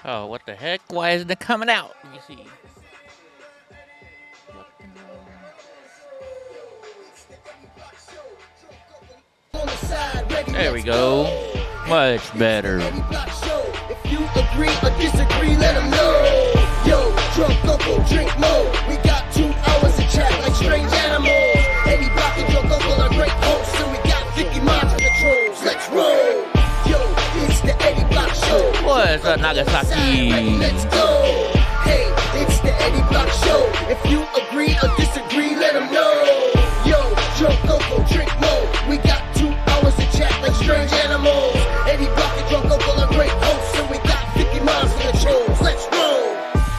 Oh, what the heck? Why isn't it coming out? Let me see. There we go. Much better. If you agree or disagree, let them know. Yo, drunk uncle, drink more. We got 2 hours to chat like strange animals. Eddie Block and drunk uncle are great hosts, and we got 50 miles for the trolls. Let's roll. Yo, it's the Eddie Block Show. What's up, Nagasaki? Let's go. Hey, it's the Eddie Block Show. If you agree or disagree, let them know. Yo, drunk uncle, drink more. We got 2 hours to chat like strange animals. Eddie Block and drunk uncle are great hosts, and we got 50 miles for the trolls. Let's roll.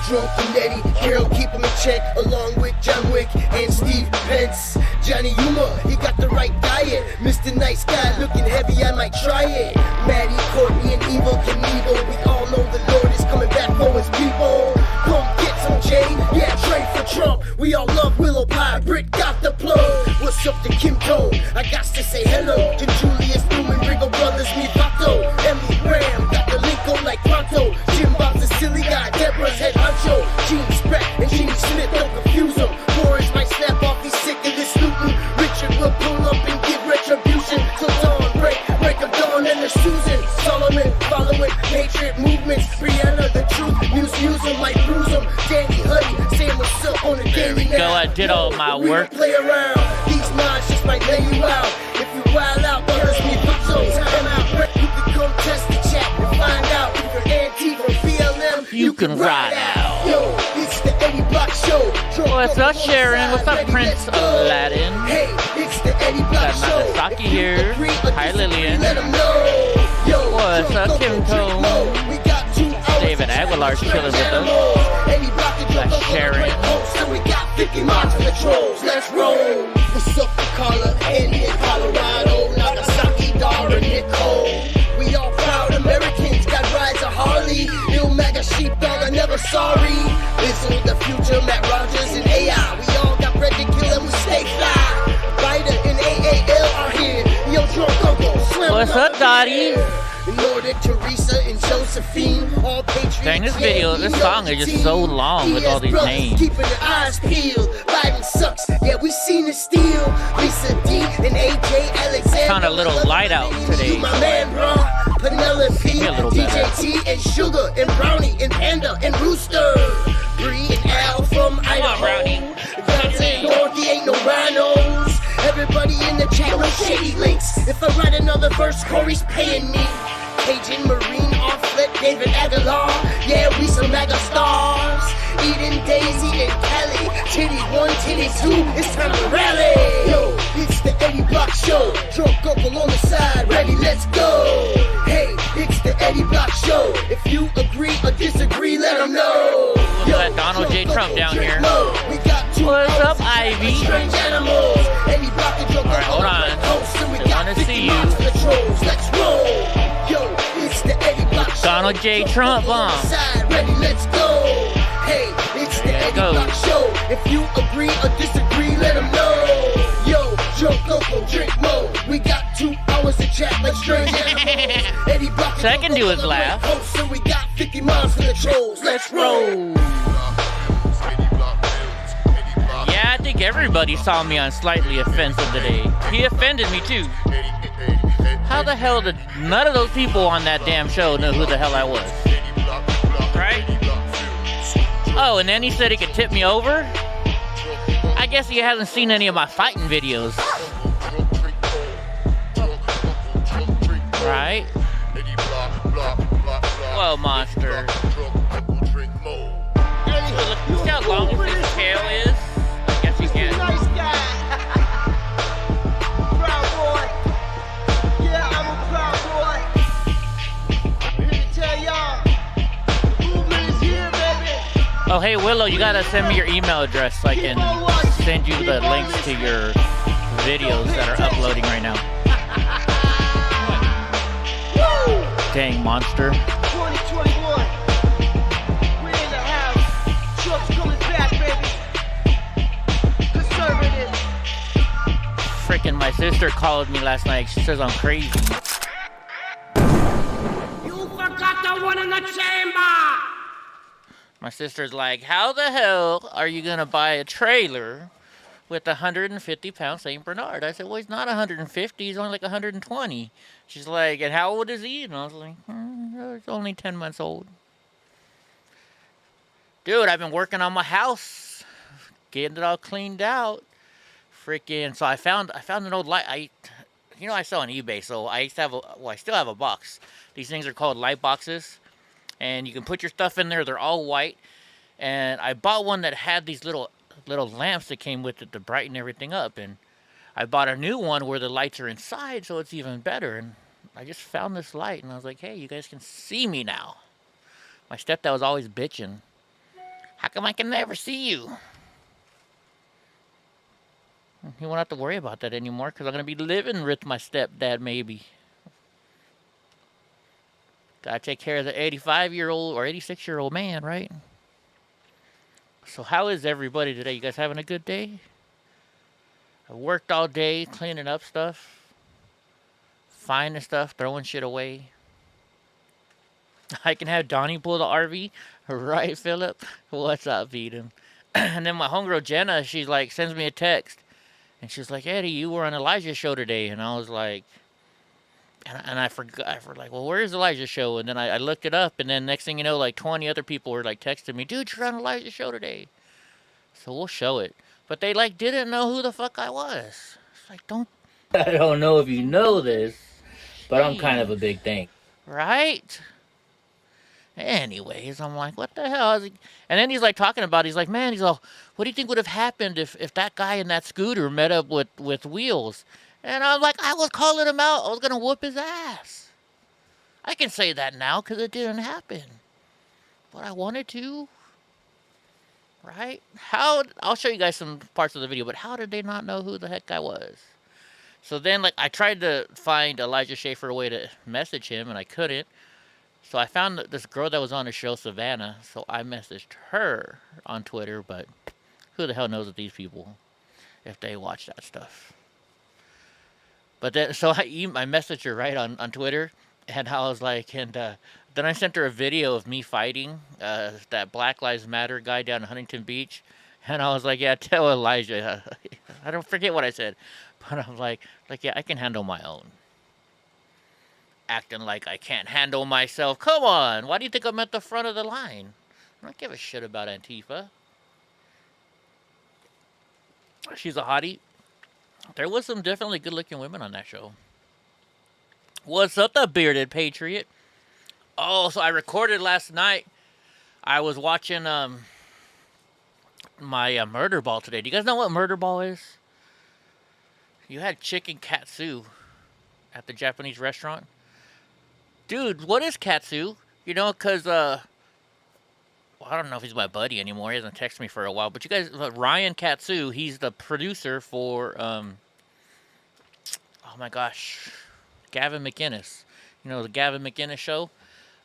Drunk and Eddie, Carol keep him in check, along with John Wick and Steve Pence. Johnny Yuma, he got the right diet. Mr. Nice Guy, looking heavy, I might try it. Maddie, Courtney, and Evil Knievel, we all know the Lord is coming back for his people. Come get some Jay, yeah, trade for Trump. We all love Willow Pie, Britt got the plug. What's up to Kim Tone? I got to say hello to Julius Newman, Ringo Brothers, me Vato. Emily Graham, got the Linko like Pronto. Jim Bob's a silly guy, Deborah's head honcho. Gene Spratt and Gene Smith, don't confuse him. Boris might snap off, he's sick of this looting. Richard will pull up and give retribution. So Dawn, break of dawn and the Susan. Solomon, following Patriot movements. Brianna, the truth, Muse him, might bruise him. Danny, Huddy, saying what's up on the daily now. Go, I did all my work. Play around, these minds just might lay you out. If you wild out, brothers me Vatos. Time out, you can come test the chat and find out if you're Antifa or BLM. You can ride out. Yo, it's the Eddie Block Show. What's up, Sharon? What's up, Prince Aladdin? Hey, it's the Eddie Block Got Show. Nagasaki here. Hi, Lillian. Let 'em know. Yo, What's up, Kim Tone? we got 2 hours. David Aguilar's chilling with us. Eddie Block and That's Sharon. And we got 50 miles for the trolls. Let's roll. What's up, Carla? Andy in Colorado. Nagasaki, Dara, Nicole. We all proud Americans. Got rides a Harley. Ill MAGA sheepdog, I'm never sorry. Listen the future, Matt Rogers and AI. We all got bread to kill and we stay fly. Ryder and AAL are here. Yo, drunk uncle, slam. What's up, Dottie? Nordic, Teresa, and Josephine, all patriots. Dang, this video, this song is just so long with all these names. Keeping their eyes peeled. Biden sucks. Yeah, we seen the steal. Lisa D and AJ Alexander. Found a little light out today. My man, bro. Penelope, a little better. DJT, and Sugar, and Brownie, and Panda, and Rooster. Bree and Al from Idaho. Brownie. Dante, Dorothy, ain't no rhinos. Everybody in the chat, no shady links. If I write another verse, Corey's paying me. Cajun, Marine, Offlet, David Aguilar. Yeah, we some mega stars. Eden, Daisy, and Kelly. Titty 1, titty 2, it's time to rally. Yo, it's the Eddie Block Show. Drunk uncle on the side, ready, let's go. Hey, it's the Eddie Block Show. If you agree or disagree, let them know. Look at Donald J. Trump down here. We got 2 What's hours up, to Ivy? strange animals. Eddie Block and drunk Alright, hold on. They wanna see you. Let's roll. Yo, it's the Eddie Block Show. Donald J. Trump, Side, ready, let's go. Hey, it's the There it Eddie goes. Block Show. If you agree or disagree, let them know. Yo, drunk uncle, drink more. We got 2 hours to chat like strange animals. Eddie Block So I can do is laugh. So we got 50 miles for the trolls. Let's roll. Yeah, I think everybody saw me on Slightly Offensive today. He offended me too. How the hell did none of those people on that damn show know who the hell I was? Right? Oh, and then he said he could tip me over? I guess he hasn't seen any of my fighting videos. Right? Whoa, monster. Look, see how long his tail is? I guess you can. Nice guy. Proud boy. Yeah, I'm a proud boy. I'm here to tell y'all, the movement is here, baby. Oh, hey, Willow, you gotta send me your email address so I can send you the links to your videos that are uploading right now. Dang, monster. 2021. We're in the house. Trump's coming back, baby. Conservative. Freaking my sister called me last night. She says I'm crazy. You'll forgot the one in the chamber? My sister's like, how the hell are you going to buy a trailer with a 150-pound St. Bernard? I said, well, he's not 150. He's only like 120. She's like, and how old is he? And I was like, he's only 10 months old. Dude, I've been working on my house, getting it all cleaned out. Freaking, so I found an old light. I sell on eBay, so I used to have I still have a box. These things are called light boxes, and you can put your stuff in there. They're all white, and I bought one that had these little lamps that came with it to brighten everything up. And I bought a new one where the lights are inside, so it's even better. And I just found this light, and I was like, hey, you guys can see me now. My stepdad was always bitching. How come I can never see you? He won't have to worry about that anymore because I'm going to be living with my stepdad, maybe. Gotta take care of the 85-year-old or 86-year-old man, right? So how is everybody today? You guys having a good day? I worked all day cleaning up stuff, finding stuff, throwing shit away. I can have Donnie pull the RV. Right, Philip? What's up, Veedum? And then my homegirl Jenna, she's like, sends me a text. And she's like, Eddie, you were on Elijah's show today. And I was like, and I forgot. I was like, well, where's Elijah's show? And then I looked it up. And then next thing you know, like 20 other people were like texting me, dude, you're on Elijah's show today. So we'll show it. But they like didn't know who the fuck I was. It's like, don't. I don't know if you know this, but I'm kind of a big thing. Right? Anyways, I'm like, what the hell? And then he's like talking about it. He's like, man, he's all, what do you think would have happened if that guy in that scooter met up with Wheels? And I'm like, I was calling him out. I was going to whoop his ass. I can say that now because it didn't happen. But I wanted to. Right? I'll show you guys some parts of the video, but how did they not know who the heck I was? So then, like, I tried to find Elijah Schaefer a way to message him, and I couldn't. So I found this girl that was on the show, Savannah. So I messaged her on Twitter, but who the hell knows with these people if they watch that stuff. But then, so I messaged her right on Twitter, and I was like, and then I sent her a video of me fighting that Black Lives Matter guy down in Huntington Beach. And I was like, yeah, tell Elijah. I don't forget what I said. But I'm like, yeah, I can handle my own. Acting like I can't handle myself. Come on. Why do you think I'm at the front of the line? I don't give a shit about Antifa. She's a hottie. There was some definitely good-looking women on that show. What's up, the bearded patriot? Oh, so I recorded last night. I was watching my murder ball today. Do you guys know what murder ball is? You had chicken katsu at the Japanese restaurant. Dude, what is katsu? You know, because, well, I don't know if he's my buddy anymore. He hasn't texted me for a while. But you guys, Ryan Katsu, he's the producer for, oh my gosh, Gavin McInnes. You know, the Gavin McInnes show?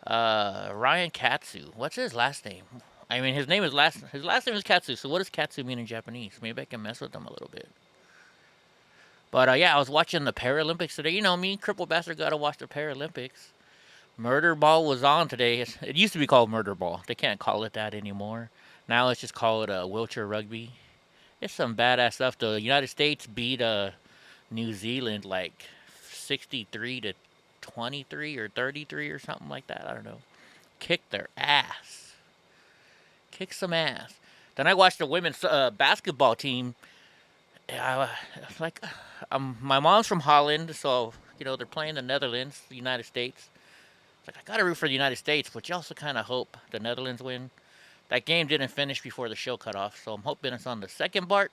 Ryan Katsu. What's his last name? I mean, his last name is Katsu. So what does Katsu mean in Japanese? Maybe I can mess with him a little bit. But, yeah, I was watching the Paralympics today. You know, me, crippled bastard, got to watch the Paralympics. Murder Ball was on today. It used to be called Murder Ball. They can't call it that anymore. Now let's just call it wheelchair rugby. It's some badass stuff. The United States beat New Zealand like 63-23 or 33 or something like that. I don't know. Kicked their ass. Kicked some ass. Then I watched the women's basketball team. My mom's from Holland, so, you know, they're playing the Netherlands, the United States. It's like, I got to root for the United States, but you also kind of hope the Netherlands win. That game didn't finish before the show cut off, so I'm hoping it's on the second part.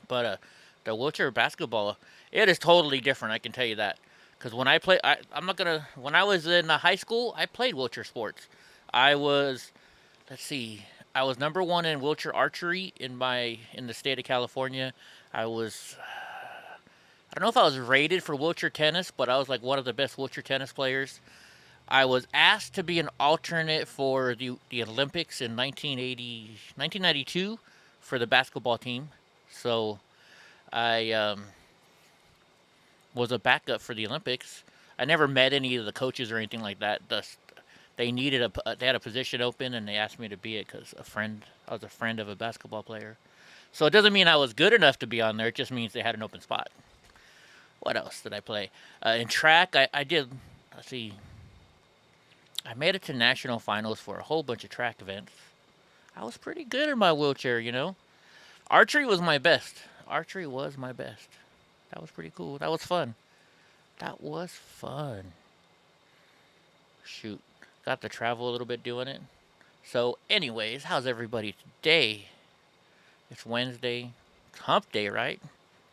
But the wheelchair basketball, it is totally different, I can tell you that. Because when I play, when I was in high school, I played wheelchair sports. I was number one in wheelchair archery in the state of California. I don't know if I was rated for wheelchair tennis, but I was like one of the best wheelchair tennis players. I was asked to be an alternate for the Olympics in 1992 for the basketball team. So I was a backup for the Olympics. I never met any of the coaches or anything like that. They had a position open, and they asked me to be it because I was a friend of a basketball player. So it doesn't mean I was good enough to be on there. It just means they had an open spot. What else did I play? In track, I did. Let's see. I made it to national finals for a whole bunch of track events. I was pretty good in my wheelchair, you know. Archery was my best. Archery was my best. That was pretty cool. That was fun. That was fun. Shoot. Got to travel a little bit doing it. So, anyways, how's everybody today? It's Wednesday. It's hump day, right?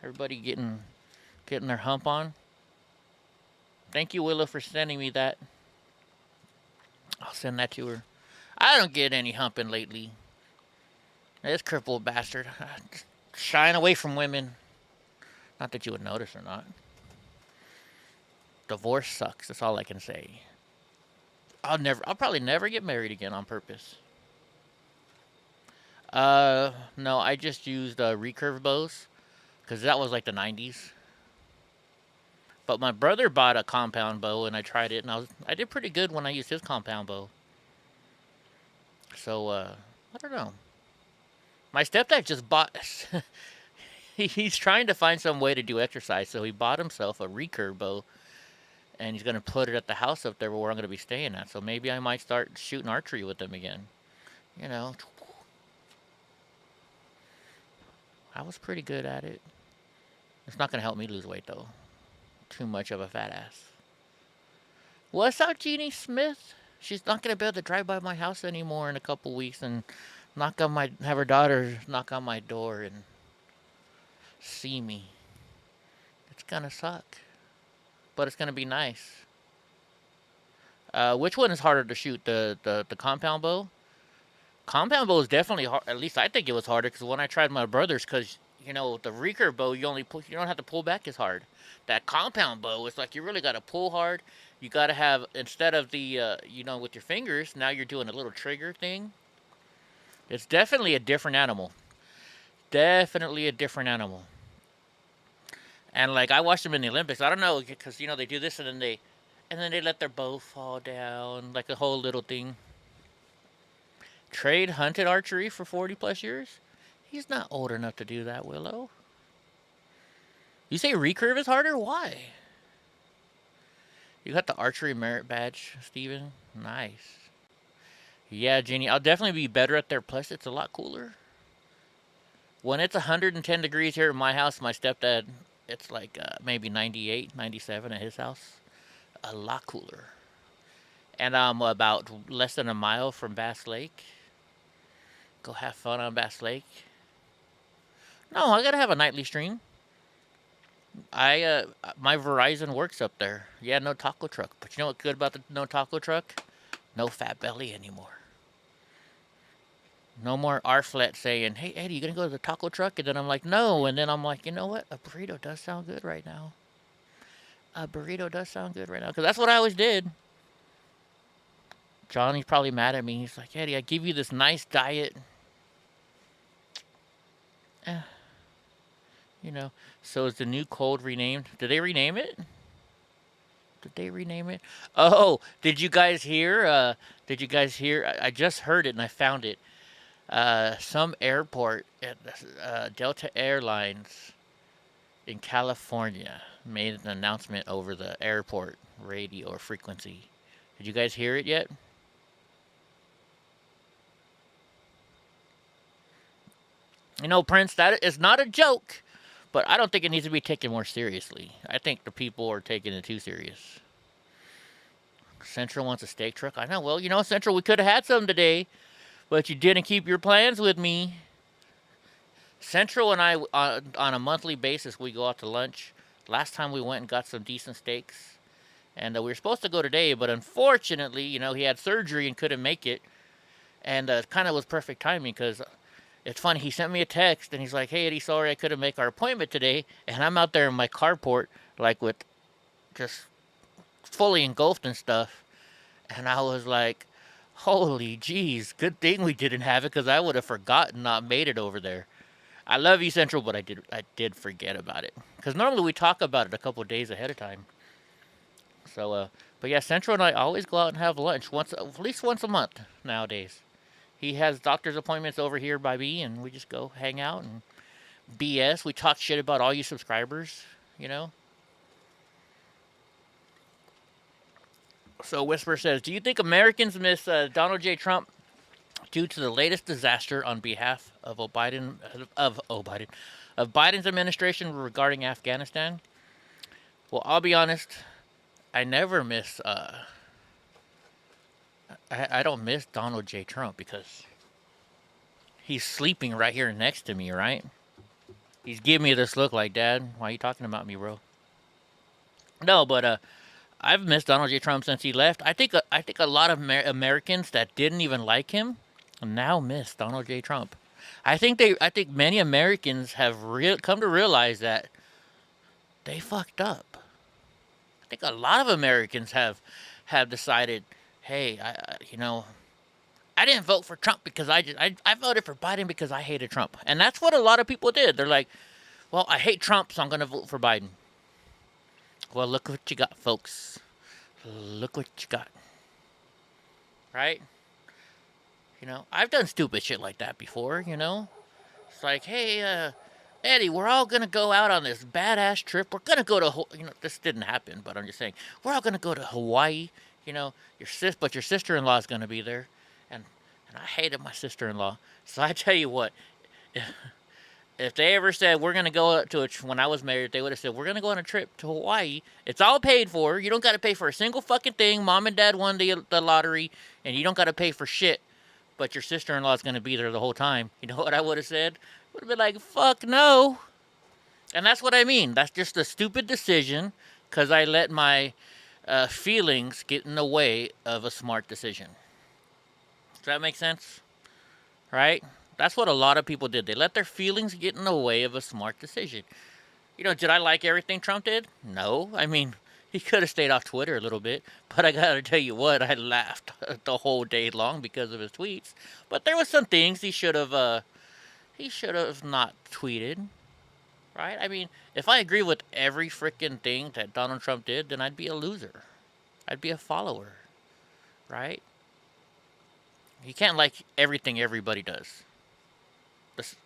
Everybody getting their hump on. Thank you, Willow, for sending me that. I'll send that to her. I don't get any humping lately. This crippled bastard. Shying away from women. Not that you would notice or not. Divorce sucks. That's all I can say. I'll probably never get married again on purpose. No, I just used recurve bows. Because that was like the 90s. But my brother bought a compound bow and I tried it. And I did pretty good when I used his compound bow. So, I don't know. My stepdad just bought... he's trying to find some way to do exercise. So he bought himself a recurve bow. And he's going to put it at the house up there where I'm going to be staying at. So maybe I might start shooting archery with him again. You know. I was pretty good at it. It's not going to help me lose weight, though. Too much of a fat ass. What's up, Jeannie Smith? She's not going to be able to drive by my house anymore in a couple weeks and have her daughter knock on my door and see me. It's going to suck. But it's going to be nice. Which one is harder to shoot? The compound bow? Compound bow is definitely hard. At least I think it was harder because when I tried my brother's, because, you know, the recurve bow, you don't have to pull back as hard. That compound bow, it's like you really got to pull hard. You got to have, instead of the, you know, with your fingers, now you're doing a little trigger thing. It's definitely a different animal. Definitely a different animal. And like I watched them in the Olympics. I don't know because you know they do this and then they let their bow fall down like a whole little thing. Trade hunted archery for 40 plus years. He's not old enough to do that, Willow. You say recurve is harder? Why? You got the archery merit badge, Steven. Nice. Yeah, Jeannie, I'll definitely be better at there. Plus, it's a lot cooler. When it's 110 degrees here in my house, my stepdad, it's like maybe 98, 97 at his house. A lot cooler. And I'm about less than a mile from Bass Lake. Go have fun on Bass Lake. No, I gotta have a nightly stream. My Verizon works up there. Yeah, no taco truck. But you know what's good about the no taco truck? No fat belly anymore. No more Arflet saying, hey, Eddie, you gonna go to the taco truck? And then I'm like, no. And then I'm like, you know what? A burrito does sound good right now. A burrito does sound good right now. Because that's what I always did. Johnny's probably mad at me. He's like, Eddie, I give you this nice diet. You know. So is the new cold renamed? Did they rename it? Did they rename it? Oh, did you guys hear? I just heard it and I found it. Some airport at Delta Airlines in California made an announcement over the airport radio or frequency. Did you guys hear it yet? You know, Prince, that is not a joke, but I don't think it needs to be taken more seriously. I think the people are taking it too serious. Central wants a steak truck. I know. Well, you know, Central, we could have had some today, but you didn't keep your plans with me. Central and I, on a monthly basis, we go out to lunch. Last time we went and got some decent steaks. And we were supposed to go today, but unfortunately, you know, he had surgery and couldn't make it. And it kind of was perfect timing because it's funny. He sent me a text and he's like, hey, Eddie, sorry I couldn't make our appointment today. And I'm out there in my carport, like with just fully engulfed and stuff. And I was like, holy jeez, good thing we didn't have it because I would have forgotten, not made it over there. I love you, Central, but I did forget about it. Because normally we talk about it a couple of days ahead of time. So, but yeah, Central and I always go out and have lunch at least once a month nowadays. He has doctor's appointments over here by me, and we just go hang out and BS. We talk shit about all you subscribers, you know. So Whisper says, do you think Americans miss Donald J. Trump due to the latest disaster on behalf of Biden's administration regarding Afghanistan? Well, I'll be honest, I never miss. I don't miss Donald J. Trump because he's sleeping right here next to me, right? He's giving me this look like, Dad, why are you talking about me, bro? No, but I've missed Donald J. Trump since he left. I think a lot of Americans that didn't even like him now miss Donald J. Trump. I think many Americans have come to realize that they fucked up. I think a lot of Americans have decided, hey, I didn't vote for Trump because I voted for Biden because I hated Trump. And that's what a lot of people did. They're like, well, I hate Trump, so I'm going to vote for Biden. Well, look what you got, folks. Look what you got. Right? I've done stupid shit like that before, It's like, hey, Eddie, we're all going to go out on this badass trip. We're going to go to, this didn't happen, but I'm just saying, we're all going to go to Hawaii. But your sister-in-law is going to be there. And I hated my sister-in-law. So I tell you what, if they ever said, we're going to go when I was married, they would have said, we're going to go on a trip to Hawaii. It's all paid for. You don't got to pay for a single fucking thing. Mom and Dad won the lottery, and you don't got to pay for shit. But your sister-in-law is going to be there the whole time. You know what I would have said? Would have been like, fuck no. And that's what I mean. That's just a stupid decision because I let my feelings get in the way of a smart decision. Does that make sense? Right? That's what a lot of people did. They let their feelings get in the way of a smart decision. Did I like everything Trump did? No. I mean, he could have stayed off Twitter a little bit. But I got to tell you what, I laughed the whole day long because of his tweets. But there was some things he should have not tweeted. Right? I mean, if I agree with every freaking thing that Donald Trump did, then I'd be a loser. I'd be a follower. Right? You can't like everything everybody does.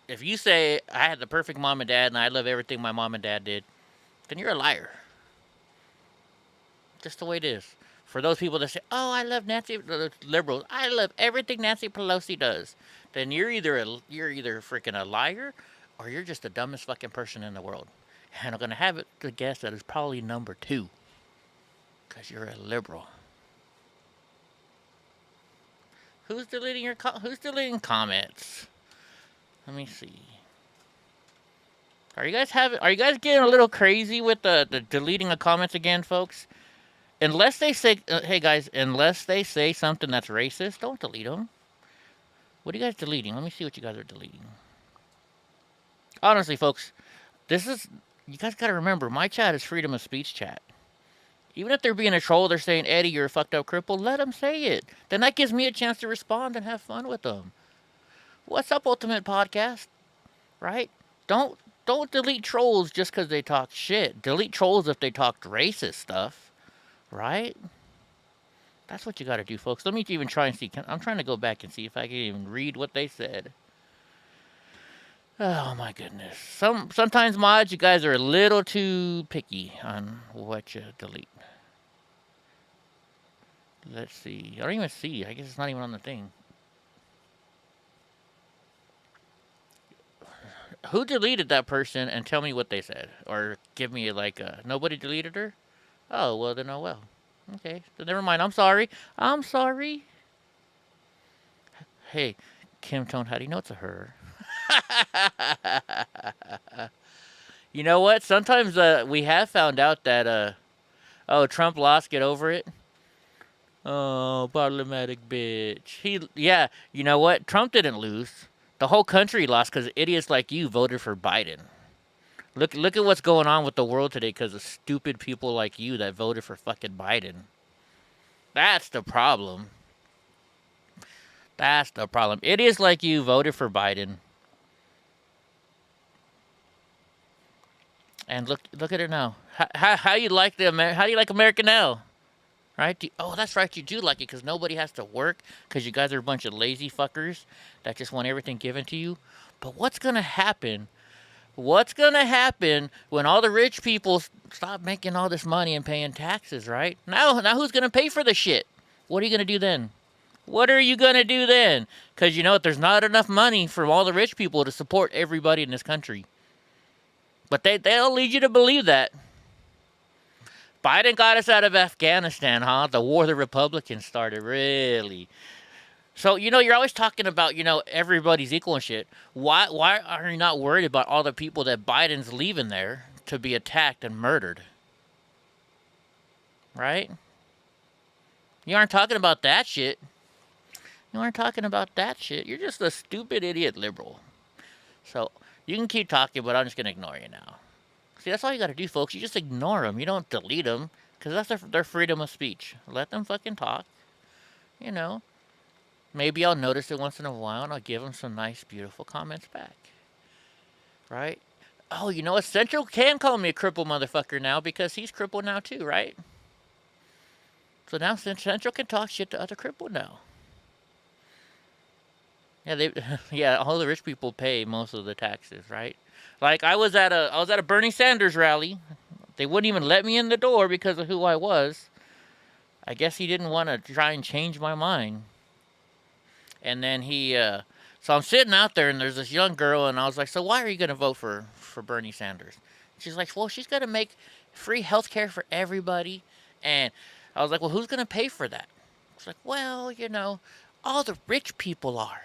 If you say, I had the perfect mom and dad and I love everything my mom and dad did, then you're a liar. Just the way it is. For those people that say, oh, I love the liberals, I love everything Nancy Pelosi does, then you're either freaking a liar or you're just the dumbest fucking person in the world. And I'm going to have it to guess that it's probably number 2. Because you're a liberal. Who's deleting comments? Let me see. Are you guys getting a little crazy with the deleting of comments again, folks? Unless they say, hey guys, unless they say something that's racist, don't delete them. What are you guys deleting? Let me see what you guys are deleting. Honestly, folks, you guys got to remember, my chat is freedom of speech chat. Even if they're being a troll, they're saying, Eddie, you're a fucked up cripple, let them say it. Then that gives me a chance to respond and have fun with them. What's up, Ultimate Podcast? Right? Don't delete trolls just because they talk shit. Delete trolls if they talk racist stuff. Right? That's what you got to do, folks. Let me even try and see. I'm trying to go back and see if I can even read what they said. Oh, my goodness. Sometimes, mods, you guys are a little too picky on what you delete. Let's see. I don't even see. I guess it's not even on the thing. Who deleted that person and tell me what they said? Or give me nobody deleted her? Oh, well then, oh well. Okay, so never mind. I'm sorry. Hey, Kim Tone, how do you know it's a her? You know what? Sometimes we have found out that, Trump lost, get over it. Oh, problematic bitch. Yeah, you know what? Trump didn't lose. The whole country lost because idiots like you voted for Biden. Look at what's going on with the world today because of stupid people like you that voted for fucking Biden. That's the problem. That's the problem. Idiots like you voted for Biden. And look at it now. How you like America now? right? Oh, that's right, you do like it because nobody has to work because you guys are a bunch of lazy fuckers that just want everything given to you. But what's gonna happen? What's gonna happen when all the rich people stop making all this money and paying taxes, right? Now who's gonna pay for the shit? What are you gonna do then? What are you gonna do then? Because you know what? There's not enough money for all the rich people to support everybody in this country. But they'll lead you to believe that. Biden got us out of Afghanistan, huh? The war the Republicans started, really. So, you're always talking about, everybody's equal and shit. Why are you not worried about all the people that Biden's leaving there to be attacked and murdered? Right? You aren't talking about that shit. You aren't talking about that shit. You're just a stupid idiot liberal. So, you can keep talking, but I'm just going to ignore you now. See, that's all you got to do, folks. You just ignore them. You don't delete them, because that's their freedom of speech. Let them fucking talk. Maybe I'll notice it once in a while, and I'll give them some nice, beautiful comments back. Right? Oh, you know what? Central can call me a crippled motherfucker now, because he's crippled now too, right? So now Central can talk shit to other crippled now. Yeah, all the rich people pay most of the taxes, right? Like I was at a Bernie Sanders rally. They wouldn't even let me in the door because of who I was. I guess he didn't want to try and change my mind. And then so I'm sitting out there, and there's this young girl, and I was like, so why are you going to vote for Bernie Sanders? She's like, well, she's going to make free health care for everybody. And I was like, well, who's going to pay for that? She's like, well, all the rich people are.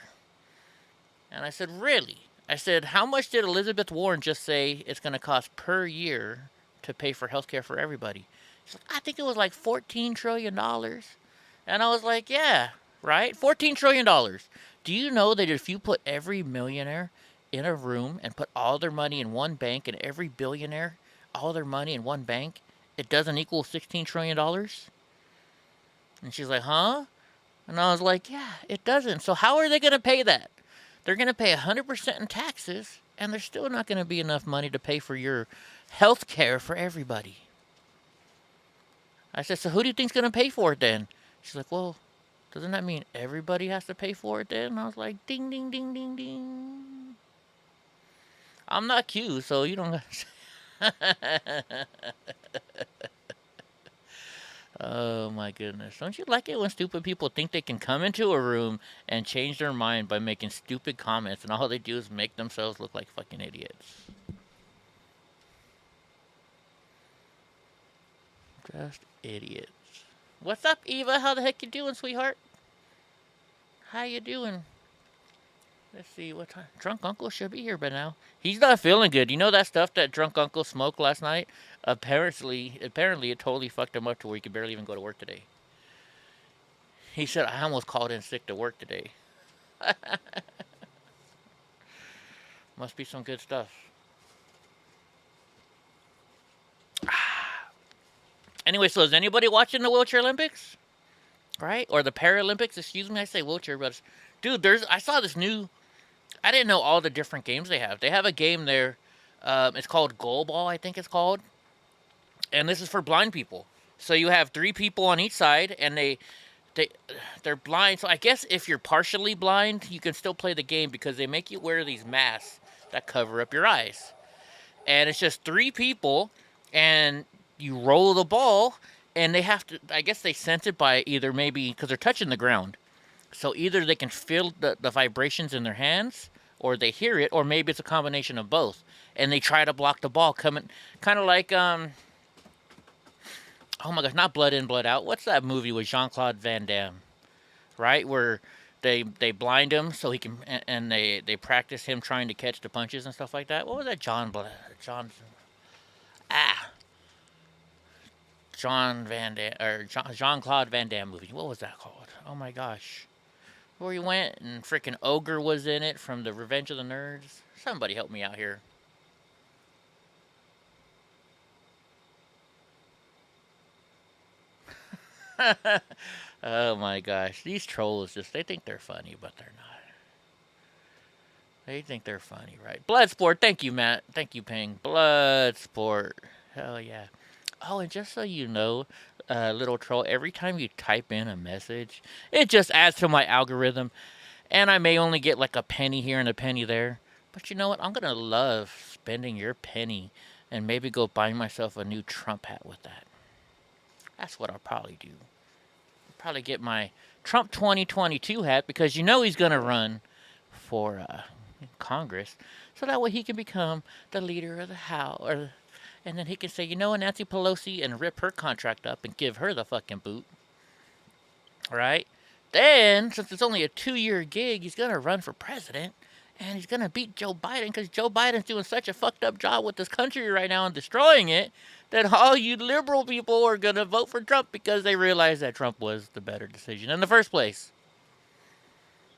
And I said, really? I said, how much did Elizabeth Warren just say it's going to cost per year to pay for health care for everybody? She's like, I think it was like $14 trillion. And I was like, yeah, right? $14 trillion. Do you know that if you put every millionaire in a room and put all their money in one bank, and every billionaire, all their money in one bank, it doesn't equal $16 trillion? And she's like, huh? And I was like, yeah, it doesn't. So how are they going to pay that? They're going to pay 100% in taxes, and there's still not going to be enough money to pay for your health care for everybody. I said, so who do you think's going to pay for it then? She's like, well, doesn't that mean everybody has to pay for it then? And I was like, ding, ding, ding, ding, ding. I'm not Q, so you don't... Oh my goodness. Don't you like it when stupid people think they can come into a room and change their mind by making stupid comments, and all they do is make themselves look like fucking idiots? Just idiots. What's up, Eva? How the heck you doing, sweetheart? How you doing? Let's see, what time? Drunk Uncle should be here by now. He's not feeling good. You know that stuff that Drunk Uncle smoked last night? Apparently it totally fucked him up to where he could barely even go to work today. He said, I almost called in sick to work today. Must be some good stuff. Anyway, so is anybody watching the Wheelchair Olympics? Right? Or the Paralympics? Excuse me, I say wheelchair, but... Dude, I saw this new... I didn't know all the different games they have. They have a game there. It's called Goal Ball, I think it's called. And this is for blind people. So you have 3 people on each side, and they're blind. So I guess if you're partially blind, you can still play the game because they make you wear these masks that cover up your eyes. And it's just 3 people, and you roll the ball, and they have to... I guess they sense it by either maybe... Because they're touching the ground. So either they can feel the vibrations in their hands, or they hear it, or maybe it's a combination of both. And they try to block the ball coming, kind of like, oh my gosh, not Blood In, Blood Out. What's that movie with Jean-Claude Van Damme? Right? Where they blind him so he can, and they practice him trying to catch the punches and stuff like that. What was that Jean-Claude Van Damme movie? What was that called? Oh my gosh. Where he went and freaking Ogre was in it from the Revenge of the Nerds. Somebody help me out here. Oh my gosh. These trolls they think they're funny, but they're not. They think they're funny, right? Bloodsport. Thank you, Matt. Thank you, Ping. Bloodsport. Hell yeah. Oh, and just so you know, little troll. Every time you type in a message, it just adds to my algorithm, and I may only get like a penny here and a penny there. But you know what? I'm gonna love spending your penny, and maybe go buy myself a new Trump hat with that. That's what I'll probably do. Probably get my Trump 2022 hat because you know he's gonna run for Congress, so that way he can become the leader of the House, and then he can say, you know, Nancy Pelosi, and rip her contract up and give her the fucking boot. Right? Then, since it's only a 2-year gig, he's gonna run for president, and he's gonna beat Joe Biden because Joe Biden's doing such a fucked up job with this country right now and destroying it that all you liberal people are gonna vote for Trump because they realize that Trump was the better decision in the first place.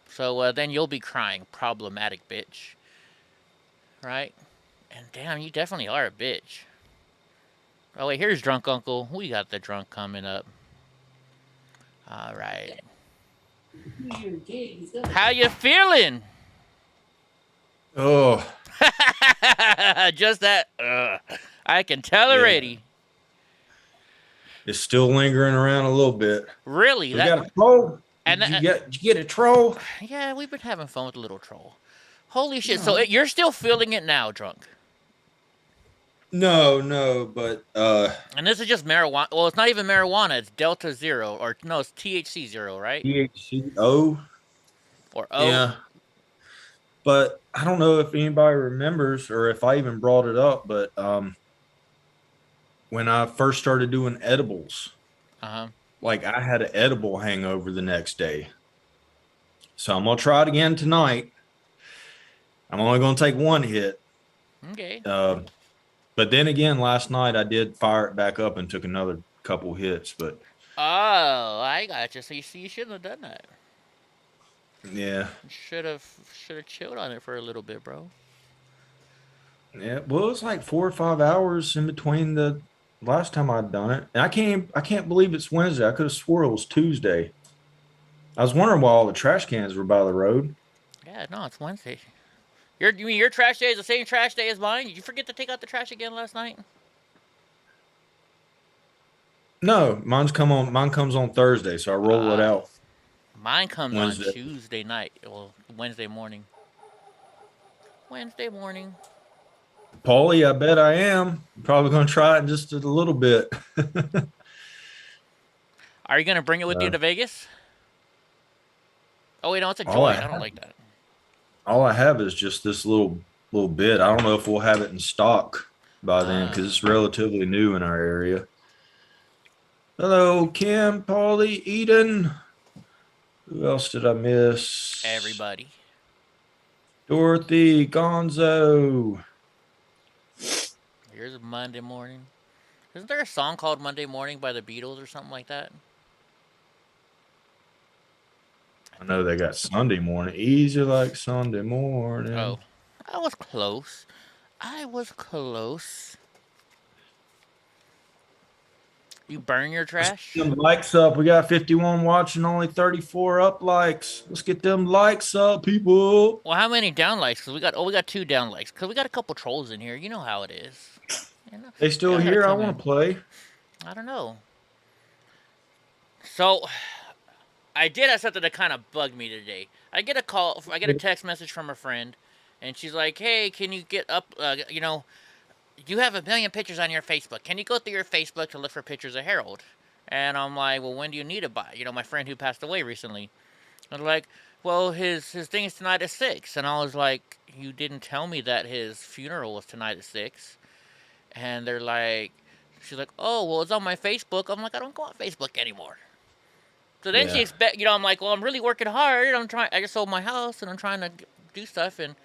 So then you'll be crying, problematic bitch. Right? And damn, you definitely are a bitch. Oh wait, here's Drunk Uncle. We got the drunk coming up. All right. How you feeling? Oh, Just that. I can tell already. it's still lingering around a little bit. Really? We got a troll. And Did you get a troll? yeah, we've been having fun with the little troll. Holy shit! So you're still feeling it now, drunk? No, but And this is just marijuana. Well, it's not even marijuana. It's Delta Zero, or no, it's THC Zero, right? THCO. Or O. Yeah. But I don't know if anybody remembers or if I even brought it up, but when I first started doing edibles, like I had an edible hangover the next day. So I'm gonna try it again tonight. I'm only gonna take one hit. Okay. But then again, last night I did fire it back up and took another couple hits. But Oh, I got you. So you see, you shouldn't have done that. yeah, Should have chilled on it for a little bit, bro. well, it was like 4 or 5 hours in between the last time I'd done it, and I can't believe it's Wednesday. I could have swore it was Tuesday. I was wondering why all the trash cans were by the road. Yeah, no, it's Wednesday. You mean your trash day is the same trash day as mine? Did you forget to take out the trash again last night? No, mine comes on Thursday, so I roll it out. Mine comes Wednesday. on Tuesday night. Well, Wednesday morning. Wednesday morning. Paulie, I bet I am. Probably gonna try it in just a little bit. Are you gonna bring it with you to Vegas? Oh wait, no, it's a All joint. I I don't have- like that. All I have is just this little bit. I don't know if we'll have it in stock by then because it's relatively new in our area. Hello, Kim, Paulie, Eden. Who else did I miss? Everybody. Dorothy, Gonzo. Here's a Monday morning. Isn't there a song called Monday Morning by the Beatles or something like that? I know they got Sunday morning. Easy like Sunday morning. Oh, I was close. I was close. You burn your trash? Get them likes up. We got 51 watching, only 34 up likes. Let's get them likes up, people. Well, how many down likes? Cause we got 2 down likes. Cause we got a couple trolls in here. You know how it is. You know? They still gotta here? I come want in. to play. I don't know. So, I did have something that kind of bugged me today. I get a text message from a friend, and she's like, "Hey, can you get up? You have 1 million pictures on your Facebook. Can you go through your Facebook to look for pictures of Harold?" And I'm like, "Well, when do you need it by?" You know, my friend who passed away recently. And they're like, "Well, his thing is tonight at 6." And I was like, "You didn't tell me that his funeral was tonight at 6." And they're like, she's like, "Oh, well, it's on my Facebook." I'm like, "I don't go on Facebook anymore." So then she I'm like, "Well, I'm really working hard. I just sold my house and I'm trying to do stuff and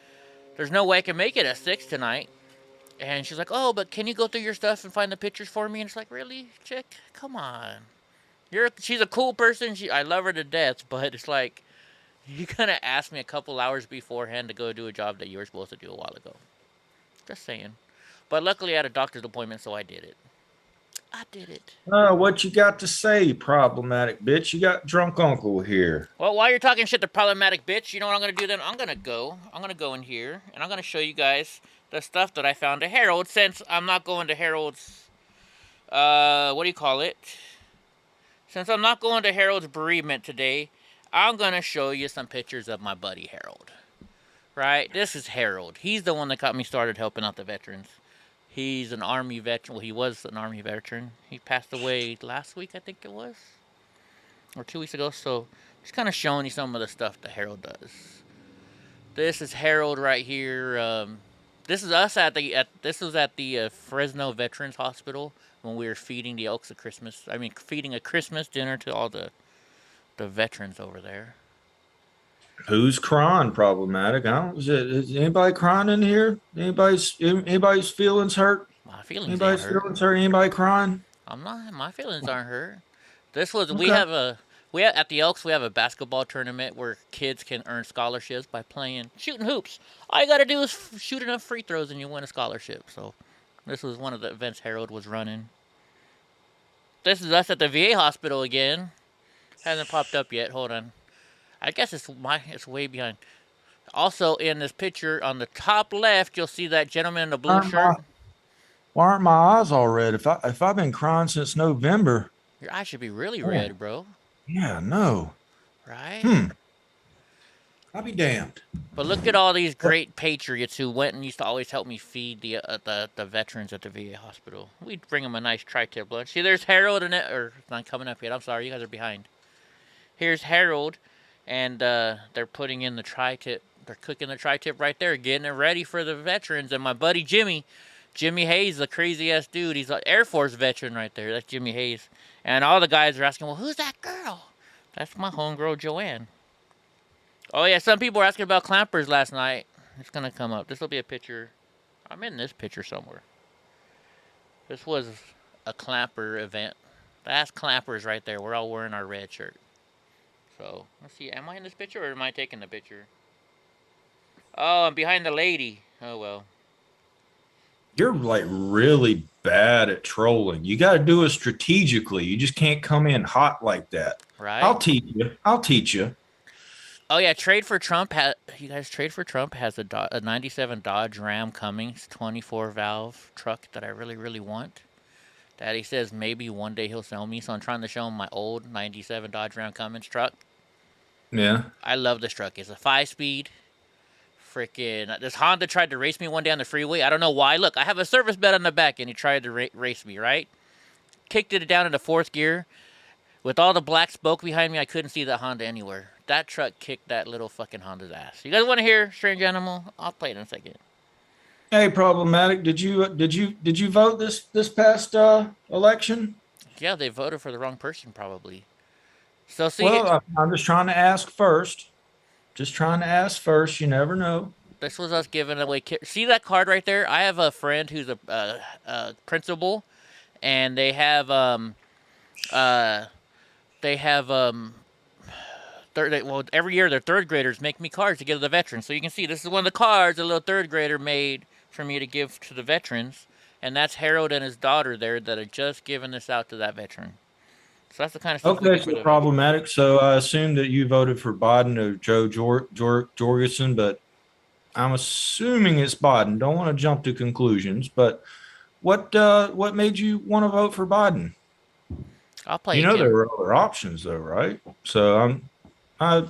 there's no way I can make it at 6 tonight." And she's like, "Oh, but can you go through your stuff and find the pictures for me?" And it's like, "Really, chick? Come on. She's a cool person. I love her to death, but it's like, you're going to ask me a couple hours beforehand to go do a job that you were supposed to do a while ago." Just saying. But luckily I had a doctor's appointment, so I did it. What you got to say, problematic bitch? You got drunk uncle here. Well, while you're talking shit to problematic bitch, you know what I'm going to do then? I'm going to go in here, and I'm going to show you guys the stuff that I found at Harold, since I'm not going to Harold's, what do you call it? Since I'm not going to Harold's bereavement today, I'm going to show you some pictures of my buddy Harold. Right? This is Harold. He's the one that got me started helping out the veterans. He's an Army veteran. Well, he was an Army veteran. He passed away last week, I think it was. Or 2 weeks ago. So, just kind of showing you some of the stuff that Harold does. This is Harold right here. This is us at the Fresno Veterans Hospital when we were feeding the Elks a Christmas. I mean, feeding a Christmas dinner to all the veterans over there. Who's crying? Problematic? Is anybody crying in here? Anybody's feelings hurt? My feelings Anybody's ain't hurt. feelings hurt? Anybody crying? I'm not. My feelings aren't hurt. This was Okay. we have at the Elks we have a basketball tournament where kids can earn scholarships by shooting hoops. All you got to do is shoot enough free throws and you win a scholarship. So this was one of the events Harold was running. This is us at the VA hospital again. Hasn't popped up yet. Hold on. I guess it's way behind. Also in this picture on the top left, you'll see that gentleman in the blue shirt. Why aren't my eyes all red? If I've been crying since November. Your eyes should be really red, bro. Yeah, no. Right? I'll be damned. But look at all these great patriots who went and used to always help me feed the veterans at the VA hospital. We'd bring them a nice tri-tip lunch. See, there's Harold and or it's not coming up yet. I'm sorry, you guys are behind. Here's Harold, and they're putting in the tri-tip. They're cooking the tri-tip right there, getting it ready for the veterans. And my buddy Jimmy Hayes, the crazy ass dude. He's an Air Force veteran right there. That's Jimmy Hayes. And all the guys are asking, well, who's that girl? That's my homegirl Joanne. Oh yeah, some people were asking about clampers last night. It's gonna come up. This will be a picture. I'm in this picture somewhere. This was a clamper event. That's clampers right there. We're all wearing our red shirt. So let's see. Am I in this picture or am I taking the picture? Oh, I'm behind the lady. Oh well. You're like really bad at trolling. You got to do it strategically. You just can't come in hot like that. Right. I'll teach you. Oh yeah, Trade for Trump has a 97 Dodge Ram Cummins 24 valve truck that I really want. Daddy says maybe one day he'll sell me, so I'm trying to show him my old 97 Dodge Ram Cummins truck. Yeah. I love this truck. It's a 5-speed. Freaking this Honda tried to race me one day on the freeway. I don't know why. Look, I have a service bed on the back, and he tried to race me. Right? Kicked it down into 4th gear. With all the black smoke behind me, I couldn't see that Honda anywhere. That truck kicked that little fucking Honda's ass. You guys want to hear Strange Animal? I'll play it in a second. Hey, Problematic. Did you vote this past election? Yeah, they voted for the wrong person probably. So see, Well, I'm just trying to ask first. You never know. this was us giving away. See that card right there? I have a friend who's a principal, and they have every year their 3rd graders make me cards to give to the veterans. So you can see this is one of the cards a little 3rd grader made for me to give to the veterans, and that's Harold and his daughter there that are just giving this out to that veteran. So that's the kind of stuff. Okay, so Problematic. So I assume that you voted for Biden or Joe Jorgensen, but I'm assuming it's Biden. Don't want to jump to conclusions, but what made you want to vote for Biden? I'll play. There were other options though, right? So I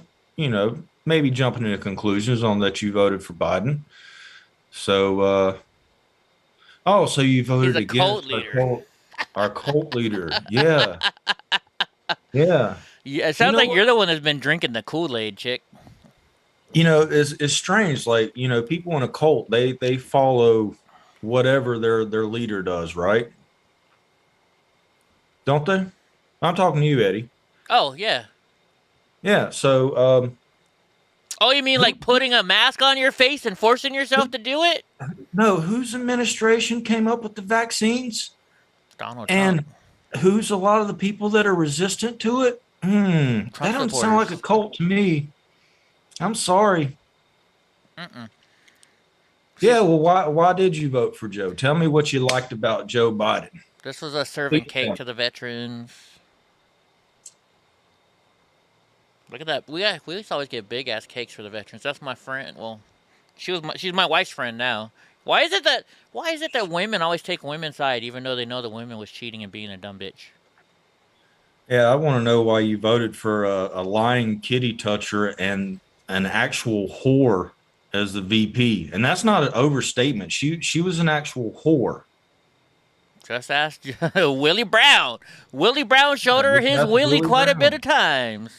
maybe jumping into conclusions on that you voted for Biden. So so you voted against our cult leader. Yeah. Yeah. Yeah, it sounds like you're the one that's been drinking the Kool-Aid, chick. It's strange. Like, people in a cult, they follow whatever their leader does, right? Don't they? I'm talking to you, Eddie. Oh, yeah. Yeah. So, oh, you mean like putting a mask on your face and forcing yourself to do it? No, whose administration came up with the vaccines? Donald Trump. And who's a lot of the people that are resistant to it? That doesn't sound like a cult to me. I'm sorry. Yeah, well, why did you vote for Joe? Tell me what you liked about Joe Biden. This was us serving cake to the veterans. Look at that. We used to always get big ass cakes for the veterans. That's my friend. Well, she's my wife's friend now. Why is it that women always take women's side even though they know the women was cheating and being a dumb bitch? Yeah, I want to know why you voted for a lying kitty toucher and an actual whore as the VP. And that's not an overstatement. She was an actual whore. Just ask Willie Brown. Willie Brown showed her his That's Willie Willie quite a bit of Brown. times,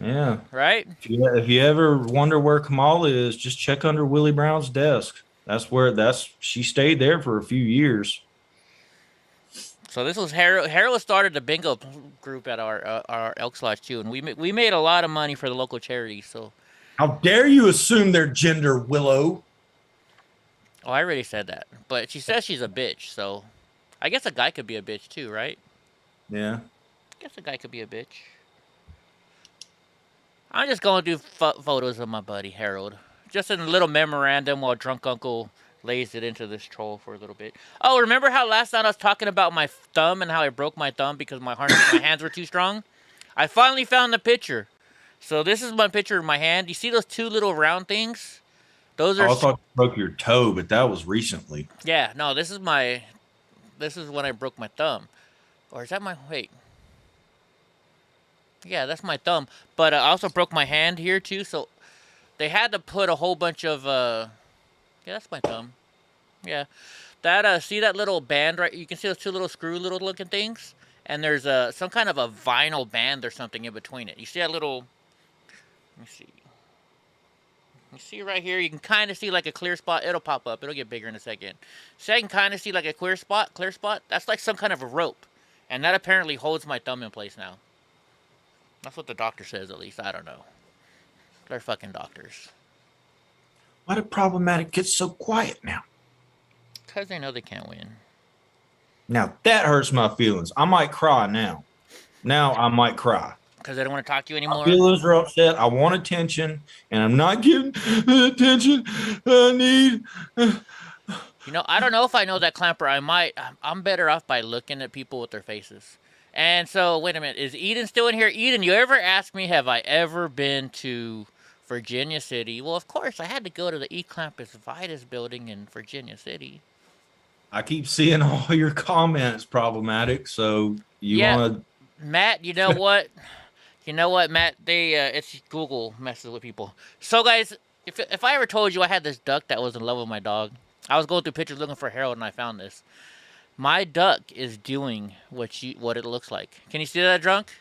Yeah. right? If you ever wonder where Kamala is, just check under Willie Brown's desk. She stayed there for a few years. So this was Harold. Harold started the bingo group at our Elks Lodge too, and we made a lot of money for the local charities. So, How dare you assume their gender, Willow? oh, I already said that, but she says she's a bitch. So, I guess a guy could be a bitch too, right? Yeah. I guess a guy could be a bitch. I'm just gonna do photos of my buddy Harold, just in a little memorandum while drunk uncle lays it into this troll for a little bit. Oh, remember how last night I was talking about my thumb and how I broke my thumb because my hands were too strong? I finally found the picture. So this is my picture of my hand. You see those two little round things? Those are. I thought you broke your toe, but that was recently. Yeah, no, this is when I broke my thumb. Or is that my, wait. Yeah, that's my thumb. But I also broke my hand here too, so they had to put a whole bunch of, yeah, that's my thumb. Yeah. That, see that little band right, you can see those two little screw little looking things? And there's some kind of a vinyl band or something in between it. You see that little, let me see. You see right here, you can kind of see like a clear spot. It'll pop up. It'll get bigger in a second. So I can kind of see like a clear spot. That's like some kind of a rope. And that apparently holds my thumb in place now. That's what the doctor says, at least. I don't know. They're fucking doctors. Why did Problematic get so quiet now? Because they know they can't win. Now that hurts my feelings. I might cry now. Now I might cry. Because they don't want to talk to you anymore? My feelings are upset. I want attention, and I'm not getting the attention I need. You know, I don't know if I know that Clamper. I'm better off by looking at people with their faces. And so, wait a minute. Is Eden still in here? Eden, you ever asked me, have I ever been to Virginia City? Well, of course, I had to go to the Eclampus Vitus building in Virginia City. I keep seeing all your comments, Problematic, so you want to... Matt, you know what? You know what, Matt? It's Google messes with people. So, guys, if I ever told you I had this duck that was in love with my dog, I was going through pictures looking for Harold, and I found this. My duck is doing what it looks like. Can you see that, drunk?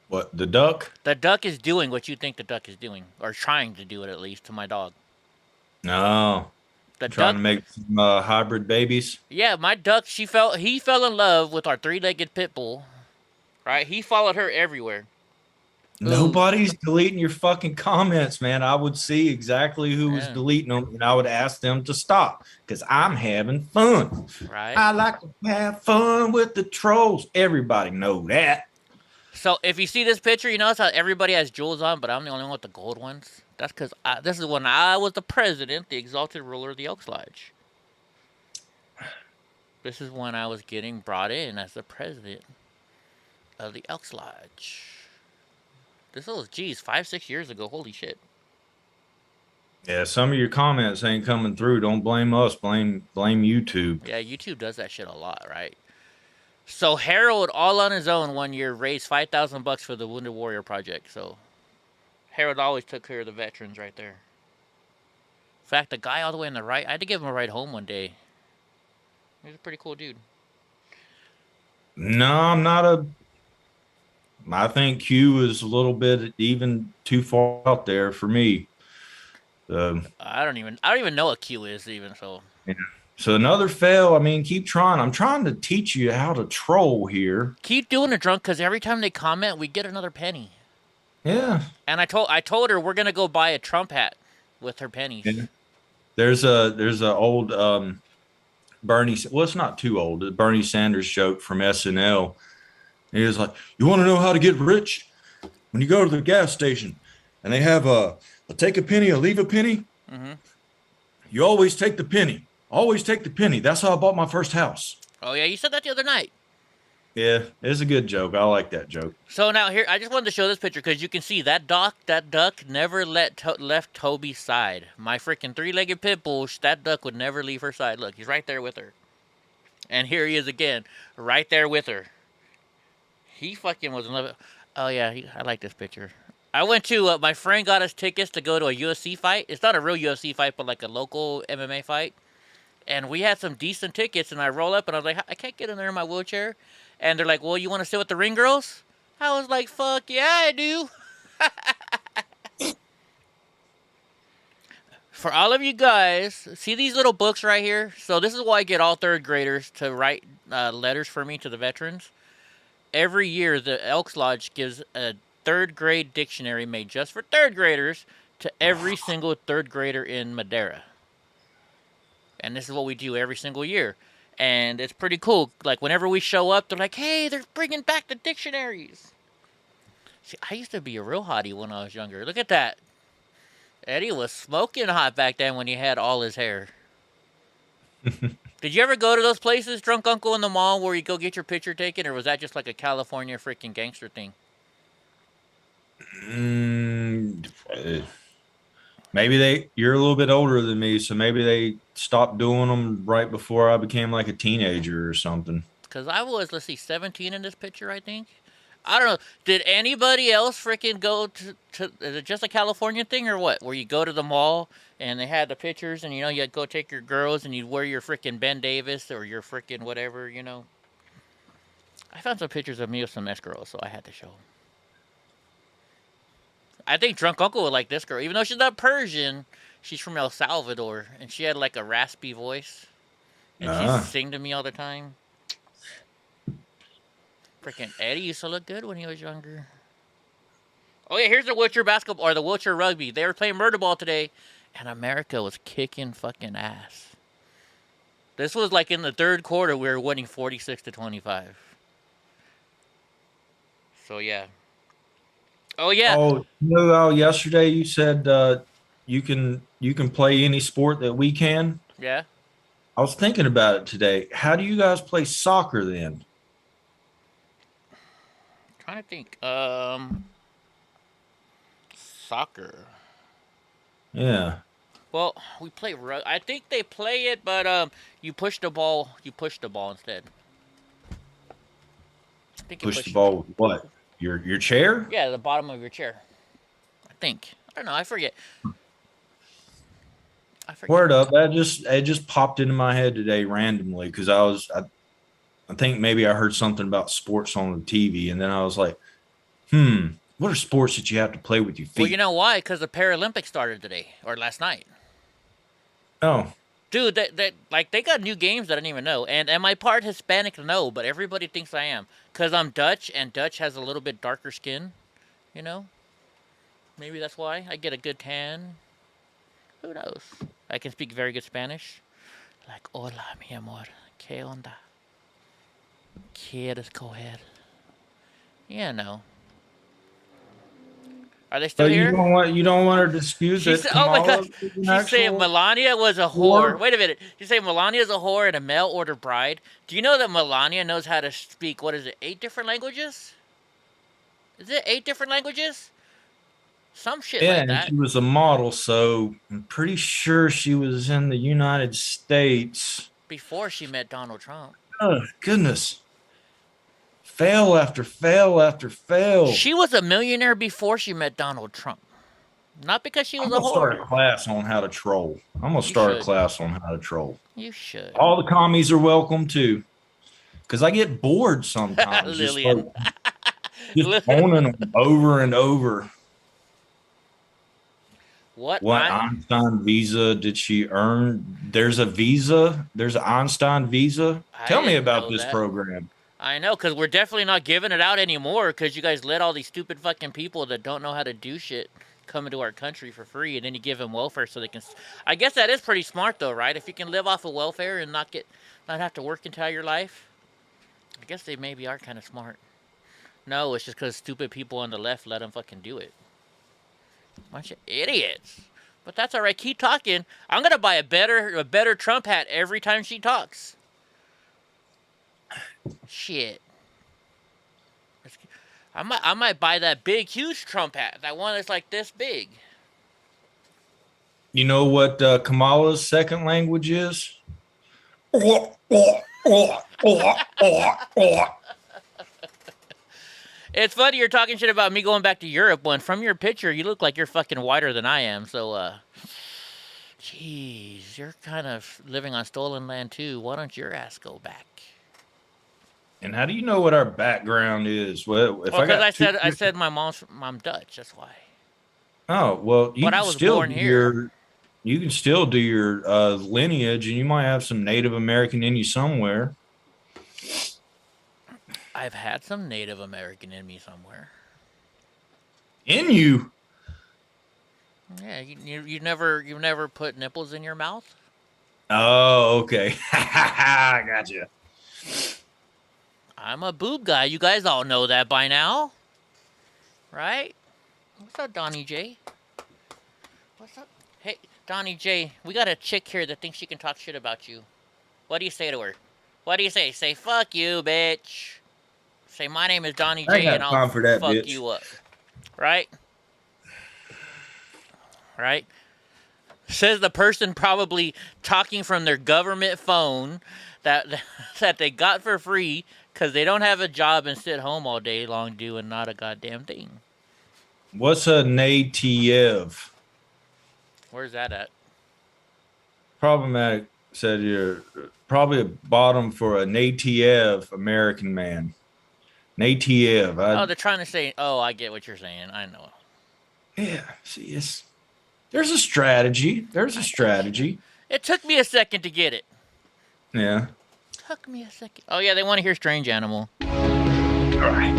What, the duck? The duck is doing what you think the duck is doing, or trying to do it at least to my dog. No. Trying to make some hybrid babies? Yeah, my duck, he fell in love with our three-legged pit bull. Right? He followed her everywhere. Nobody's deleting your fucking comments, man. I would see exactly who was deleting them, and I would ask them to stop because I'm having fun. Right. I like to have fun with the trolls. Everybody know that. So if you see this picture, you notice how everybody has jewels on, but I'm the only one with the gold ones. That's because this is when I was the president, the exalted ruler of the Elks Lodge. This is when I was getting brought in as the president of the Elks Lodge. This was, geez, 5-6 years ago. Holy shit. Yeah, some of your comments ain't coming through. Don't blame us. Blame YouTube. Yeah, YouTube does that shit a lot, right? So Harold, all on his own, one year raised $5,000 for the Wounded Warrior Project. So Harold always took care of the veterans right there. In fact, the guy all the way on the right, I had to give him a ride home one day. He's a pretty cool dude. No, I'm not I think Q is a little bit even too far out there for me. I don't even know what Q is even, so. Yeah. So another fail. I mean, keep trying. I'm trying to teach you how to troll here. Keep doing it, drunk, because every time they comment, we get another penny. Yeah. And I told her we're gonna go buy a Trump hat with her pennies. Yeah. There's a old Bernie. Well, it's not too old. A Bernie Sanders joke from SNL. He was like, "You want to know how to get rich? When you go to the gas station, and they have a take a penny, a leave a penny. Mm-hmm. You always take the penny. Always take the penny. That's how I bought my first house." Oh yeah, you said that the other night. Yeah, it's a good joke. I like that joke. So now here, I just wanted to show this picture because you can see that duck never left Toby's side. My freaking three-legged pit bull, that duck would never leave her side. Look, he's right there with her. And here he is again, right there with her. He fucking was in love. Oh yeah, I like this picture. I went to my friend got us tickets to go to a UFC fight. It's not a real UFC fight, but like a local MMA fight. And we had some decent tickets. And I roll up, and I was like, I can't get in there in my wheelchair. And they're like, well, you want to sit with the ring girls? I was like, fuck yeah, I do. For all of you guys, see these little books right here? So this is why I get all third graders to write letters for me to the veterans. Every year, the Elks Lodge gives a third grade dictionary made just for third graders to every single third grader in Madera. And this is what we do every single year. And it's pretty cool. Like, whenever we show up, they're like, hey, they're bringing back the dictionaries. See, I used to be a real hottie when I was younger. Look at that. Eddie was smoking hot back then when he had all his hair. Did you ever go to those places, Drunk Uncle, in the mall where you go get your picture taken, or was that just like a California freaking gangster thing? Maybe you're a little bit older than me, so maybe they stopped doing them right before I became like a teenager or something. Because I was, let's see, 17 in this picture, I think. I don't know. Did anybody else freaking go to is it just a California thing or what? Where you go to the mall and they had the pictures and, you'd go take your girls and you'd wear your freaking Ben Davis or your freaking whatever, I found some pictures of me with some S-girls, so I had to show them. I think Drunk Uncle would like this girl. Even though she's not Persian, she's from El Salvador. And she had like a raspy voice. And she'd sing to me all the time. Freaking Eddie used to look good when he was younger. Oh yeah, here's the wheelchair basketball or the wheelchair rugby. They were playing murder ball today, and America was kicking fucking ass. This was like in the third quarter. We were winning 46-25. So yeah. Oh yeah. Oh, yesterday you said you can play any sport that we can. Yeah. I was thinking about it today. How do you guys play soccer then? Trying to think. Soccer. Yeah. Well, we play I think they play it, but you push the ball. You push the ball instead. I think push the ball with what? Your chair? Yeah, the bottom of your chair. I think. I don't know. I forget. Word up! It just popped into my head today randomly because I think maybe I heard something about sports on the TV, and then I was like, what are sports that you have to play with your feet? Well, you know why? Because the Paralympics started today or last night. Oh. Dude, they got new games that I didn't even know. And am I part Hispanic? No, but everybody thinks I am. Because I'm Dutch, and Dutch has a little bit darker skin, Maybe that's why. I get a good tan. Who knows? I can speak very good Spanish. Like, hola, mi amor. ¿Qué onda? ¿Quieres coger? Yeah, no. Are they still here? You don't want to dispute that. Oh my God! She's saying Melania was a whore. Wait a minute. You say Melania is a whore and a mail order bride. Do you know that Melania knows how to speak? What is it? 8 different languages? Is it 8 different languages? Some shit like that. Yeah, she was a model, so I'm pretty sure she was in the United States before she met Donald Trump. Oh goodness. Fail after fail after fail. She was a millionaire before she met Donald Trump. Not because she was a whore. I'm going to start a class on how to troll. I'm going to start a class on how to troll. You should. All the commies are welcome too. Because I get bored sometimes. Lillian. Just owning them over and over. What Einstein visa did she earn? There's a visa. There's an Einstein visa. Tell me about this program. I know, because we're definitely not giving it out anymore because you guys let all these stupid fucking people that don't know how to do shit come into our country for free, and then you give them welfare so they can... I guess that is pretty smart, though, right? If you can live off of welfare and not have to work entire your life, I guess they maybe are kind of smart. No, it's just because stupid people on the left let them fucking do it. Bunch of idiots. But that's all right. Keep talking. I'm going to buy a better Trump hat every time she talks. Shit. I might buy that big, huge Trump hat. That one that's like this big. You know what Kamala's second language is? It's funny you're talking shit about me going back to Europe when from your picture you look like you're fucking whiter than I am. So, jeez, you're kind of living on stolen land too. Why don't your ass go back? And how do you know what our background is? Well, if Well, because got I said my mom Dutch. That's why. oh, well, you But I can was still born do here. you can still do your lineage, and you might have some Native American in you somewhere. I've had some Native American in me somewhere. In you? Yeah, you never put nipples in your mouth. Oh, okay. I gotcha. I'm a boob guy. You guys all know that by now, right? What's up, Donnie J? What's up? Hey, Donnie J, we got a chick here that thinks she can talk shit about you. What do you say to her? What do you say? Say, fuck you, bitch. Say, my name is Donnie I J, got and I'll time for that, fuck bitch. you up. Right? Right? Says the person probably talking from their government phone that they got for free because they don't have a job and sit home all day long doing not a goddamn thing. What's a native? Where's that at? Problematic said you're probably a bottom for a native American man. Native. Oh, they're trying to say, oh, I get what you're saying. I know. Yeah, see, there's a strategy. There's a strategy. It took me a second to get it. Yeah. Took me a second. Oh, yeah, they want to hear Strange Animal. All right.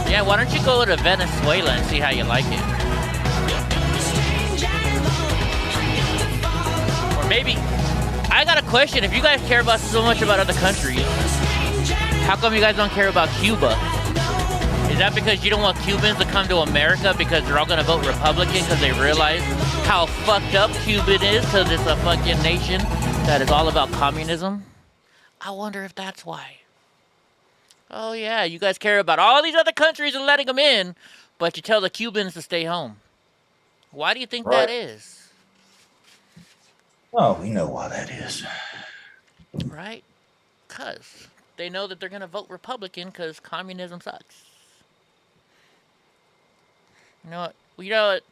Yeah, why don't you go to Venezuela and see how you like it? Or maybe, I got a question. If you guys care about so much about other countries, how come you guys don't care about Cuba? Is that because you don't want Cubans to come to America because they're all going to vote Republican because they realize how fucked up Cuba is because it's a fucking nation that is all about communism? I wonder if that's why. Oh, yeah, you guys care about all these other countries and letting them in, but you tell the Cubans to stay home. Why do you think that is? Oh, we know why that is. Right? Because they know that they're going to vote Republican because communism sucks. You know what? Well, you know what?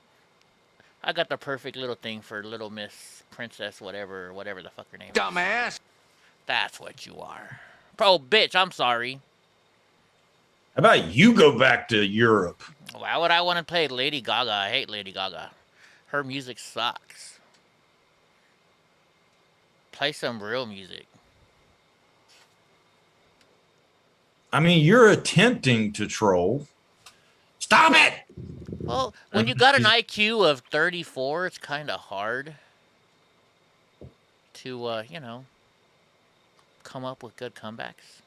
I got the perfect little thing for Little Miss Princess whatever the fuck her name is. Dumbass. That's what you are. Oh, bitch, I'm sorry. How about you go back to Europe? Why would I want to play Lady Gaga? I hate Lady Gaga. Her music sucks. Play some real music. I mean, you're attempting to troll. Stop it! Well, when you got an IQ of 34, it's kind of hard to, come up with good comebacks.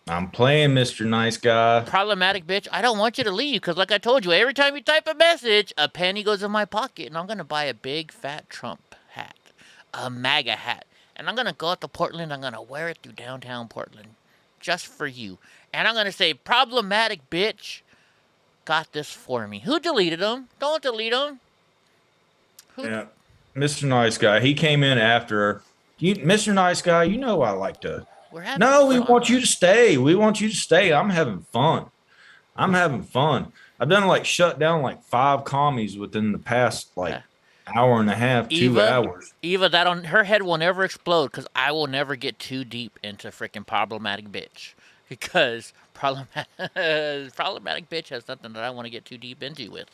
I'm playing Mr. Nice Guy. Problematic bitch, I don't want you to leave because like I told you, every time you type a message, a penny goes in my pocket and I'm going to buy a big fat Trump hat, a MAGA hat. And I'm going to go out to Portland, I'm going to wear it through downtown Portland just for you. And I'm going to say, problematic bitch got this for me. Who deleted them? Don't delete them. Yeah, Mr. Nice Guy. He came in after you, Mr. Nice Guy. You know I like to. No, we want you to stay. We want you to stay. I'm having fun. I'm having fun. I've done like shut down like 5 commies within the past like hour and a half, 2 hours. Eva, her head will never explode because I will never get too deep into freaking problematic bitch. Because problematic bitch has something that I want to get too deep into with.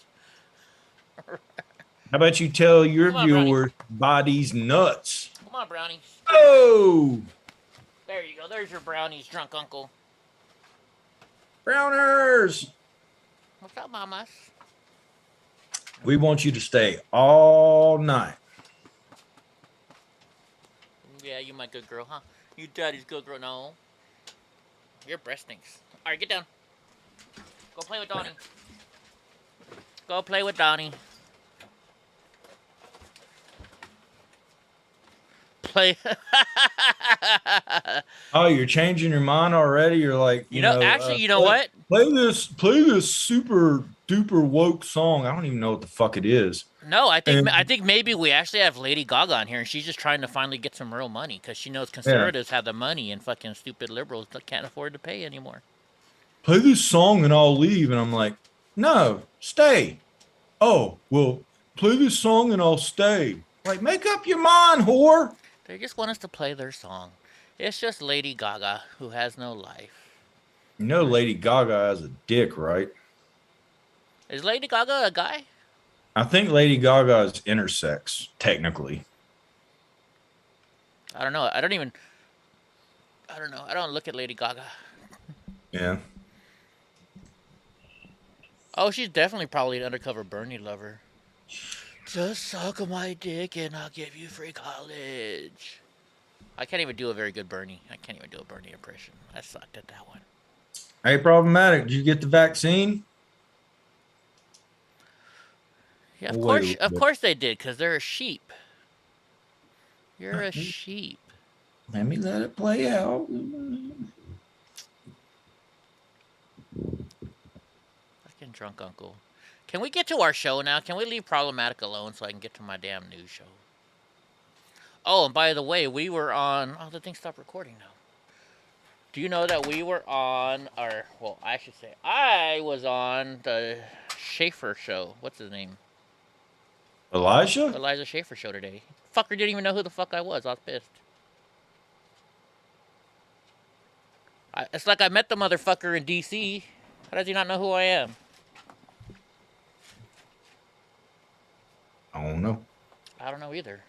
How about you tell your viewers body's nuts? Come on, brownies. Oh! There you go. There's your brownies, drunk uncle. Browners! What's up, mamas? We want you to stay all night. Yeah, you my good girl, huh? You daddy's good girl. No. Your breast stinks. All right, get down. Go play with Donnie. Go play with Donnie. Play. Oh, you're changing your mind already. You're like, You know, actually, you know what? play this super duper woke song. I don't even know what the fuck it is. No, And I think maybe we actually have Lady Gaga on here, and she's just trying to finally get some real money because she knows yeah, conservatives have the money, and fucking stupid liberals can't afford to pay anymore. play this song and I'll leave. And I'm like, no, stay. Oh, well, play this song and I'll stay. Like, make up your mind, whore. They just want us to play their song. It's just Lady Gaga who has no life. You know, Lady Gaga has a dick, right? Is Lady Gaga a guy? I think Lady Gaga is intersex, technically. I don't know. I don't know. I don't look at Lady Gaga. Yeah. Oh, she's definitely probably an undercover Bernie lover. Just suck my dick and I'll give you free college. I can't even do a very good Bernie. I can't even do a Bernie impression. I sucked at that one. Hey, problematic. Did you get the vaccine? Yeah, We'll wait a little of bit. course they did, because they're a sheep. You're a sheep. Let me let it play out. Fucking drunk uncle. Can we get to our show now? Can we leave problematic alone so I can get to my damn news show? Oh, and by the way, we were on... Oh, the thing stopped recording now. Do you know that we were on... Well, I should say, I was on the Schaefer show. What's his name? Elijah? Elijah Schaefer show today. Fucker didn't even know who the fuck I was. I was pissed. It's like I met the motherfucker in D.C. How does he not know who I am? I don't know. I don't know either.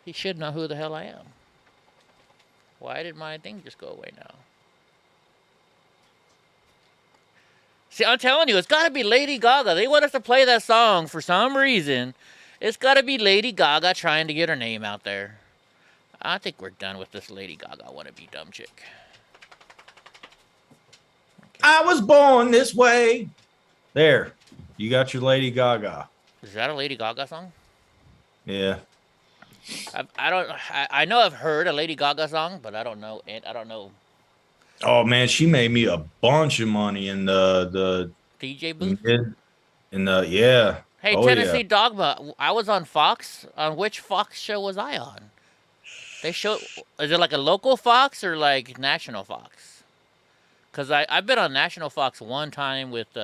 He should know who the hell I am. Why did my thing just go away now? See, I'm telling you, it's got to be Lady Gaga. They want us to play that song for some reason. It's got to be Lady Gaga trying to get her name out there. I think we're done with this Lady Gaga wannabe dumb chick. Okay. I was born this way. There. You got your Lady Gaga. Is that a Lady Gaga song? Yeah. I know I've heard a Lady Gaga song, but I don't know it. I don't know. Oh man, she made me a bunch of money in the DJ booth? in the yeah. Hey, Oh, Tennessee yeah. Dogma, I was on Fox. On which Fox show was I on? They show... Is it like a local Fox or like national Fox? Because I've been on national Fox one time with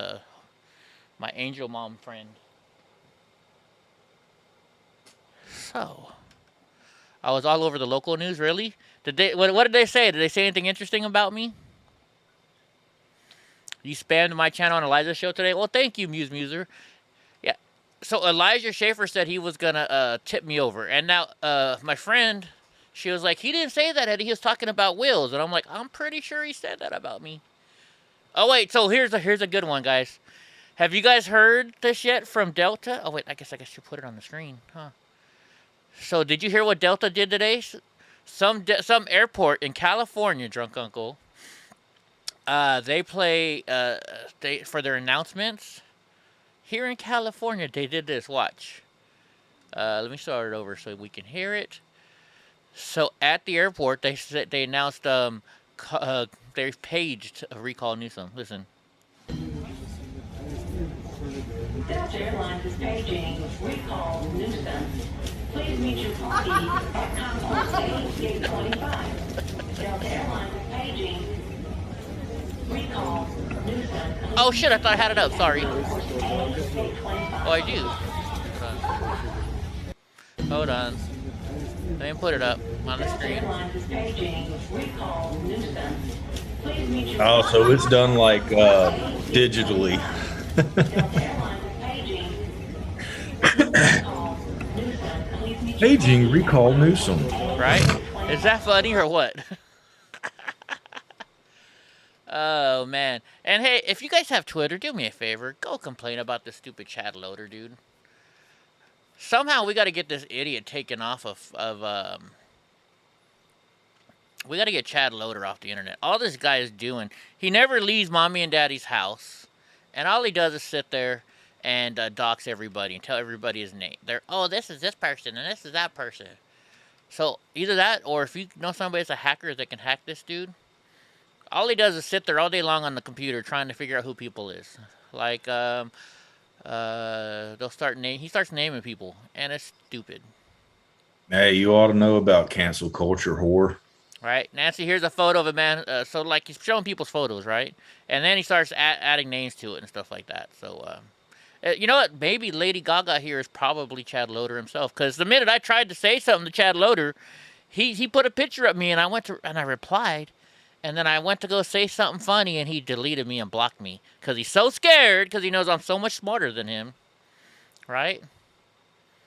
my angel mom friend. So... I was all over the local news, really? What did they say? Did they say anything interesting about me? You spammed my channel on Elijah's show today? Well, thank you, Muser. Yeah. So Elijah Schaefer said he was going to tip me over. And now my friend, she was like, he didn't say that, Eddie. He was talking about Wills. And I'm like, I'm pretty sure he said that about me. Oh, wait. So here's a good one, guys. Have you guys heard this yet from Delta? Oh, wait. I guess you put it on the screen. Huh. So did you hear what Delta did today? Some airport in California, drunk uncle. They play for their announcements. Here in California, they did this. Watch. Let me start it over so we can hear it. So at the airport, they announced they paged Recall Newsom. Listen. Delta Airlines is paging Recall Newsom. Please meet your party at Concourse Gate 25. Delta Airlines is paging Recall Newsom. Oh shit, I thought I had it up. Sorry. Oh, I do. Hold on. Let me put it up on the screen. Oh, so it's done like digitally. Paging Recall Newsom. Right? Is that funny or what? Oh, man. And hey, if you guys have Twitter, do me a favor. Go complain about this stupid chat loader, dude. Somehow we got to get this idiot taken off of we got to get Chad Loader off the internet. All this guy is doing, he never leaves mommy and daddy's house. And all he does is sit there and dox everybody and tell everybody his name. Oh, this is this person and this is that person. So either that, or if you know somebody that's a hacker that can hack this dude, all he does is sit there all day long on the computer trying to figure out who people is. Like, he starts naming people, and it's stupid. Hey, you ought to know about cancel culture, whore. Right, Nancy, here's a photo of a man. So, like, he's showing people's photos, right? And then he starts adding names to it and stuff like that. So, you know what? Maybe Lady Gaga here is probably Chad Loader himself. Because the minute I tried to say something to Chad Loader, he put a picture of me, and I replied. And then I went to go say something funny, and he deleted me and blocked me. Because he's so scared, because he knows I'm so much smarter than him. Right?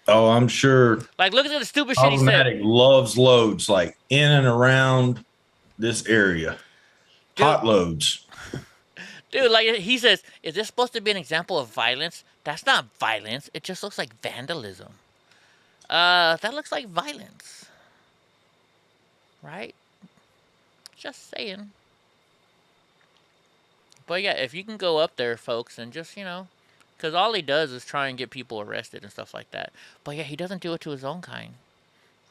Oh, I'm sure. Like, look at the stupid shit he said. Automatic loves loads, like in and around this area. Dude. Hot loads. Dude, like he says, is this supposed to be an example of violence? That's not violence. It just looks like vandalism. That looks like violence. Right? Just saying. But yeah, if you can go up there, folks, and just, you know, because all he does is try and get people arrested and stuff like that. But yeah, he doesn't do it to his own kind.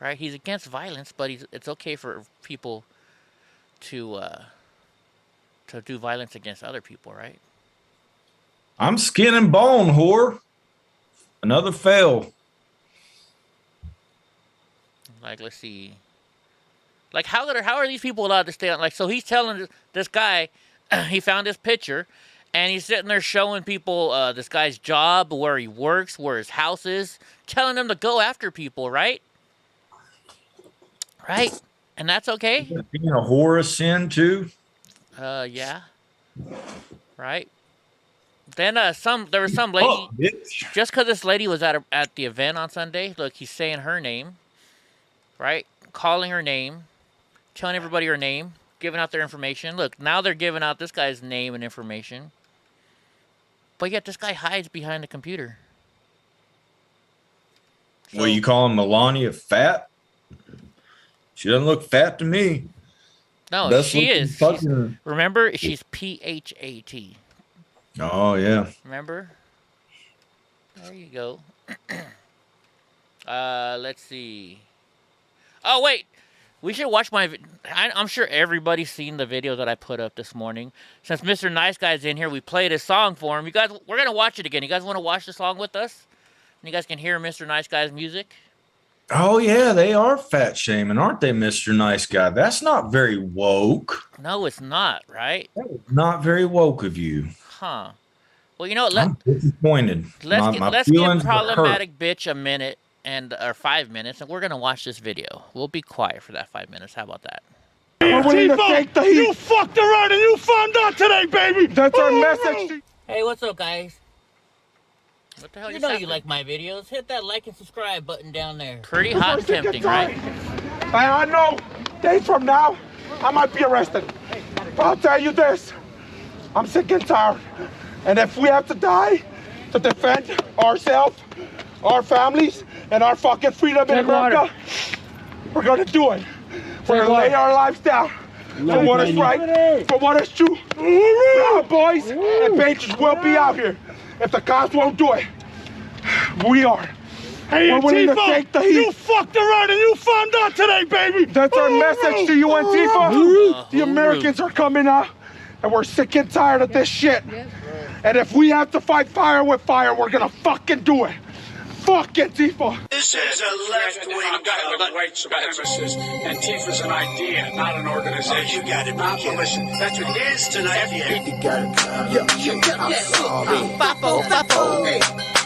Right? He's against violence, but it's okay for people to do violence against other people, right? I'm skin and bone, whore. Another fail. Like, let's see. Like, how are these people allowed to stay on? Like, so he's telling this guy, he found this picture, and he's sitting there showing people this guy's job, where he works, where his house is, telling them to go after people, right? Right? And that's okay? Being a whore a sin, too? Yeah. Right? Then there was some lady, Oh, bitch. just because this lady was at the event on Sunday, look, he's saying her name, right? Calling her name, telling everybody her name, giving out their information. Look, now they're giving out this guy's name and information. But yet this guy hides behind the computer. So, Well, you calling Melania fat? She doesn't look fat to me. no, Best she looking is. fucking- Remember, she's PHAT. Oh, yeah. Remember? There you go. Let's see. Oh, wait. We should watch I'm sure everybody's seen the video that I put up this morning. Since Mr. Nice Guy's in here, we played a song for him. You guys, we're going to watch it again. You guys want to watch the song with us? And you guys can hear Mr. Nice Guy's music? Oh, yeah, they are fat shaming, aren't they, Mr. Nice Guy? That's not very woke. No, it's not, right? That is not very woke of you. Huh. Well, you know what? I'm disappointed. Let's give problematic bitch a minute or 5 minutes, and we're going to watch this video. We'll be quiet for that 5 minutes. How about that? We're willing to take the heat. You fucked around and you found out today, baby. That's our message. Hey, what's up, guys? What the hell You know you like my videos. Hit that like and subscribe button down there. Pretty hot and tempting, right? And I know days from now, I might be arrested. But I'll tell you this, I'm sick and tired. And if we have to die to defend ourselves, our families, and our fucking freedom in America, we're gonna do it. We're gonna lay our lives down for what is right, for what is true. Proud boys and patriots will be out here. If the cops won't do it, we are. Hey, we're willing to take the heat. You fucked around and you found out today, baby. That's our message to you, Antifa. The Americans are coming out, and we're sick and tired of this shit. And if we have to fight fire with fire, we're gonna fucking do it. Fuck Antifa. This is a left-wing white supremacist. Antifa's an idea, not an organization. You got it, not militia. That's what it is tonight. You gotta, you gotta solve it. Fafo.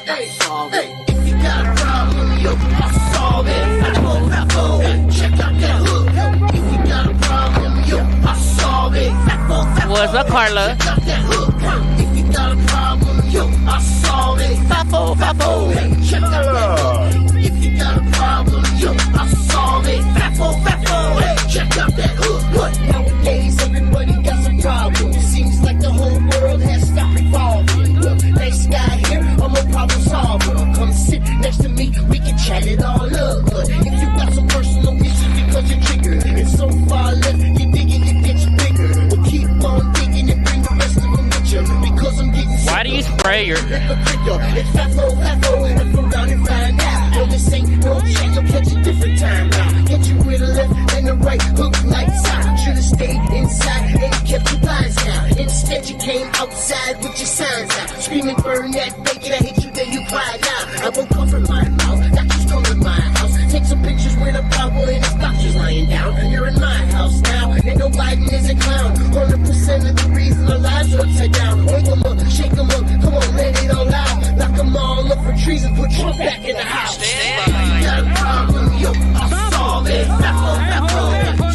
Hey, solve it. If you got a problem, I'll solve it. Fafo. Check out that hook. If you got a problem, I'll solve it. Fafo. What's up, Carla? Check out that hook. If you got a problem, I'll solve it. Fafo. Check out that hook. If you got a problem, I'll solve it. Fafo. Check out that hook. What? Nowadays, everybody got some problems. Seems like the whole world has stopped revolving. Look, nice guy here, I'm a problem solver. Come sit next to me, we can chat it all up. But if you got some personal issues because you're triggered, it's so far left, you're digging, it gets bigger. We'll keep on digging and bring the rest of them with you. Because I'm getting Why do you spray your... It's Fafo, and from down and find out. No, this ain't no chain, you'll catch a different time now. that you came outside with your signs out, screaming, burn that bacon, I hate you, then you cry now. I won't cover my mouth, not just come to my house. Take some pictures with a power and his boxers lying down. You're in my house now, and no Biden is a clown. 100% of the reason our lives are upside down. Wake 'em up, shake 'em up, come on, let it all out. Lock 'em all up for treason, put Trump back in the house. If you got a problem, yo, I'll solve it. Fafo,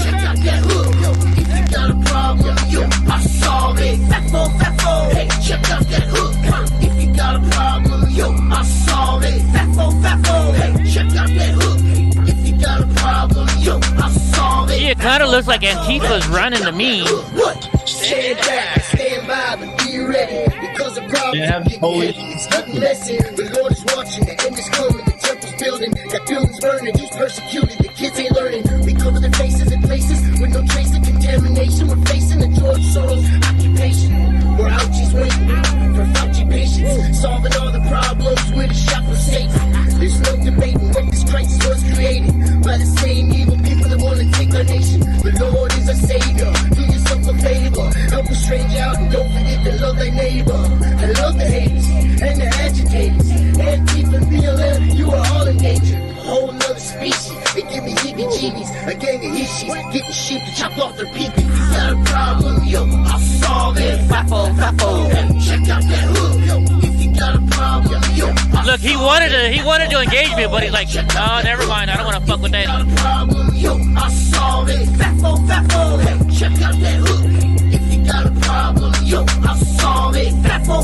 check out that hook, yo. If you got a problem, yo, I'll solve it. Fafo, hey, check out that hook. If you got a problem, yo, I'll solve it. Fafo, hey, check out that hook. If you got a problem, yo, I'll solve it. Yeah, it kind of looks like Antifa's running to me. What? Stand back, stand by, but be ready. Because the problem is getting heavy. It's getting messy. The Lord is watching, the end is coming. The temple's building, got buildings burning. He's persecuted, the kids ain't learning. We cover their faces in places with no trace of contamination. We're facing the George Soros occupation. We're ouchies waiting for Fauci patience. Solving all the problems with a shot for Satan. There's no debating what this crisis was created by the same evil people that want to take our nation. The Lord is our Savior. Do yourself a favor. Help a stranger out and don't forget to love thy neighbor. I love the haters and the agitators. Antifa and BLM, you are all in danger. A whole nother species. They give me heebie-jeebies. A gang of hishis getting sheep to chop off their peepees. If you got a problem, yo, I'll solve it. Fafo, hey, check out that hook, yo. If you got a problem, yo, Look, he wanted to engage me, but he's like, oh, never mind. I don't want to fuck with that. got a problem, yo, I'll solve it. Fafo, hey, check out that hook. If you got a problem, yo, I'll solve it. Fafo,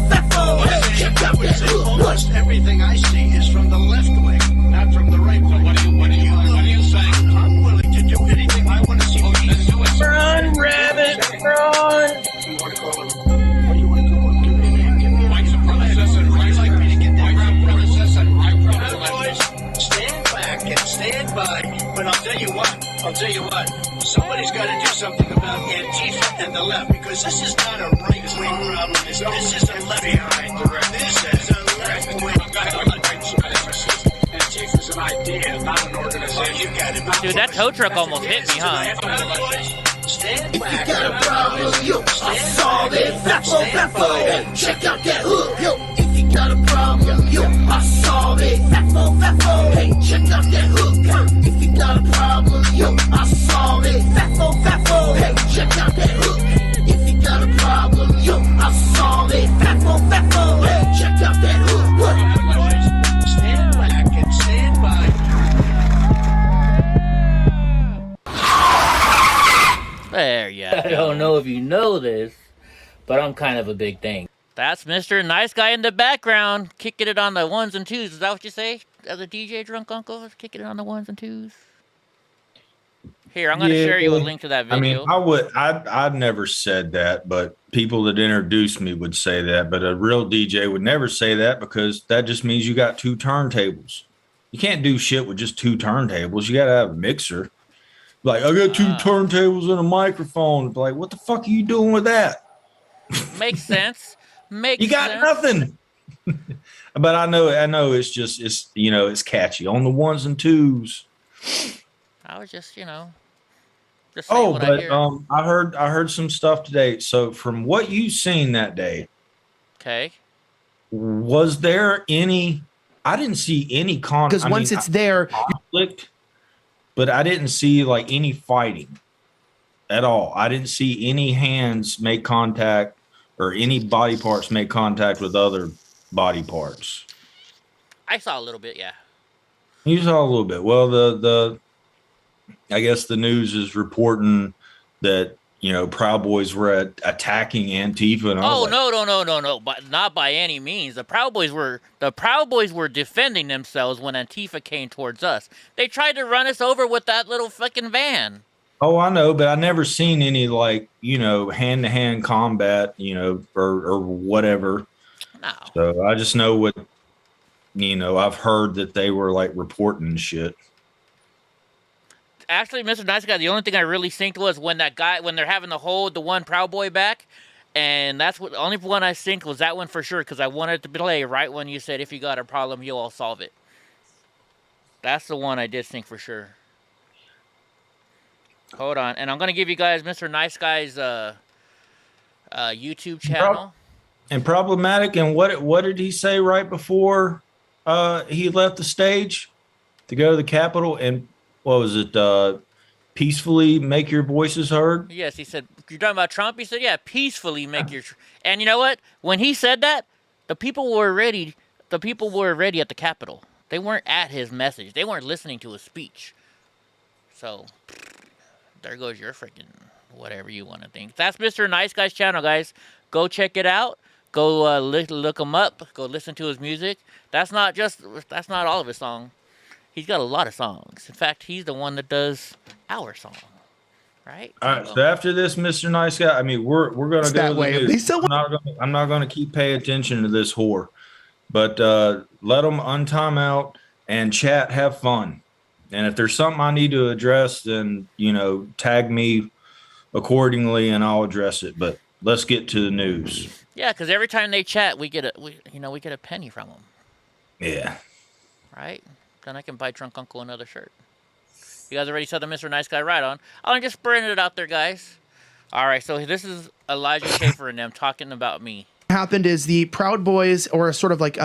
hey, check out that hook. Almost everything I see is from the left wing, not from the right wing. What are you saying? I'm willing to do anything I want to see. Let's do it. Run, rabbit, run. You want to call him? What do you want to call him? Give me white supremacist and right. Like me to get that white supremacist and right. Stand back and stand by. But I'll tell you what. Somebody's got to do something about Antifa and the left, because this is not a right-wing problem. This is a left behind the left. This is a left-wing problem. Antifa's an idea, not an organization. You got it. Dude, that tow truck almost hit me, huh? If you got a problem, yo, I'll solve it. Fafo, hey, check out that hook, yo. If you got a problem, yo, I'll solve it. Fafo, hey, check out that hook. If you got a problem, yo, I'll solve it. Fafo, hey, check out that hook. If you got a problem, yo, I'll solve it. Fafo, hey, check out that hook. What? Stand back and stand by. There you I go. don't know if you know this, but I'm kind of a big thing. That's Mr. Nice Guy in the background, kicking it on the ones and twos. Is that what you say? As a DJ drunk uncle, kicking it on the ones and twos? Here, I'm going to share you a link to that video. I mean, I'd never said that, but people that introduced me would say that. But a real DJ would never say that, because that just means you got two turntables. You can't do shit with just two turntables. You got to have a mixer. Like, I got two turntables and a microphone. Like, what the fuck are you doing with that? Makes sense. You got nothing. But I know it's just, it's catchy on the ones and twos. I was just, just saying Oh, what I but hear. I heard some stuff today. So from what you seen that day, Okay. was there any? I didn't see any Because once it's there, conflict, but I didn't see like any fighting at all. I didn't see any hands make contact or any body parts make contact with other body parts. I saw a little bit, yeah. You saw a little bit. Well, the I guess the news is reporting that Proud Boys were attacking Antifa. And Oh, no, but not by any means. The Proud Boys were defending themselves when Antifa came towards us. They tried to run us over with that little fucking van. Oh, I know, but I never seen any hand-to-hand combat, or whatever. No. So I just know what I've heard that they were like reporting shit. Actually, Mr. Nice Guy, the only thing I really synced was when they're having to hold the one Proud Boy back, and that's the only one I synced was that one for sure, because I wanted to play right when you said, if you got a problem, you'll solve it. That's the one I did sync for sure. Hold on, and I'm going to give you guys Mr. Nice Guy's YouTube channel. And problematic. And what did he say right before he left the stage to go to the Capitol? And what was it? Peacefully make your voices heard. Yes, he said. You're talking about Trump. He said, "Yeah, peacefully make your." And you know what? When he said that, the people were ready. The people were ready at the Capitol. They weren't at his message. They weren't listening to his speech. So there goes your freaking whatever you want to think. That's Mr. Nice Guy's channel, guys. Go check it out. Go look him up. Go listen to his music. That's not all of his song. He's got a lot of songs. In fact, he's the one that does our song, right? All right. So after this, Mr. Nice Guy, I mean, we're gonna go to the news. I'm not gonna keep paying attention to this whore, but let them untime out and chat, have fun. And if there's something I need to address, then tag me accordingly, and I'll address it. But let's get to the news. Yeah, because every time they chat, we get a penny from them. Yeah. Right. Then I can buy Drunk Uncle another shirt. You guys already saw the Mr. Nice Guy right on. I'm just spreading it out there, guys. All right, so this is Elijah Schaefer and them talking about me. Happened is the Proud Boys, or sort of like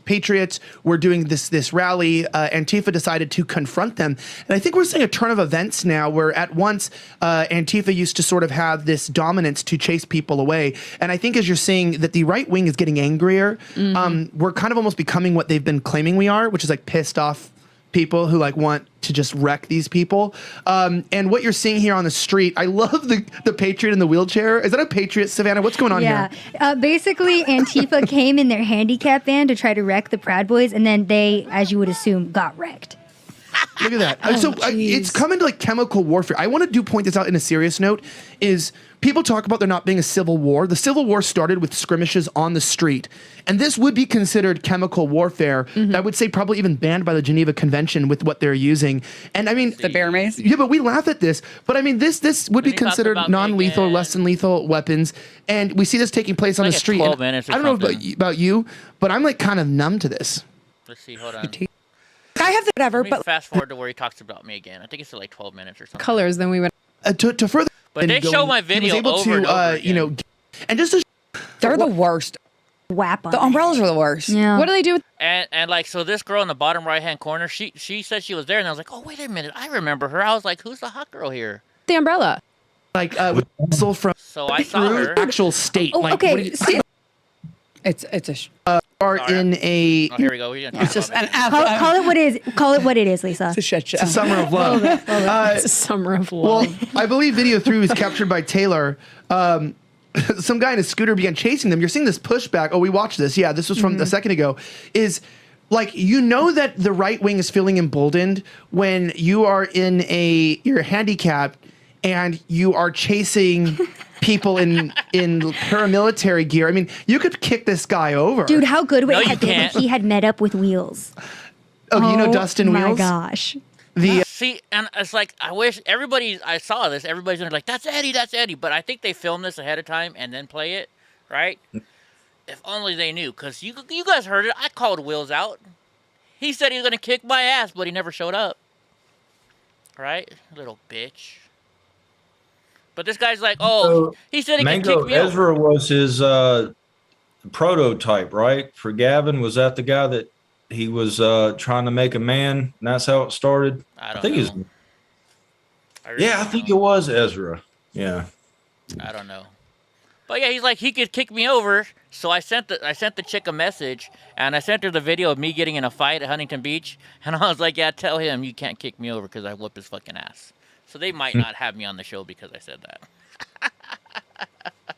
Patriots, were doing this rally. Antifa decided to confront them, and I think we're seeing a turn of events now where at once Antifa used to sort of have this dominance to chase people away, and I think as you're seeing that the right wing is getting angrier, we're kind of almost becoming what they've been claiming we are, which is like pissed off people who like want to just wreck these people. And what you're seeing here on the street, I love the Patriot in the wheelchair. Is that a Patriot, Savannah? What's going on here? Yeah. Basically, Antifa came in their handicap van to try to wreck the Proud Boys, and then they, as you would assume, got wrecked. Look at that. It's coming to like chemical warfare. I want to point this out in a serious note is people talk about there not being a civil war. The Civil War started with skirmishes on the street. And this would be considered chemical warfare. I would say probably even banned by the Geneva Convention with what they're using. And I mean... The bear mace? Yeah, but we laugh at this. But I mean, this would be considered non-lethal, less than lethal weapons. And we see this taking place on the street. 12 minutes or I don't know about you, but I'm like kind of numb to this. Let's see, hold on. I have the whatever, but fast forward to where he talks about me again. I think it's like 12 minutes or something. Colors, then we went to further. But they show my video over and over again. And just to they're the worst. Whap on the umbrellas are the worst. Yeah. What do they do with? And like so, this girl in the bottom right hand corner, she said she was there, and I was like, oh wait a minute, I remember her. I was like, who's the hot girl here? The umbrella. Like with muscle from. So I saw her actual state. Oh, like, okay. It's a. Are in a. Oh, here we go. It's just an call it what it is. Call it what it is, Lisa. It's a shit show. It's a summer of love. It's a summer of love. Well, I believe video 3 was captured by Taylor. Some guy in a scooter began chasing them. You're seeing this pushback. Oh, we watched this. Yeah, this was from a second ago. Is like that the right wing is feeling emboldened when you are you're handicapped and you are chasing people in paramilitary gear. I mean, you could kick this guy over. Dude, how good would it have been if he had met up with Wheels? Oh, you know Dustin Wheels? Oh my gosh. See, and it's like, I wish I saw this, everybody's gonna be like, that's Eddie. But I think they filmed this ahead of time and then play it, right? If only they knew, because you guys heard it. I called Wheels out. He said he was gonna kick my ass, but he never showed up. Right? Little bitch. But this guy's like, he said he could kick me Ezra over. was his prototype, right? For Gavin, was that the guy that he was trying to make a man, and that's how it started? I think know. I think it was Ezra. Yeah. I don't know. But yeah, he's like, he could kick me over. So I sent the chick a message, and I sent her the video of me getting in a fight at Huntington Beach. And I was like, yeah, tell him you can't kick me over because I whoop his fucking ass. So they might not have me on the show because I said that.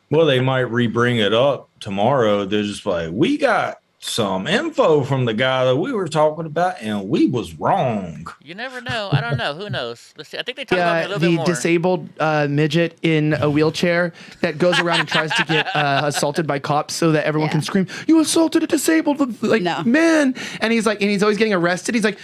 Well, they might re-bring it up tomorrow. They're just like, we got some info from the guy that we were talking about, and we was wrong. You never know. I don't know. Who knows? Let's see. I think they talked about it a little bit more. The disabled midget in a wheelchair that goes around and tries to get assaulted by cops so that everyone can scream, "You assaulted a disabled man!" And he's always getting arrested. He's like.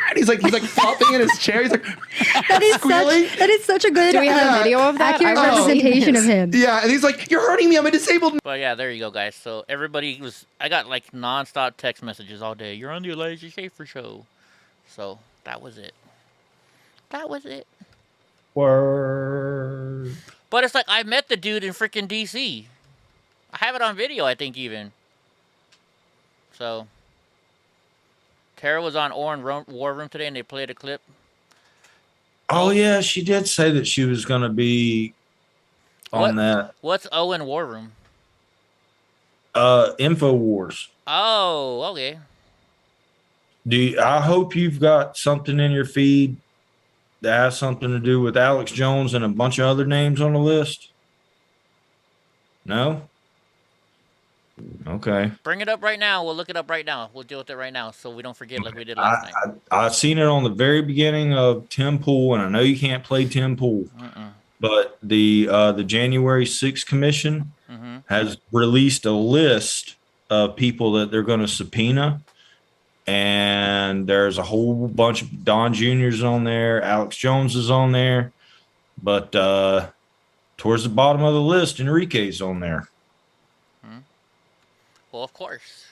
And he's like flopping in his chair. He's like that is such a good. Do we have a video of that? Accurate representation of him. Yeah, and he's like, "You're hurting me. I'm a disabled." But yeah, there you go, guys. So I got like nonstop text messages all day. You're on the Elijah Schaefer show. So that was it. Word. But it's like I met the dude in freaking DC. have it on video, I think, even. So, Tara was on War Room today, and they played a clip. Oh, yeah, she did say that she was going to be on that. What's Owen War Room? InfoWars. Oh, okay. I hope you've got something in your feed that has something to do with Alex Jones and a bunch of other names on the list. No? Okay. Bring it up right now. We'll look it up right now. We'll deal with it right now so we don't forget like we did last night. I've seen it on the very beginning of Tim Pool, and I know you can't play Tim Pool, but the January 6th Commission has released a list of people that they're going to subpoena, and there's a whole bunch of Don Juniors on there. Alex Jones is on there, but towards the bottom of the list, Enrique's on there. Well, of course.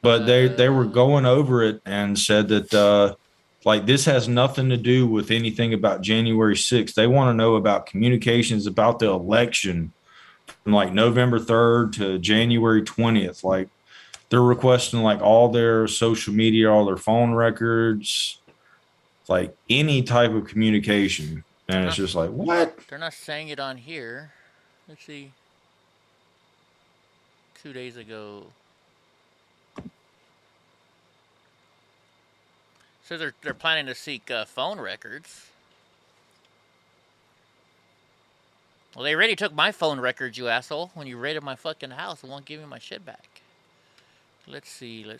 But they were going over it and said that like this has nothing to do with anything about January 6th. They want to know about communications about the election from like November 3rd to January 20th. Like they're requesting like all their social media, all their phone records, like any type of communication. And it's just like, what? They're not saying it on here. Let's see. 2 days ago. So they're planning to seek phone records. Well, they already took my phone records, you asshole. When you raided my fucking house and won't give me my shit back. Let's see. I'm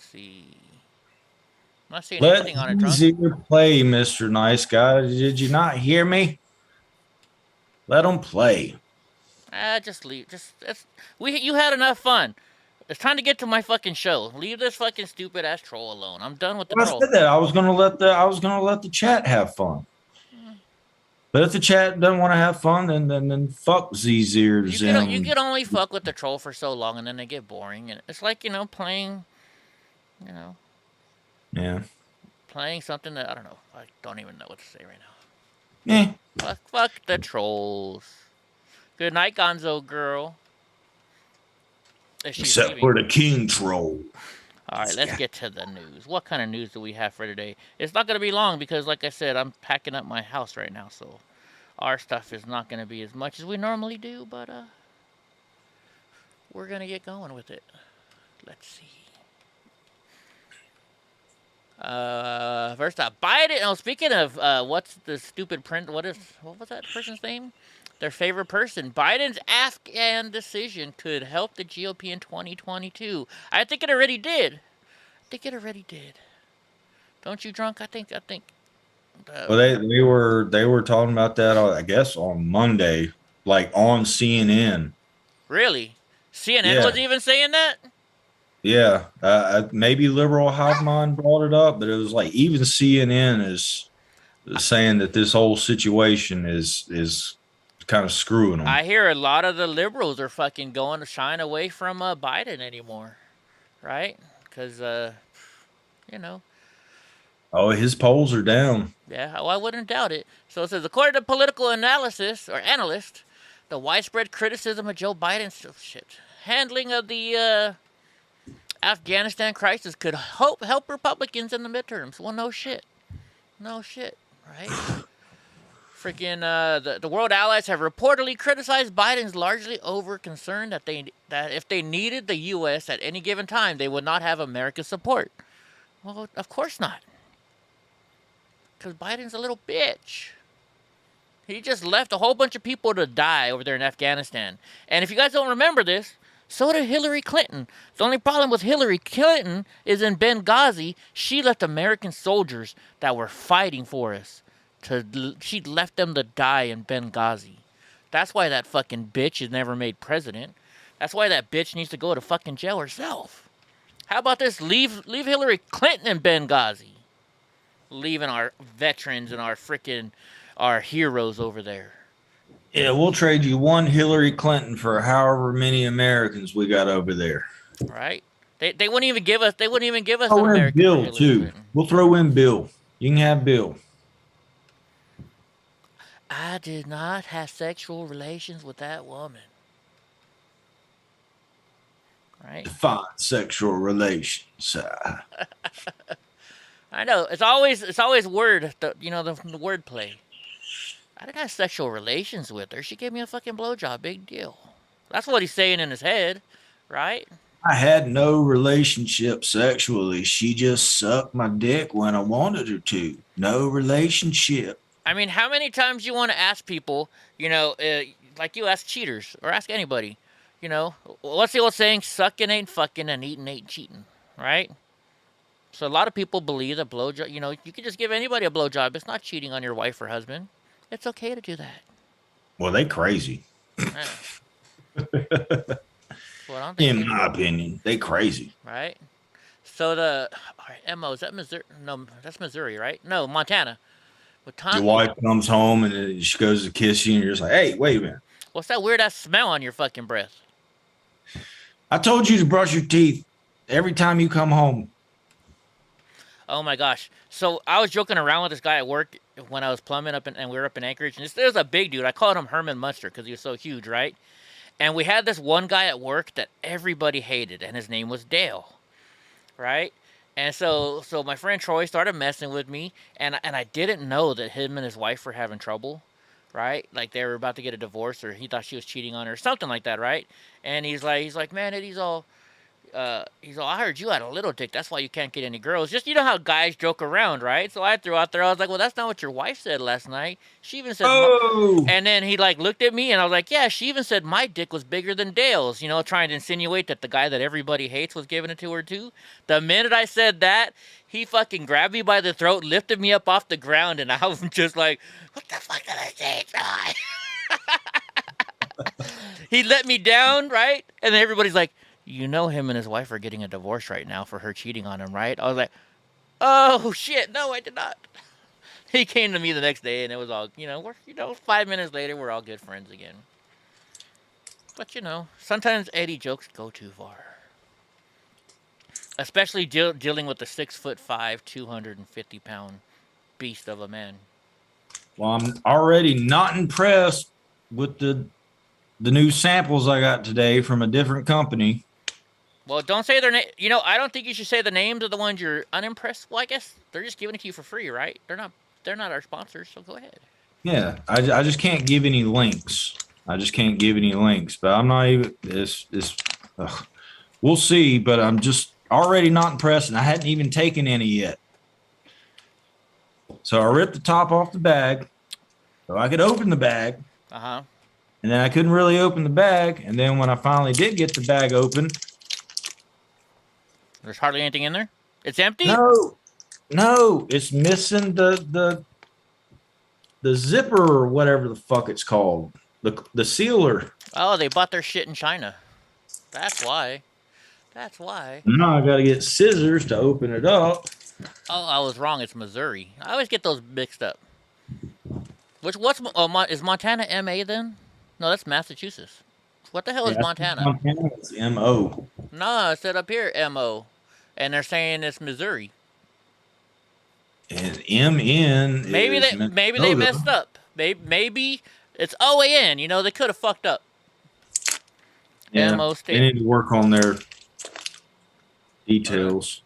not seeing anything on it, Trump. Easier play, Mr. Nice Guy. Did you not hear me? Let them play. Just leave. You had enough fun. It's time to get to my fucking show. Leave this fucking stupid ass troll alone. I'm done with the troll. I said that I was gonna let the chat have fun. But if the chat doesn't want to have fun, then fuck these ears. You can only fuck with the troll for so long, and then they get boring. And it's like playing, Yeah. Playing something that I don't know. I don't even know what to say right now. Fuck the trolls. Good night, Gonzo girl. Except for the king troll. All right, let's get to the news. What kind of news do we have for today? It's not going to be long because, like I said, I'm packing up my house right now, so our stuff is not going to be as much as we normally do, but we're going to get going with it. Let's see. First up, Biden. Oh, speaking of what's the stupid print? What was that person's name? Their favorite person. Biden's Afghan decision could help the GOP in 2022. I think it already did. Don't you, drunk? I think. Well, they were talking about that, I guess, on Monday, like on CNN. Really? CNN was even saying that? Yeah. Maybe Liberal Hive Mind brought it up, but it was like even CNN is saying that this whole situation is kind of screwing them. I hear a lot of the liberals are fucking going to shine away from Biden anymore, right? Because, Oh, his polls are down. Yeah, well, I wouldn't doubt it. So it says, according to political analyst, the widespread criticism of Joe Biden's handling of the Afghanistan crisis could help Republicans in the midterms. Well, no shit, right? Freaking the world allies have reportedly criticized Biden's largely over concern that if they needed the U.S. at any given time, they would not have America's support. Well, of course not. Because Biden's a little bitch. He just left a whole bunch of people to die over there in Afghanistan. And if you guys don't remember this, so did Hillary Clinton. The only problem with Hillary Clinton is in Benghazi, she left American soldiers that were fighting for us. She left them to die in Benghazi. That's why that fucking bitch is never made president. That's why that bitch needs to go to fucking jail herself. How about this? Leave Hillary Clinton in Benghazi. Leaving our veterans and our heroes over there. Yeah, we'll trade you one Hillary Clinton for however many Americans we got over there. Right? They wouldn't even give us. They wouldn't even give us an American. Bill too. Clinton. We'll throw in Bill. You can have Bill. I did not have sexual relations with that woman. right? Define sexual relations. I know it's always word, the word play. I didn't have sexual relations with her. She gave me a fucking blowjob. Big deal. That's what he's saying in his head, right? I had no relationship sexually. She just sucked my dick when I wanted her to. No relationship. I mean, how many times you want to ask people, like you ask cheaters or ask anybody, what's the old saying? Sucking ain't fucking and eating ain't cheating, right? So a lot of people believe that blowjob, you can just give anybody a blowjob. It's not cheating on your wife or husband. It's okay to do that. Well, they crazy. Right. In my opinion, they crazy. Right? So all right, MO, is that Missouri? No, that's Missouri, right? No, Montana. Your wife comes home and then she goes to kiss you and you're just like, hey, wait a minute. What's that weird ass smell on your fucking breath? I told you to brush your teeth every time you come home. Oh my gosh. So I was joking around with this guy at work when I was plumbing and we were up in Anchorage. And there was a big dude. I called him Herman Munster because he was so huge, right? And we had this one guy at work that everybody hated, and his name was Dale, right? And so my friend Troy started messing with me, and I didn't know that him and his wife were having trouble, right? Like they were about to get a divorce, or he thought she was cheating on her, or something like that, right? And he's like, man, Eddie's all, I heard you had a little dick. That's why you can't get any girls. Just, how guys joke around, right? So I threw out there, I was like, well, that's not what your wife said last night. She even said, and then he looked at me and I was like, yeah, she even said my dick was bigger than Dale's, trying to insinuate that the guy that everybody hates was giving it to her too. The minute I said that, he fucking grabbed me by the throat, lifted me up off the ground, and I was just like, what the fuck did I say, Troy? He let me down, right? And then everybody's like, him and his wife are getting a divorce right now for her cheating on him, right? I was like, oh, shit, no, I did not. He came to me the next day, and it was all, 5 minutes later, we're all good friends again. But, sometimes Eddie jokes go too far. Especially dealing with the 6'5", 250-pound beast of a man. Well, I'm already not impressed with the new samples I got today from a different company. Well, don't say their name. I don't think you should say the names of the ones you're unimpressed. Well, I guess they're just giving it to you for free, right? They're not our sponsors, so go ahead. Yeah, I just can't give any links. But I'm not even. We'll see. But I'm just already not impressed, and I hadn't even taken any yet. So I ripped the top off the bag, so I could open the bag. And then I couldn't really open the bag, and then when I finally did get the bag open. There's hardly anything in there? It's empty? No, it's missing the zipper or whatever the fuck it's called. The sealer. Oh, they bought their shit in China. That's why. Now I gotta get scissors to open it up. Oh, I was wrong. It's Missouri. I always get those mixed up. Is Montana MA then? No, that's Massachusetts. What the hell is Montana? Montana is MO. No, it said up here MO. And they're saying it's Missouri. And MN maybe they messed up. Maybe it's OAN. They could have fucked up. Yeah, MO State. They need to work on their details.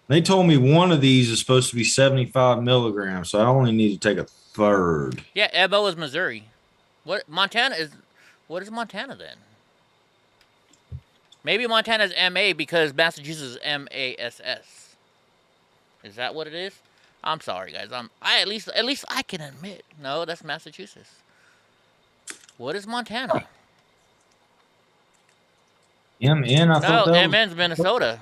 They told me one of these is supposed to be 75 milligrams, so I only need to take a third. Yeah, MO is Missouri. What is Montana then? Maybe Montana's MA because Massachusetts is MASS. Is that what it is? I'm sorry, guys. At least I can admit. No, that's Massachusetts. What is Montana? MN, I thought that MN's Minnesota.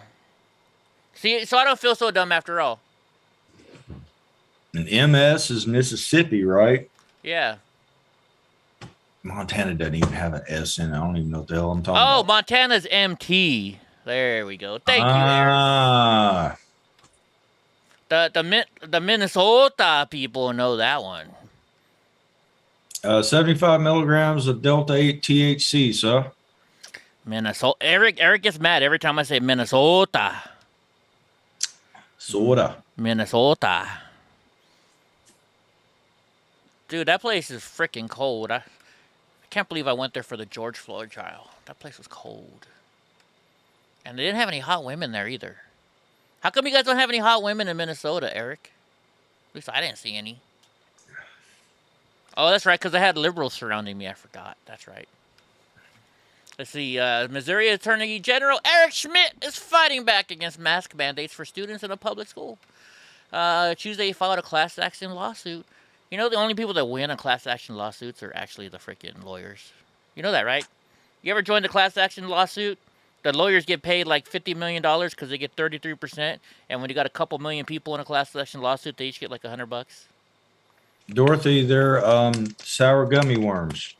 See, so I don't feel so dumb after all. And MS is Mississippi, right? Yeah. Montana doesn't even have an S in it. I don't even know what the hell I'm talking about. Oh, Montana's MT. There we go. Thank you, Aaron. The Minnesota people know that one. 75 milligrams of Delta 8 THC, sir. Minnesota. Eric gets mad every time I say Minnesota. Minnesota. Dude, that place is freaking cold. I can't believe I went there for the George Floyd trial. That place was cold. And they didn't have any hot women there either. How come you guys don't have any hot women in Minnesota, Eric? At least I didn't see any. Oh, that's right, because I had liberals surrounding me. I forgot. That's right. Let's see. Missouri Attorney General Eric Schmidt is fighting back against mask mandates for students in a public school. Tuesday, he filed a class action lawsuit. You know, the only people that win on class action lawsuits are actually the freaking lawyers. You know that, right? You ever joined a class action lawsuit? The lawyers get paid like $50 million because they get 33%. And when you got a couple million people in a class action lawsuit, they each get like $100. Dorothy, they're sour gummy worms.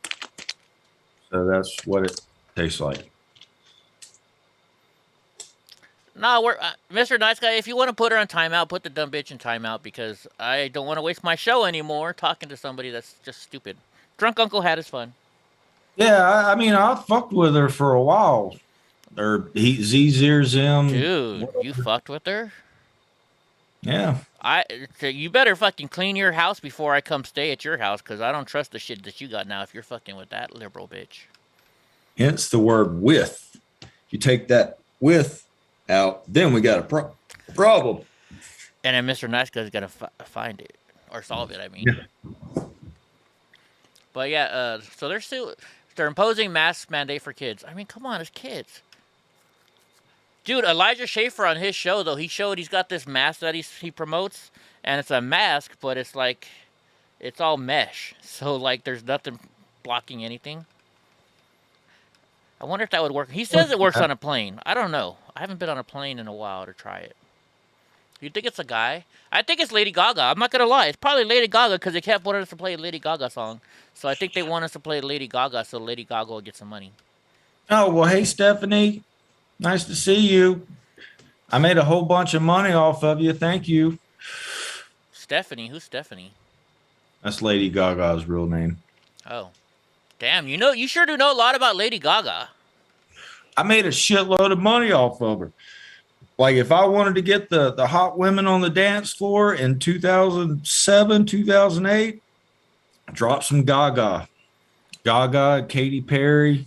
So that's what it tastes like. No, we're Mr. Nice Guy. If you want to put her on timeout, put the dumb bitch in timeout because I don't want to waste my show anymore talking to somebody that's just stupid. Drunk Uncle had his fun. Yeah, I mean, I fucked with her for a while. Or Z0zim. Dude, you fucked with her? Yeah. You better fucking clean your house before I come stay at your house because I don't trust the shit that you got now if you're fucking with that liberal bitch. Hence the word with. You take that with out, then we got a problem. And then Mr. Nice Guy's got to find it or solve it, I mean. Yeah. But yeah, so they're imposing mask mandate for kids. I mean, come on, it's kids. Dude, Elijah Schaefer on his show, though, he's got this mask that he promotes, and it's a mask, but it's like, it's all mesh. So, like, there's nothing blocking anything. I wonder if that would work. He says it works on a plane. I don't know. I haven't been on a plane in a while to try it. You think it's a guy? I think it's Lady Gaga. I'm not going to lie. It's probably Lady Gaga because they kept wanting us to play a Lady Gaga song. So I think they want us to play Lady Gaga so Lady Gaga will get some money. Oh, well, hey, Stephanie. Nice to see you. I made a whole bunch of money off of you. Thank you. Stephanie? Who's Stephanie? That's Lady Gaga's real name. Oh. Damn, you sure do know a lot about Lady Gaga. I made a shitload of money off of her. Like, if I wanted to get the hot women on the dance floor in 2007, 2008, drop some Gaga. Gaga, Katy Perry.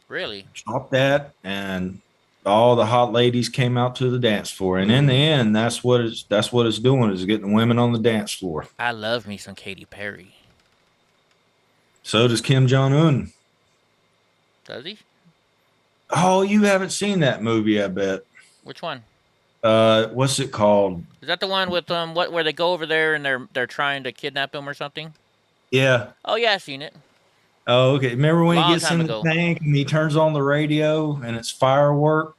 Really? Drop that, and all the hot ladies came out to the dance floor. And in the end, that's what it's doing, is getting women on the dance floor. I love me some Katy Perry. So does Kim Jong-un. Does he? Oh, you haven't seen that movie, I bet. Which one? What's it called? Is that the one with where they go over there and they're trying to kidnap him or something? Yeah. Oh yeah, I've seen it. Oh, okay. Remember when he gets in ago. the tank and he turns on the radio and it's firework?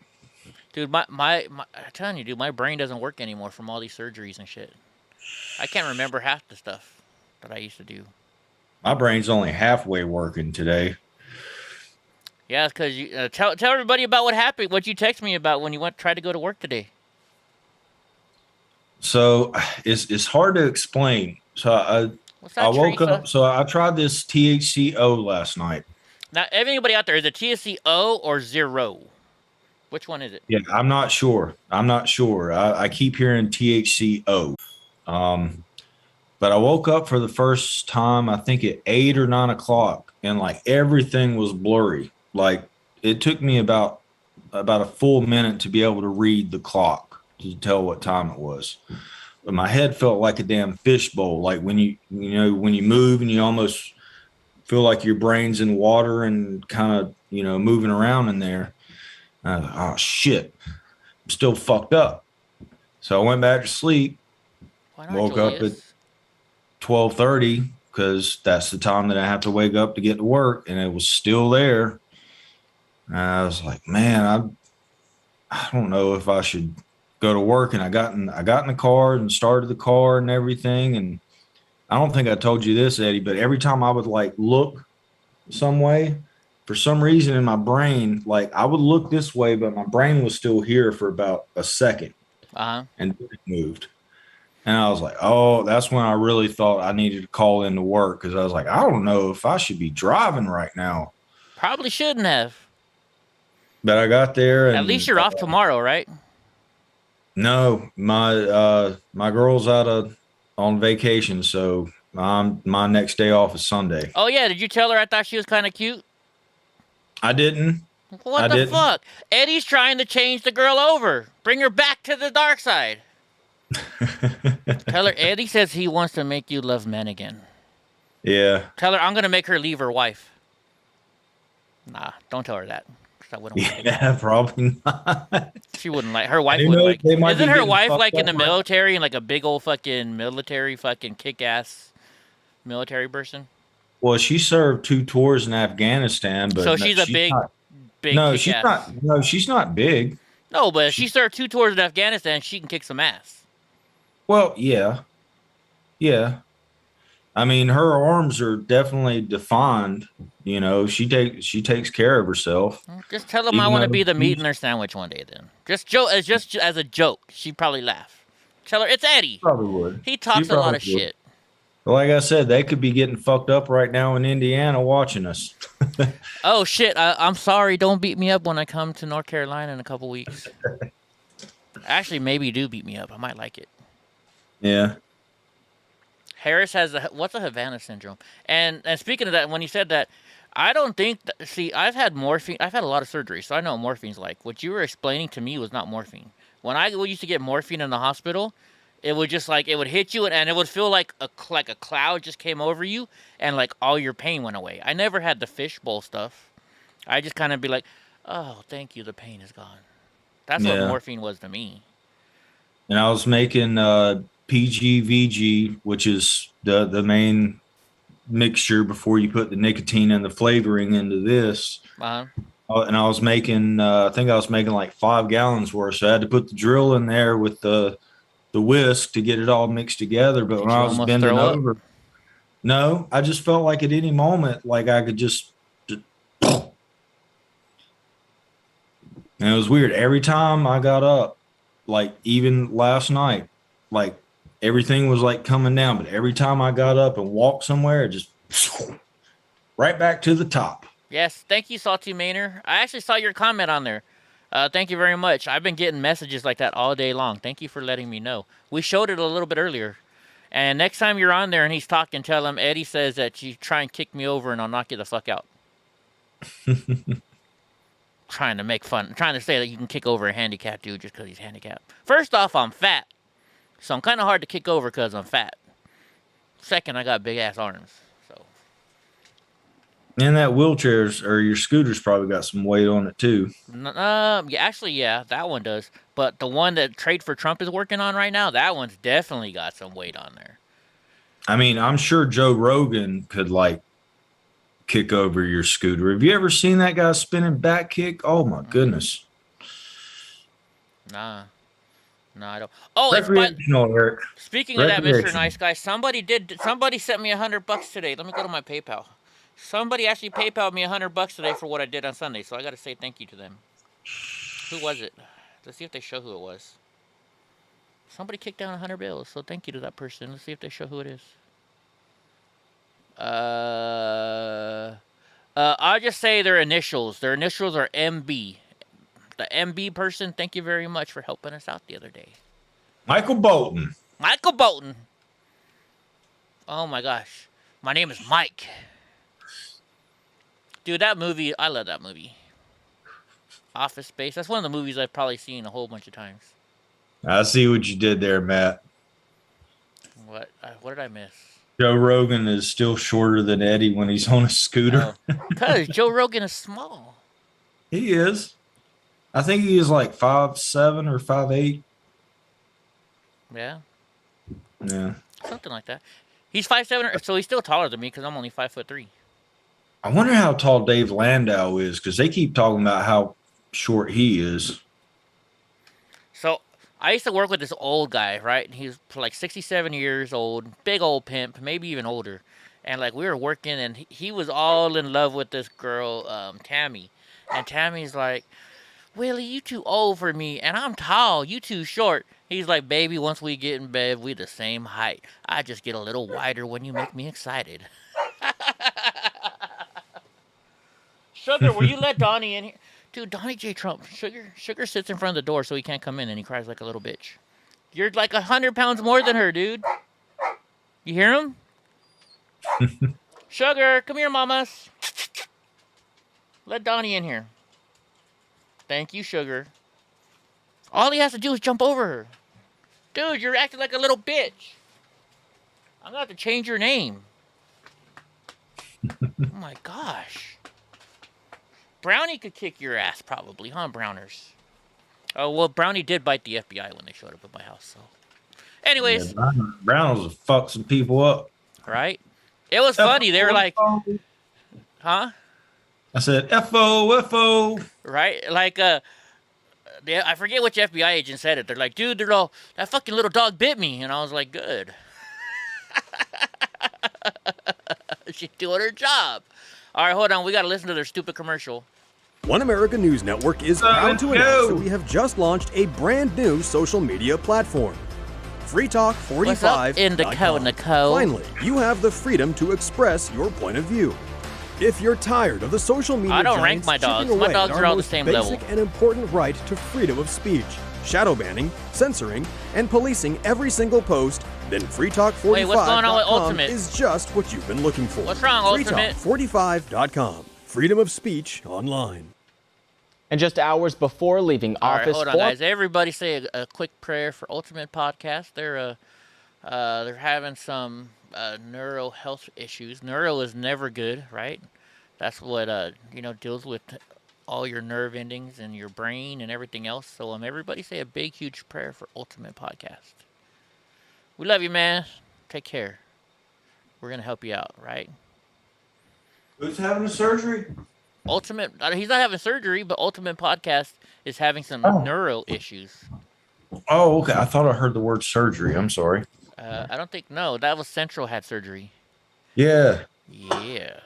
Dude, I'm telling you, dude, my brain doesn't work anymore from all these surgeries and shit. I can't remember half the stuff that I used to do. My brain's only halfway working today. Yeah, it's because you tell everybody about what happened. What you text me about when you tried to go to work today. So it's hard to explain. So I woke up. So I tried this THCO last night. Now, everybody out there, is it THCO or zero? Which one is it? Yeah, I'm not sure. I keep hearing THCO. But I woke up for the first time, I think at 8 or 9 o'clock, and like everything was blurry. Like it took me about a full minute to be able to read the clock to tell what time it was. But my head felt like a damn fishbowl. Like when you move and you almost feel like your brain's in water and kind of, moving around in there. Oh shit, I'm still fucked up. So I went back to sleep. Woke up at 12:30 because that's the time that I have to wake up to get to work, and it was still there. And I was like, man, I don't know if I should go to work. And I got in the car and started the car and everything. And I don't think I told you this, Eddie, but every time I would like look some way, for some reason in my brain, like I would look this way, but my brain was still here for about a second. And then it moved. And I was like, oh, that's when I really thought I needed to call into work, because I was like, I don't know if I should be driving right now. Probably shouldn't have. But I got there. And, at least you're off tomorrow, right? No, my girl's on vacation, so my next day off is Sunday. Oh yeah, did you tell her I thought she was kind of cute? I didn't. What I the didn't. fuck? Eddie's trying to change the girl over. Bring her back to the dark side. Tell her Eddie says he wants to make you love men again. Yeah. Tell her I'm going to make her leave her wife. Nah, don't tell her that. 'Cause I wouldn't want it. Yeah, probably not. She wouldn't like. Her wife You wouldn't know, like. they might Isn't be her getting wife fucked like in the up, right? military and like a big old fucking military fucking kick-ass military person? Well, she served 2 tours in Afghanistan, but So she's a big No, she's kick-ass. not. No, she's not big. No, but if she served 2 tours in Afghanistan, she can kick some ass. Well, yeah, yeah. I mean, her arms are definitely defined. You know, she takes care of herself. Just tell them I Even want to though be the meat she's- in their sandwich one day. Then just as a joke. She'd probably laugh. Tell her it's Eddie. Probably would. He talks She a lot probably of would. shit. Like I said, they could be getting fucked up right now in Indiana watching us. Oh shit! I'm sorry. Don't beat me up when I come to North Carolina in a couple weeks. Actually, maybe do beat me up. I might like it. Yeah. Harris has what's a Havana syndrome? And speaking of that, when you said that, I don't think. See, I've had morphine. I've had a lot of surgery, so I know what morphine's like. What you were explaining to me was not morphine. When I used to get morphine in the hospital, it would just like it would hit you, and it would feel like a cloud just came over you, and like all your pain went away. I never had the fishbowl stuff. I just kind of be like, oh, thank you, the pain is gone. That's what morphine was to me. And I was making PGVG, which is the main mixture before you put the nicotine and the flavoring into this. Uh-huh. And I was making, I think I was making like 5 gallons worth. So I had to put the drill in there with the whisk to get it all mixed together. But when I was bending over, no, I just felt like at any moment, like I could just and it was weird. Every time I got up, like even last night, like everything was like coming down. But every time I got up and walked somewhere, it just right back to the top. Yes, thank you, Salty Manor. I actually saw your comment on there. Thank you very much. I've been getting messages like that all day long. Thank you for letting me know. We showed it a little bit earlier. And next time you're on there and he's talking, tell him Eddie says that you try and kick me over and I'll knock you the fuck out. Trying to make fun. Trying to say that you can kick over a handicapped dude just because he's handicapped. First off, I'm fat. So I'm kind of hard to kick over because I'm fat. Second, I got big ass arms. So. And that wheelchair's or your scooter's probably got some weight on it too. Yeah, actually, yeah, that one does. But the one that Trade for Trump is working on right now, that one's definitely got some weight on there. I mean, I'm sure Joe Rogan could like kick over your scooter. Have you ever seen that guy spinning back kick? Oh my goodness. Nah, I don't. Oh, Recreational, Eric. Speaking of that, Mr. Nice Guy, somebody sent me $100 today. Let me go to my PayPal. Somebody actually PayPal'd me $100 today for what I did on Sunday, so I got to say thank you to them. Who was it? Let's see if they show who it was. Somebody kicked down 100 bills, so thank you to that person. Let's see if they show who it is. I'll just say their initials. Their initials are MB. The MB person, thank you very much for helping us out the other day. Michael Bolton. Michael Bolton. Oh my gosh. My name is Mike. Dude, that movie, I love that movie. Office Space. That's one of the movies I've probably seen a whole bunch of times. I see what you did there, Matt. What did I miss? Joe Rogan is still shorter than Eddie when he's on a scooter. Because Joe Rogan is small. He is. I think he is like 5'7" or 5'8". Yeah. Yeah. Something like that. He's 5'7", so he's still taller than me because I'm only 5'3". I wonder how tall Dave Landau is because they keep talking about how short he is. So I used to work with this old guy, right? He's like 67 years old, big old pimp, maybe even older. And like we were working, and he was all in love with this girl, Tammy. And Tammy's like, Willie, you too old for me, and I'm tall, you too short. He's like, baby, once we get in bed, we the same height. I just get a little wider when you make me excited. Sugar, will you let Donnie in here? Dude, Donnie J. Trump, Sugar sits in front of the door so he can't come in, and he cries like a little bitch. You're like 100 pounds more than her, dude. You hear him? Sugar, come here, mamas. Let Donnie in here. Thank you, Sugar. All he has to do is jump over her. Dude, you're acting like a little bitch. I'm gonna have to change your name. Oh my gosh. Brownie could kick your ass probably, huh, Browners? Oh, well, Brownie did bite the FBI when they showed up at my house, so. Anyways. Yeah, Brown's will fuck some people up. Right? It was funny. They were like, huh? I said, F-O. Right? Like, I forget which FBI agent said it. They're like, dude, that fucking little dog bit me. And I was like, good. She's doing her job. All right, hold on. We got to listen to their stupid commercial. One America News Network is proud to announce that we have just launched a brand new social media platform. FreeTalk45.com. What's up, Indico? Finally, you have the freedom to express your point of view. If you're tired of the social media I don't rank giants my dogs. chipping My away dogs at are our all the most same basic level. and important right to freedom of speech, shadow banning, censoring, and policing every single post, then FreeTalk45.com Wait, what's going on with Ultimate? is just what you've been looking for. What's wrong, Ultimate? FreeTalk45.com. Freedom of speech online. And just hours before leaving All right, office, hold on, guys. Everybody say a quick prayer for Ultimate Podcast. They're having some neuro health issues. Neuro is never good, right? That's what deals with all your nerve endings and your brain and everything else. So everybody say a big, huge prayer for Ultimate Podcast. We love you, man. Take care. We're gonna help you out, right? Who's having a surgery? Ultimate. He's not having surgery, but Ultimate Podcast is having some neuro issues. Oh, okay. I thought I heard the word surgery. I'm sorry. I don't think no. That was Central had surgery. Yeah. Yeah.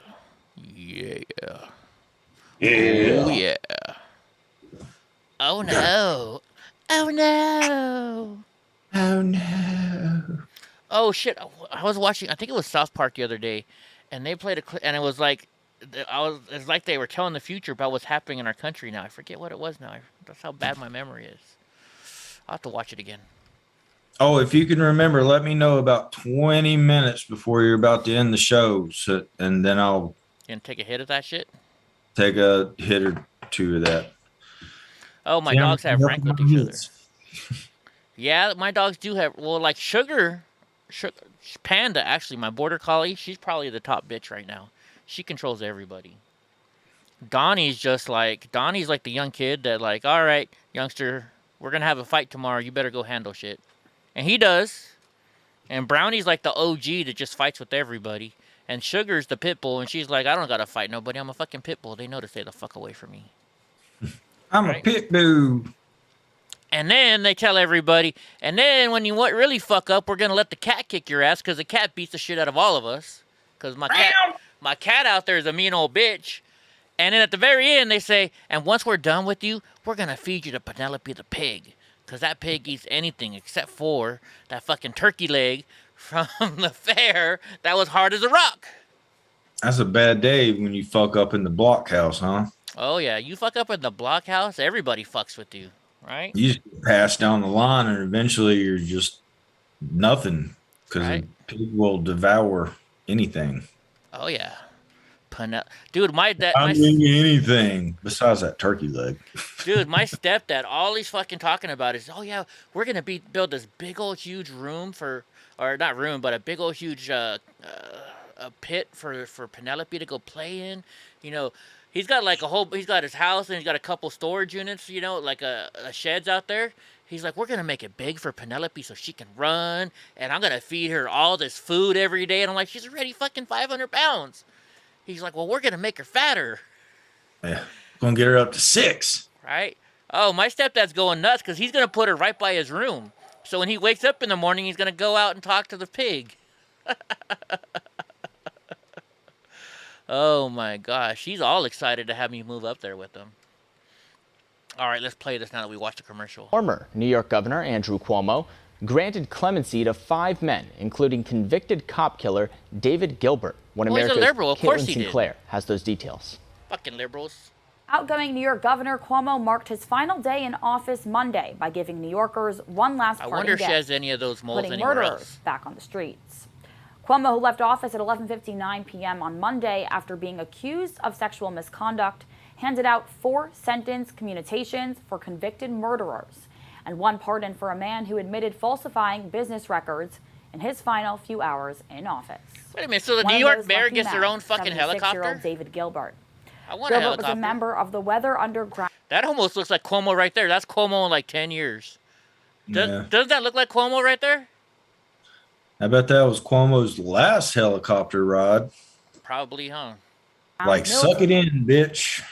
Yeah. Yeah. Oh yeah. Oh no. Oh no. Oh no. Oh shit. I was watching. I think it was South Park the other day, and they played a clip, and it was like, it's like they were telling the future about what's happening in our country now. I forget what it was now. That's how bad my memory is. I'll have to watch it again. Oh, if you can remember, let me know about 20 minutes before you're about to end the show, and then I'll You gonna take a hit of that shit? take a hit or two of that. Oh, my See, dogs I'm have rank with each other. hits. Yeah, my dogs do have. Well, like Sugar, Panda, actually, my border collie, she's probably the top bitch right now. She controls everybody. Donnie's like the young kid that like, all right, youngster, we're gonna have a fight tomorrow. You better go handle shit. And he does. And Brownie's like the OG that just fights with everybody. And Sugar's the pit bull, and she's like, I don't gotta fight nobody. I'm a fucking pit bull. They know to stay the fuck away from me. I'm a pit bull. And then they tell everybody, and then when you really fuck up, we're gonna let the cat kick your ass because the cat beats the shit out of all of us. Because my cat out there is a mean old bitch. And then at the very end, they say, and once we're done with you, we're gonna feed you to Penelope the pig. Because that pig eats anything except for that fucking turkey leg from the fair that was hard as a rock. That's a bad day when you fuck up in the blockhouse, huh? Oh, yeah. You fuck up in the blockhouse, everybody fucks with you, right? You just pass down the line, and eventually you're just nothing because Right. a pig will devour anything. Oh, yeah. Dude, my anything besides that turkey leg. Dude, my stepdad, all he's fucking talking about is, oh yeah, we're gonna build this big old huge room or not room, but a big old huge a pit for Penelope to go play in. You know, he's got he's got his house and he's got a couple storage units. You know, like a sheds out there. He's like, we're gonna make it big for Penelope so she can run, and I'm gonna feed her all this food every day. And I'm like, she's already fucking 500 pounds. He's like, well, we're going to make her fatter. Yeah. Gonna get her up to 6. Right? Oh, my stepdad's going nuts because he's going to put her right by his room. So when he wakes up in the morning, he's going to go out and talk to the pig. Oh, my gosh. He's all excited to have me move up there with him. All right, let's play this now that we watched the commercial. Former New York Governor Andrew Cuomo granted clemency to 5 men, including convicted cop killer David Gilbert. One Well, he's a America's liberal. Of course Caitlin he did. Sinclair has those details. Fucking liberals. Outgoing New York Governor Cuomo marked his final day in office Monday by giving New Yorkers one last I parting wonder if she gift, has any of those moles putting anywhere murderers else. back on the streets. Cuomo, who left office at 11:59 p.m. on Monday after being accused of sexual misconduct, handed out 4 sentence commutations for convicted murderers and 1 pardon for a man who admitted falsifying business records in his final few hours in office. Wait a minute, so the One New of York those mayor lucky gets their men, own fucking 76-year-old helicopter? David Gilbert. I want a Gilbert was a helicopter. member of the Weather Underground. That almost looks like Cuomo right there. That's Cuomo in like 10 years. Yeah. Doesn't that look like Cuomo right there? I bet that was Cuomo's last helicopter ride. Probably, huh? Like, suck it in, bitch.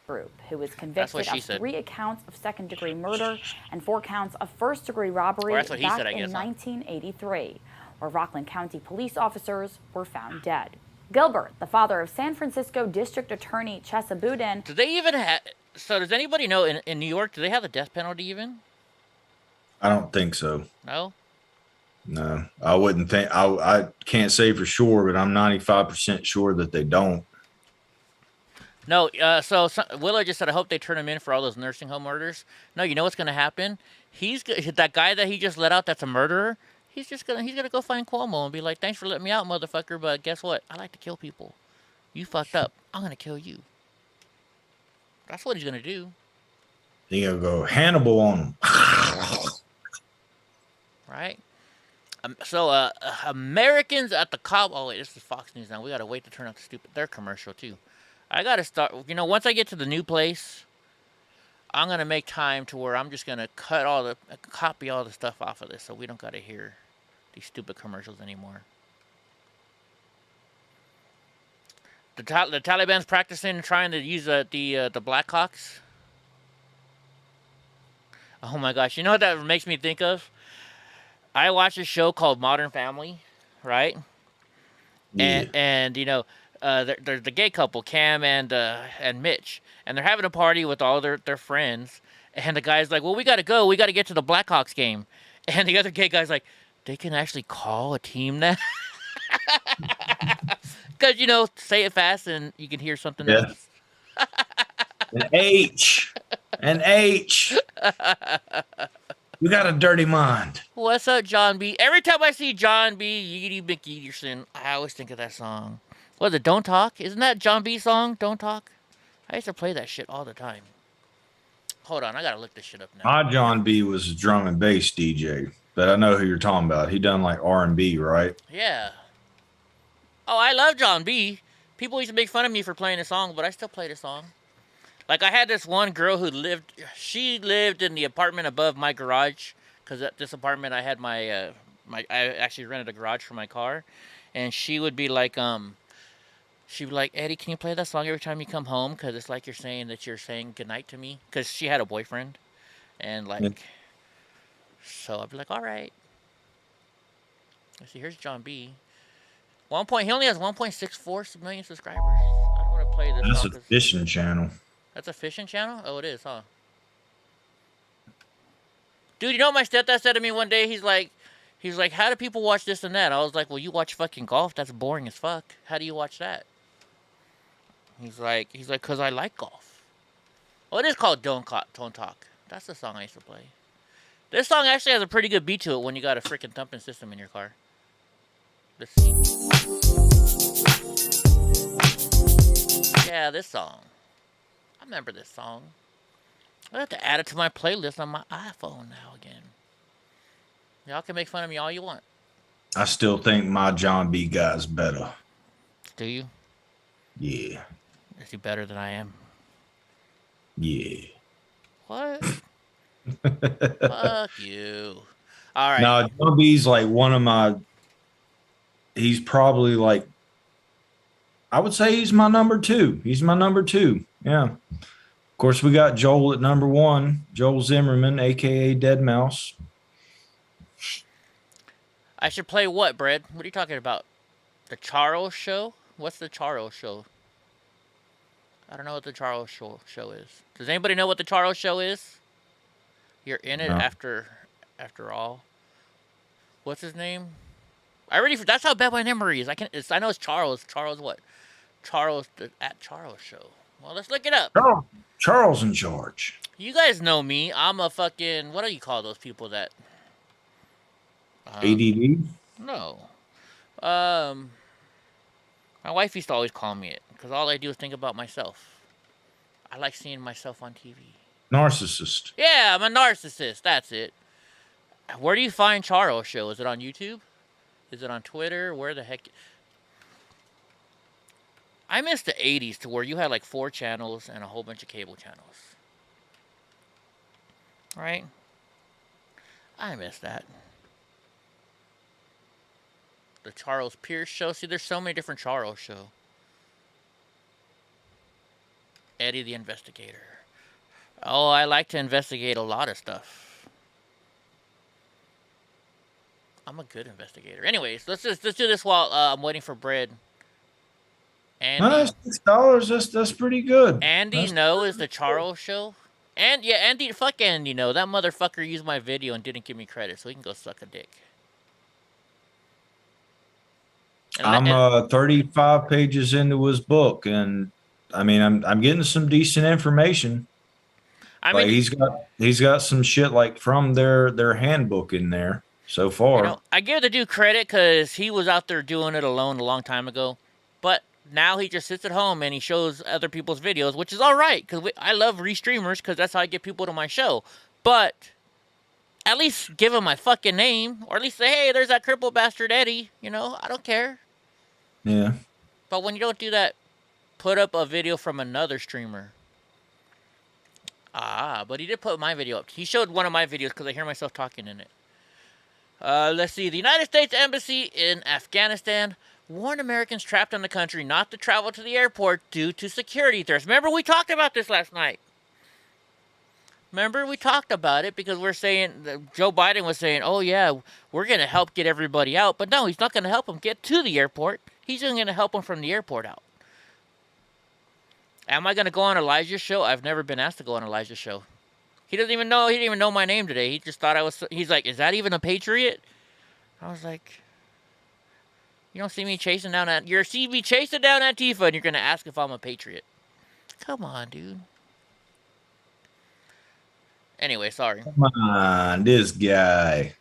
Group who was what convicted she of said. 3 accounts of second-degree murder and 4 counts of first-degree robbery Or that's what he back said, I in guess, huh? 1983, where Rockland County police officers were found dead. Gilbert, the father of San Francisco District Attorney Chesa Boudin. Do they even have... So does anybody know in New York, do they have the death penalty even? I don't think so. No? No, I wouldn't think. I can't say for sure, but I'm 95% sure that they don't. No, so Willow just said, I hope they turn him in for all those nursing home murders. No, you know what's going to happen? That guy that he just let out that's a murderer, he's gonna go find Cuomo and be like, thanks for letting me out, motherfucker, but guess what? I like to kill people. You fucked up. I'm going to kill you. That's what he's going to do. He's going to go Hannibal on him. Right? So, Americans at the Cop... Oh, wait, this is Fox News now. We got to wait to turn off the stupid... Their commercial, too. I got to start... You know, once I get to the new place, I'm going to make time to where I'm just going to copy all the stuff off of this so we don't got to hear these stupid commercials anymore. The Taliban's practicing trying to use the Blackhawks. Oh, my gosh. You know what that makes me think of? I watched a show called Modern Family, right? Yeah. And you know, they're the gay couple, Cam and Mitch, and they're having a party with all their friends. And the guy's like, "Well, we got to go. We got to get to the Blackhawks game." And the other gay guy's like, "They can actually call a team that?" Because you know, say it fast and you can hear something else. An H. You got a dirty mind. What's up, John B? Every time I see John B. Yeety McEaterson, I always think of that song. What is it, Don't Talk? Isn't that John B. song, Don't Talk? I used to play that shit all the time. Hold on, I gotta look this shit up now. My John B was a drum and bass DJ, but I know who you're talking about. He done like R&B, right? Yeah. Oh, I love John B. People used to make fun of me for playing the song, but I still play the song. Like, I had this one girl who lived in the apartment above my garage, because at this apartment I had I actually rented a garage for my car, and she would be like, Eddie, can you play that song every time you come home? Because it's like you're saying goodnight to me, because she had a boyfriend, and like, so I'd be like, all right. Let's see, here's John B. He only has 1.64 million subscribers. I don't want to play this. That's a fishing channel. That's a fishing channel? Oh, it is, huh? Dude, you know what my stepdad said to me one day? He's like, how do people watch this and that? I was like, well, you watch fucking golf. That's boring as fuck. How do you watch that? He's like, because I like golf. Oh, it is called Don't Talk. That's the song I used to play. This song actually has a pretty good beat to it when you got a freaking thumping system in your car. Let's see. Yeah, this song. I remember this song. I have to add it to my playlist on my iPhone now again. Y'all can make fun of me all you want. I still think my John B guy's better. Do you? Yeah. Is he better than I am? Yeah. What? Fuck you. All right. No, John B's like one of my... He's probably like... I would say he's my number 2. He's my number 2. Yeah. Of course, we got Joel at number 1. Joel Zimmerman, a.k.a. Deadmau5. I should play what, Brad? What are you talking about? The Charles Show? What's the Charles Show? I don't know what the Charles Show is. Does anybody know what the Charles Show is? You're in it after all. What's his name? That's how bad my memory is. I know it's Charles. Charles what? Charles at Charles Show. Well, let's look it up. Charles in charge. You guys know me. I'm a fucking... What do you call those people that... ADD? No. My wife used to always call me it, because all I do is think about myself. I like seeing myself on TV. Narcissist. Yeah, I'm a narcissist. That's it. Where do you find Charles Show? Is it on YouTube? Is it on Twitter? Where the heck? I miss the 80s to where you had like 4 channels and a whole bunch of cable channels. Right? I miss that. The Charles Pierce Show. See, there's so many different Charles Show. Eddie the Investigator. Oh, I like to investigate a lot of stuff. I'm a good investigator. Anyways, let's do this while I'm waiting for bread. Andy, $6. That's pretty good. Andy No is the Charles Show. And yeah, Andy, fuck Andy No. That motherfucker used my video and didn't give me credit, so he can go suck a dick. I'm 35 pages into his book, and I mean, I'm getting some decent information. I mean, he's got some shit like from their handbook in there so far. You know, I give the dude credit because he was out there doing it alone a long time ago, but now he just sits at home and he shows other people's videos, which is all right because I love restreamers because that's how I get people to my show. But at least give him my fucking name, or at least say, hey, there's that crippled bastard Eddie. You know, I don't care. Yeah. But when you don't do that, put up a video from another streamer. But he did put my video up. He showed one of my videos because I hear myself talking in it. Let's see. The United States Embassy in Afghanistan warned Americans trapped in the country not to travel to the airport due to security threats. Remember, we talked about this last night. Remember, we talked about it because we're saying, Joe Biden was saying, oh, yeah, we're going to help get everybody out. But no, he's not going to help them get to the airport. He's just going to help them from the airport out. Am I going to go on Elijah's show? I've never been asked to go on Elijah's show. He didn't even know my name today. He just thought I was, he's like, is that even a patriot? I was like, you don't see me chasing down Antifa and you're going to ask if I'm a patriot. Come on, dude. Anyway, sorry. Come on, this guy.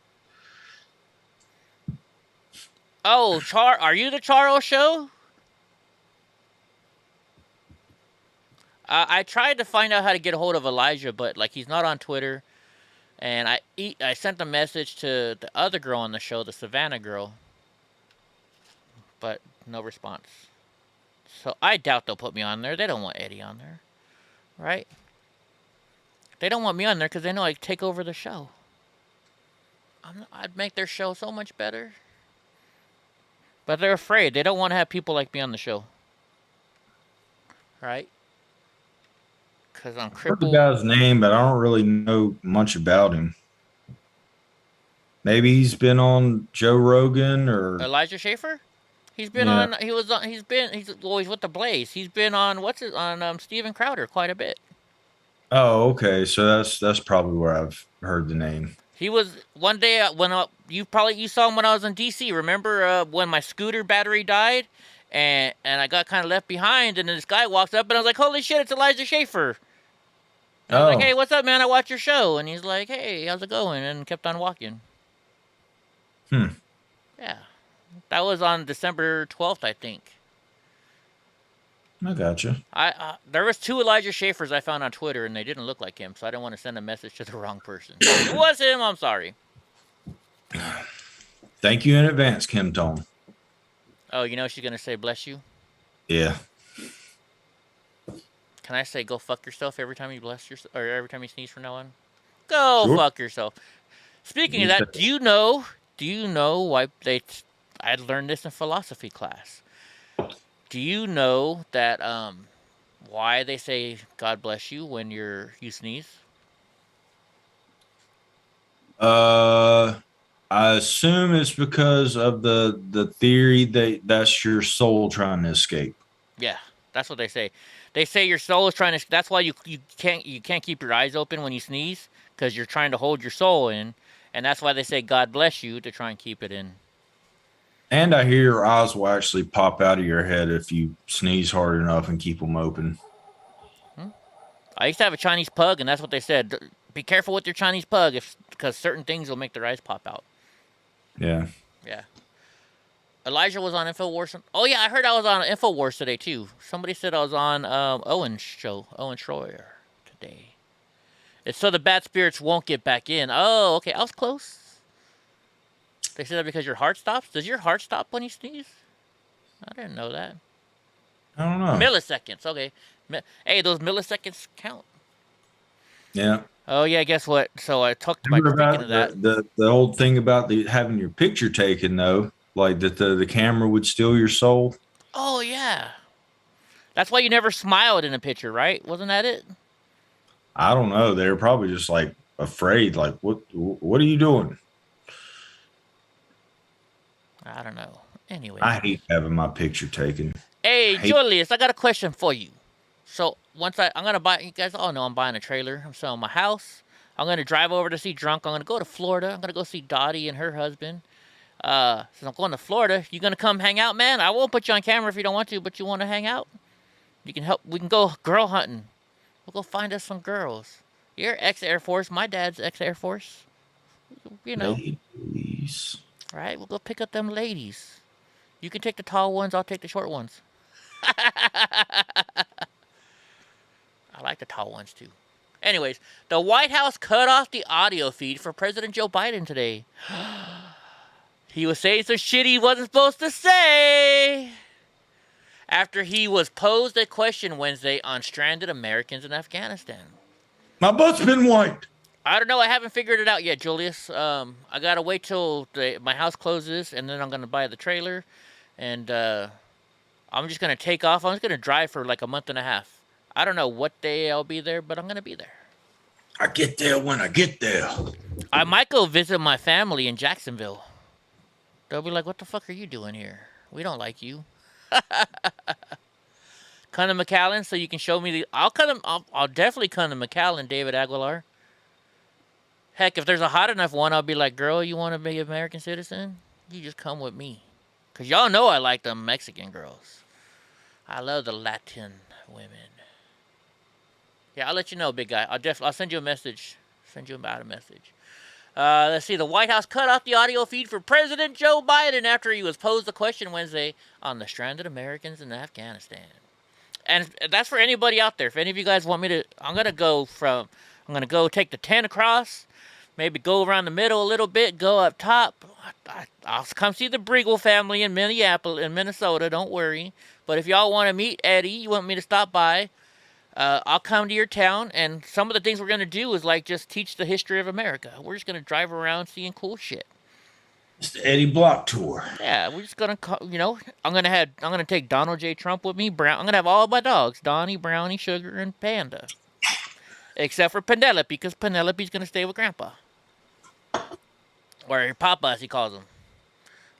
Oh, are you the Charles Show? I tried to find out how to get a hold of Elijah, but like he's not on Twitter. And I sent a message to the other girl on the show, the Savannah girl. But no response. So I doubt they'll put me on there. They don't want Eddie on there. Right? They don't want me on there because they know I take over the show. I'd make their show so much better. But they're afraid. They don't want to have people like me on the show. Right? Because I'm crippled. I heard the guy's name, but I don't really know much about him. Maybe he's been on Joe Rogan or Elijah Schaefer? He's been on. He's with the Blaze. He's been on Steven Crowder quite a bit. Oh, okay. So that's probably where I've heard the name. He was one day when you saw him when I was in DC. Remember when my scooter battery died, and I got kind of left behind, and then this guy walks up, and I was like, "Holy shit, it's Elijah Schaefer!" And I was like, "Hey, what's up, man? I watch your show." And he's like, "Hey, how's it going?" And kept on walking. Yeah, that was on December 12th, I think. I gotcha. There was 2 Elijah Schaefers I found on Twitter, and they didn't look like him, so I didn't want to send a message to the wrong person. If it was him, I'm sorry. Thank you in advance, Kim Tone. Oh, you know she's gonna say bless you? Yeah. Can I say go fuck yourself every time you bless yourself, or every time you sneeze from now on? Go fuck yourself. Speaking of that, do you know why I learned this in philosophy class. Do you know that why they say God bless you when you sneeze? I assume it's because of the theory that that's your soul trying to escape. Yeah, that's what they say. They say your soul is trying to. That's why you can't keep your eyes open when you sneeze because you're trying to hold your soul in, and that's why they say God bless you to try and keep it in. And I hear your eyes will actually pop out of your head if you sneeze hard enough and keep them open. I used to have a Chinese pug, and that's what they said. Be careful with your Chinese pug because certain things will make their eyes pop out. Yeah. Yeah. Elijah was on InfoWars. Oh yeah, I heard I was on InfoWars today too. Somebody said I was on Owen's show, Owen Schroyer, today. It's so the bad spirits won't get back in. Oh, okay, I was close. They said that because your heart stops. Does your heart stop when you sneeze? I didn't know that. I don't know. Milliseconds. Okay. Hey, those milliseconds count. Yeah. Oh yeah, guess what? So I talked about speaking of that. The old thing about having your picture taken though, like that the camera would steal your soul. Oh yeah. That's why you never smiled in a picture, right? Wasn't that it? I don't know. They were probably just like afraid. Like, what are you doing? I don't know. Anyway. I hate having my picture taken. Hey, Julius, I got a question for you. So once I'm gonna buy. You guys all know I'm buying a trailer. I'm selling my house. I'm gonna drive over to see Drunk. I'm gonna go to Florida. I'm gonna go see Dottie and her husband. Since I'm going to Florida, you gonna come hang out, man? I won't put you on camera if you don't want to, but you want to hang out? You can help. We can go girl hunting. We'll go find us some girls. You're ex-Air Force. My dad's ex-Air Force. You know. Ladies. Right? We'll go pick up them ladies. You can take the tall ones. I'll take the short ones. I like the tall ones, too. Anyways, the White House cut off the audio feed for President Joe Biden today. He was saying some shit he wasn't supposed to say after he was posed a question Wednesday on stranded Americans in Afghanistan. My butt's been wiped. I don't know. I haven't figured it out yet, Julius. I got to wait till my house closes, and then I'm going to buy the trailer. And I'm just going to take off. I'm just going to drive for like a month and a half. I don't know what day I'll be there, but I'm going to be there. I get there when I get there. I might go visit my family in Jacksonville. They'll be like, what the fuck are you doing here? We don't like you. Come to McAllen so you can show me I'll definitely come to McAllen, David Aguilar. Heck, if there's a hot enough one, I'll be like, girl, you want to be an American citizen? You just come with me. Because y'all know I like them Mexican girls. I love the Latin women. Yeah, I'll let you know, big guy. I'll send you a message. Send you about a message. Let's see. The White House cut off the audio feed for President Joe Biden after he was posed the question Wednesday on the stranded Americans in Afghanistan. And that's for anybody out there. If any of you guys want me to, I'm gonna go take the 10 across, maybe go around the middle a little bit, go up top. I'll come see the Briegel family in Minnesota. Don't worry. But if y'all want to meet Eddie, you want me to stop by, I'll come to your town, and some of the things we're going to do is like just teach the history of America. We're just going to drive around seeing cool shit. It's the Eddie Block tour. Yeah, we're just going to, I'm going to take Donald J. Trump with me. I'm going to have all of my dogs, Donnie, Brownie, Sugar, and Panda. Except for Penelope, because Penelope's going to stay with Grandpa. Or Papa, as he calls him.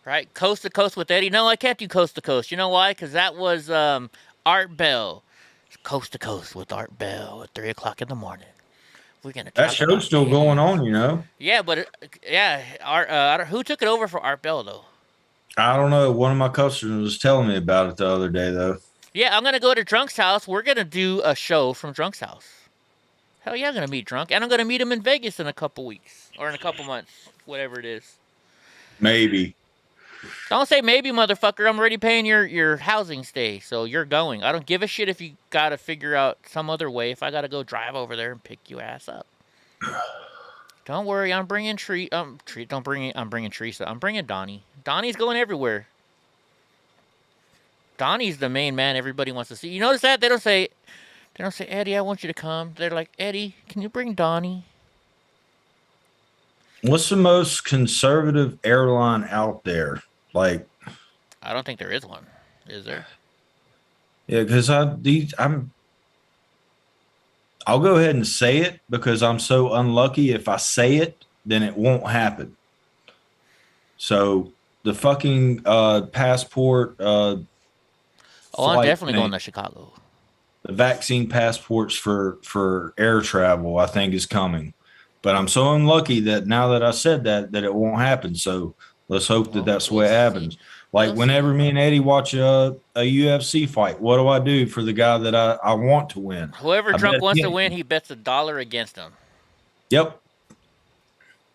Right? Coast to Coast with Eddie. No, I can't do Coast to Coast. You know why? Because that was Art Bell. Coast to Coast with Art Bell at 3 o'clock in the morning. We're gonna. That show's still going on, you know. Yeah, but who took it over for Art Bell though? I don't know. One of my customers was telling me about it the other day, though. Yeah, I'm gonna go to Drunk's house. We're gonna do a show from Drunk's house. Hell yeah, I'm gonna meet Drunk, and I'm gonna meet him in Vegas in a couple weeks or in a couple months, whatever it is. Maybe. Don't say maybe, motherfucker. I'm already paying your housing stay, so you're going. I don't give a shit if you gotta figure out some other way. If I gotta go drive over there and pick you ass up. Don't worry, I'm bringing I'm bringing Teresa. I'm bringing Donnie. Donnie's going everywhere. Donnie's the main man everybody wants to see. You notice that? They don't say, Eddie, I want you to come. They're like, Eddie, can you bring Donnie? What's the most conservative airline out there? Like, I don't think there is one. Is there? Yeah, because I'll go ahead and say it because I'm so unlucky. If I say it, then it won't happen. So the fucking passport. I'm definitely going to Chicago. The vaccine passports for air travel, I think, is coming. But I'm so unlucky that now that I said that it won't happen. So let's hope that that's what happens. Like whenever me and Eddie watch a UFC fight, what do I do for the guy that I want to win? Whoever Trump wants to win, he bets $1 against him. Yep.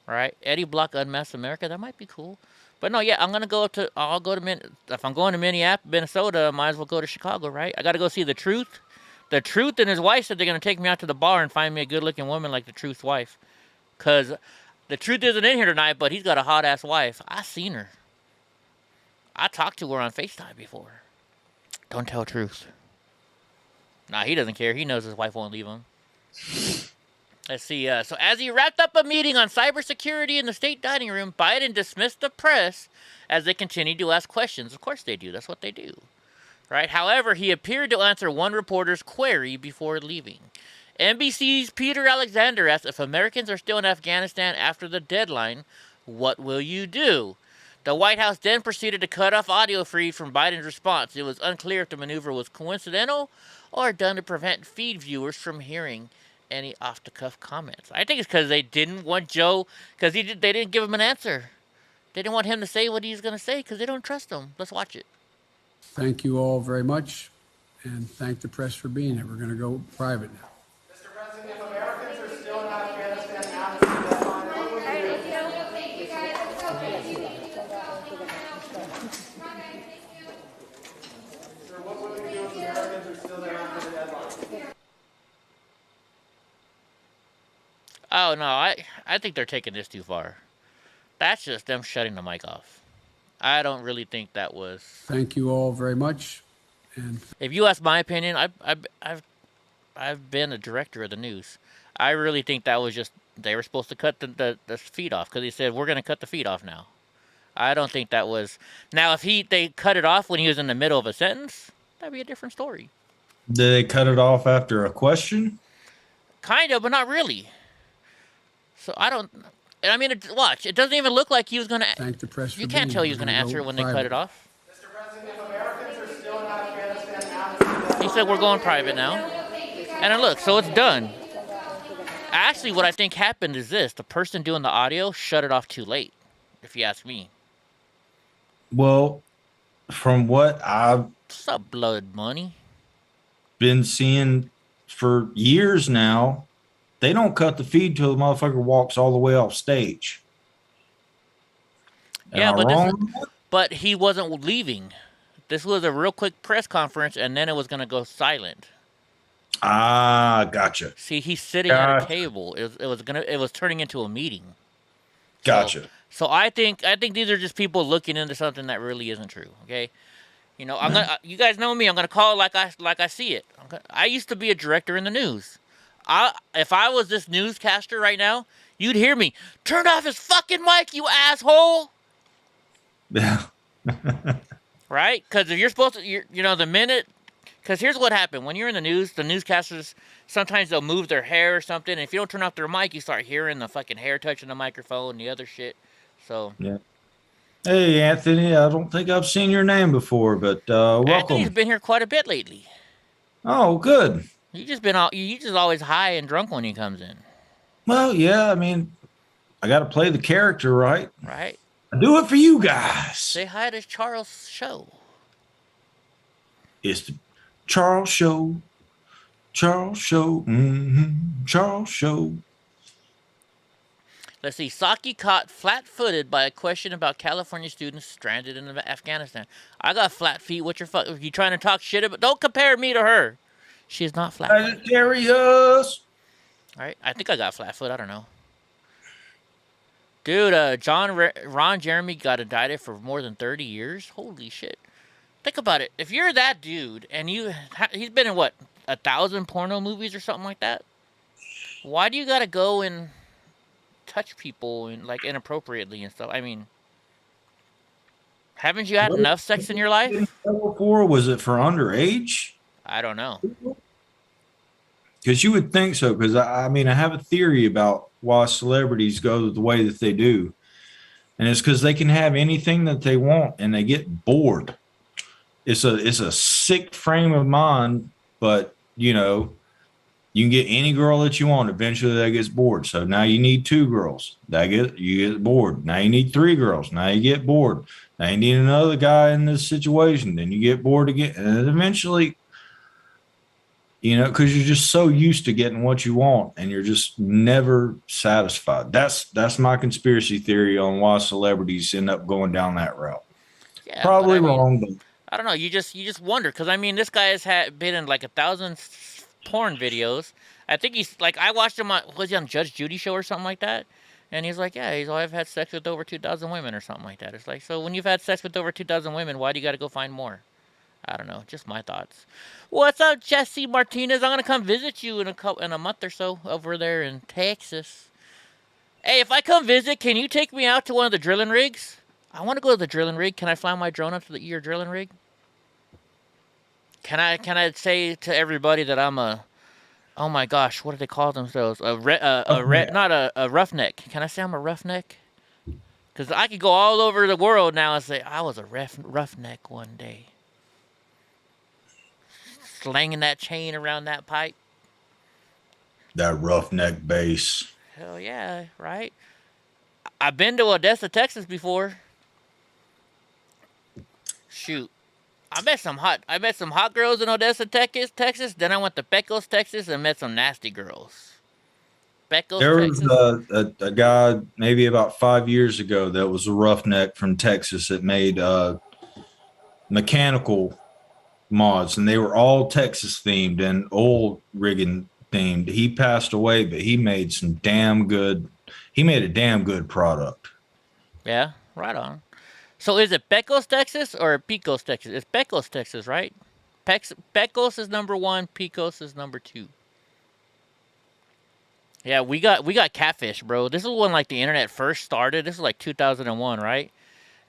Right? Eddie Block Unmasked America. That might be cool. But no, yeah, I'll go to if I'm going to Minnesota, I might as well go to Chicago, right? I got to go see the Truth. The Truth and his wife said they're going to take me out to the bar and find me a good-looking woman like the Truth's wife. Because the Truth isn't in here tonight, but he's got a hot-ass wife. I seen her. I talked to her on FaceTime before. Don't tell Truth. Nah, he doesn't care. He knows his wife won't leave him. Let's see. So as he wrapped up a meeting on cybersecurity in the state dining room, Biden dismissed the press as they continued to ask questions. Of course they do. That's what they do. Right? However, he appeared to answer one reporter's query before leaving. NBC's Peter Alexander asked if Americans are still in Afghanistan after the deadline, what will you do? The White House then proceeded to cut off audio feed from Biden's response. It was unclear if the maneuver was coincidental or done to prevent feed viewers from hearing any off-the-cuff comments. I think it's because they didn't want Joe, because they didn't give him an answer. They didn't want him to say what he's going to say because they don't trust him. Let's watch it. Thank you all very much, and thank the press for being here. We're going to go private now. Mr. President, if Americans are still in Afghanistan after the deadline, what would you do? Sir, what would we do if Americans are still there after the deadline? Oh, no, I think they're taking this too far. That's just them shutting the mic off. I don't really think that was... Thank you all very much. And if you ask my opinion, I've been a director of the news. I really think that was just... They were supposed to cut the feed off because he said, we're going to cut the feed off now. I don't think that was... Now, if they cut it off when he was in the middle of a sentence, that'd be a different story. Did they cut it off after a question? Kind of, but not really. So I don't... I mean, watch. It doesn't even look like he was going to... Thank the press for You can't tell he was going to answer when they cut it off. Mr. President, if Americans are still in Afghanistan after the deadline... He said we're going private now. And then look, so it's done. Actually, what I think happened is this. The person doing the audio shut it off too late, if you ask me. Well, from what I've... What's up, blood money? Been seeing for years now... They don't cut the feed till the motherfucker walks all the way off stage. Yeah, but he wasn't leaving. This was a real quick press conference, and then it was going to go silent. Ah, gotcha. See, he's sitting at a table. It was turning into a meeting. Gotcha. So I think these are just people looking into something that really isn't true. Okay, you know, you guys know me. I'm gonna call it like I see it. I used to be a director in the news. If I was this newscaster right now, you'd hear me, turn off his fucking mic, you asshole. Yeah. Right? Because if you're supposed to, you know, the minute, because here's what happened. When you're in the news, the newscasters, sometimes they'll move their hair or something. And if you don't turn off their mic, you start hearing the fucking hair touching the microphone and the other shit. So. Yeah. Hey, Anthony, I don't think I've seen your name before, but welcome. Anthony's been here quite a bit lately. Oh, good. You just always high and drunk when he comes in. Well, yeah, I mean, I got to play the character, right? Right. I do it for you guys. Say hi to Charles' show. It's the Charles Show. Charles Show. Mm-hmm. Charles Show. Let's see. Psaki caught flat-footed by a question about California students stranded in Afghanistan. I got flat feet. What you trying to talk shit about? Don't compare me to her. She's not flat-footed. Sagittarius. All right. I think I got flat-foot. I don't know. Dude, Ron Jeremy got indicted for more than 30 years. Holy shit. Think about it. If you're that dude and he's been in what, 1,000 porno movies or something like that? Why do you got to go and touch people and like inappropriately and stuff? I mean, haven't you had enough sex in your life? Or was it for underage? I don't know. Because you would think so. Because I mean, I have a theory about why celebrities go the way that they do, and it's because they can have anything that they want and they get bored. It's a sick frame of mind, but you know, you can get any girl that you want. Eventually, that gets bored. So now you need 2 girls. You get bored. Now you need 3 girls. Now you get bored. Now you need another guy in this situation. Then you get bored again, and eventually. You know, because you're just so used to getting what you want, and you're just never satisfied. That's my conspiracy theory on why celebrities end up going down that route. Yeah, Probably but I mean, wrong, but I don't know. You just wonder because I mean, this guy has been in like 1,000 porn videos. I think he's like I watched him on was he on Judge Judy show or something like that, and he's like, yeah, I've had sex with over 2,000 women or something like that. It's like, so when you've had sex with over 2,000 women, why do you got to go find more? I don't know. Just my thoughts. What's up, Jesse Martinez? I'm gonna come visit you in a month or so over there in Texas. Hey, if I come visit, can you take me out to one of the drilling rigs? I want to go to the drilling rig. Can I fly my drone up to your drilling rig? Can I say to everybody that I'm a, oh my gosh, what do they call themselves? Not a roughneck. Can I say I'm a roughneck? Because I could go all over the world now and say I was a roughneck one day. Slanging that chain around that pipe. that roughneck bass. Hell yeah, right? I've been to Odessa, Texas before. Shoot. I met some hot girls in Odessa, Texas. Then I went to Pecos, Texas, and met some nasty girls. Pecos, There Texas. was a guy maybe about 5 years ago that was a roughneck from Texas that made mechanical mods, and they were all Texas themed and old rigging themed. He passed away, but he made some damn good. He made a damn good product. Yeah, right on. So is it Pecos, Texas, or Pecos, Texas? It's Pecos, Texas, right? Pecos is number 1. Pecos is number 2. Yeah, we got catfish, bro. This is when like the internet first started. This is like 2001, right?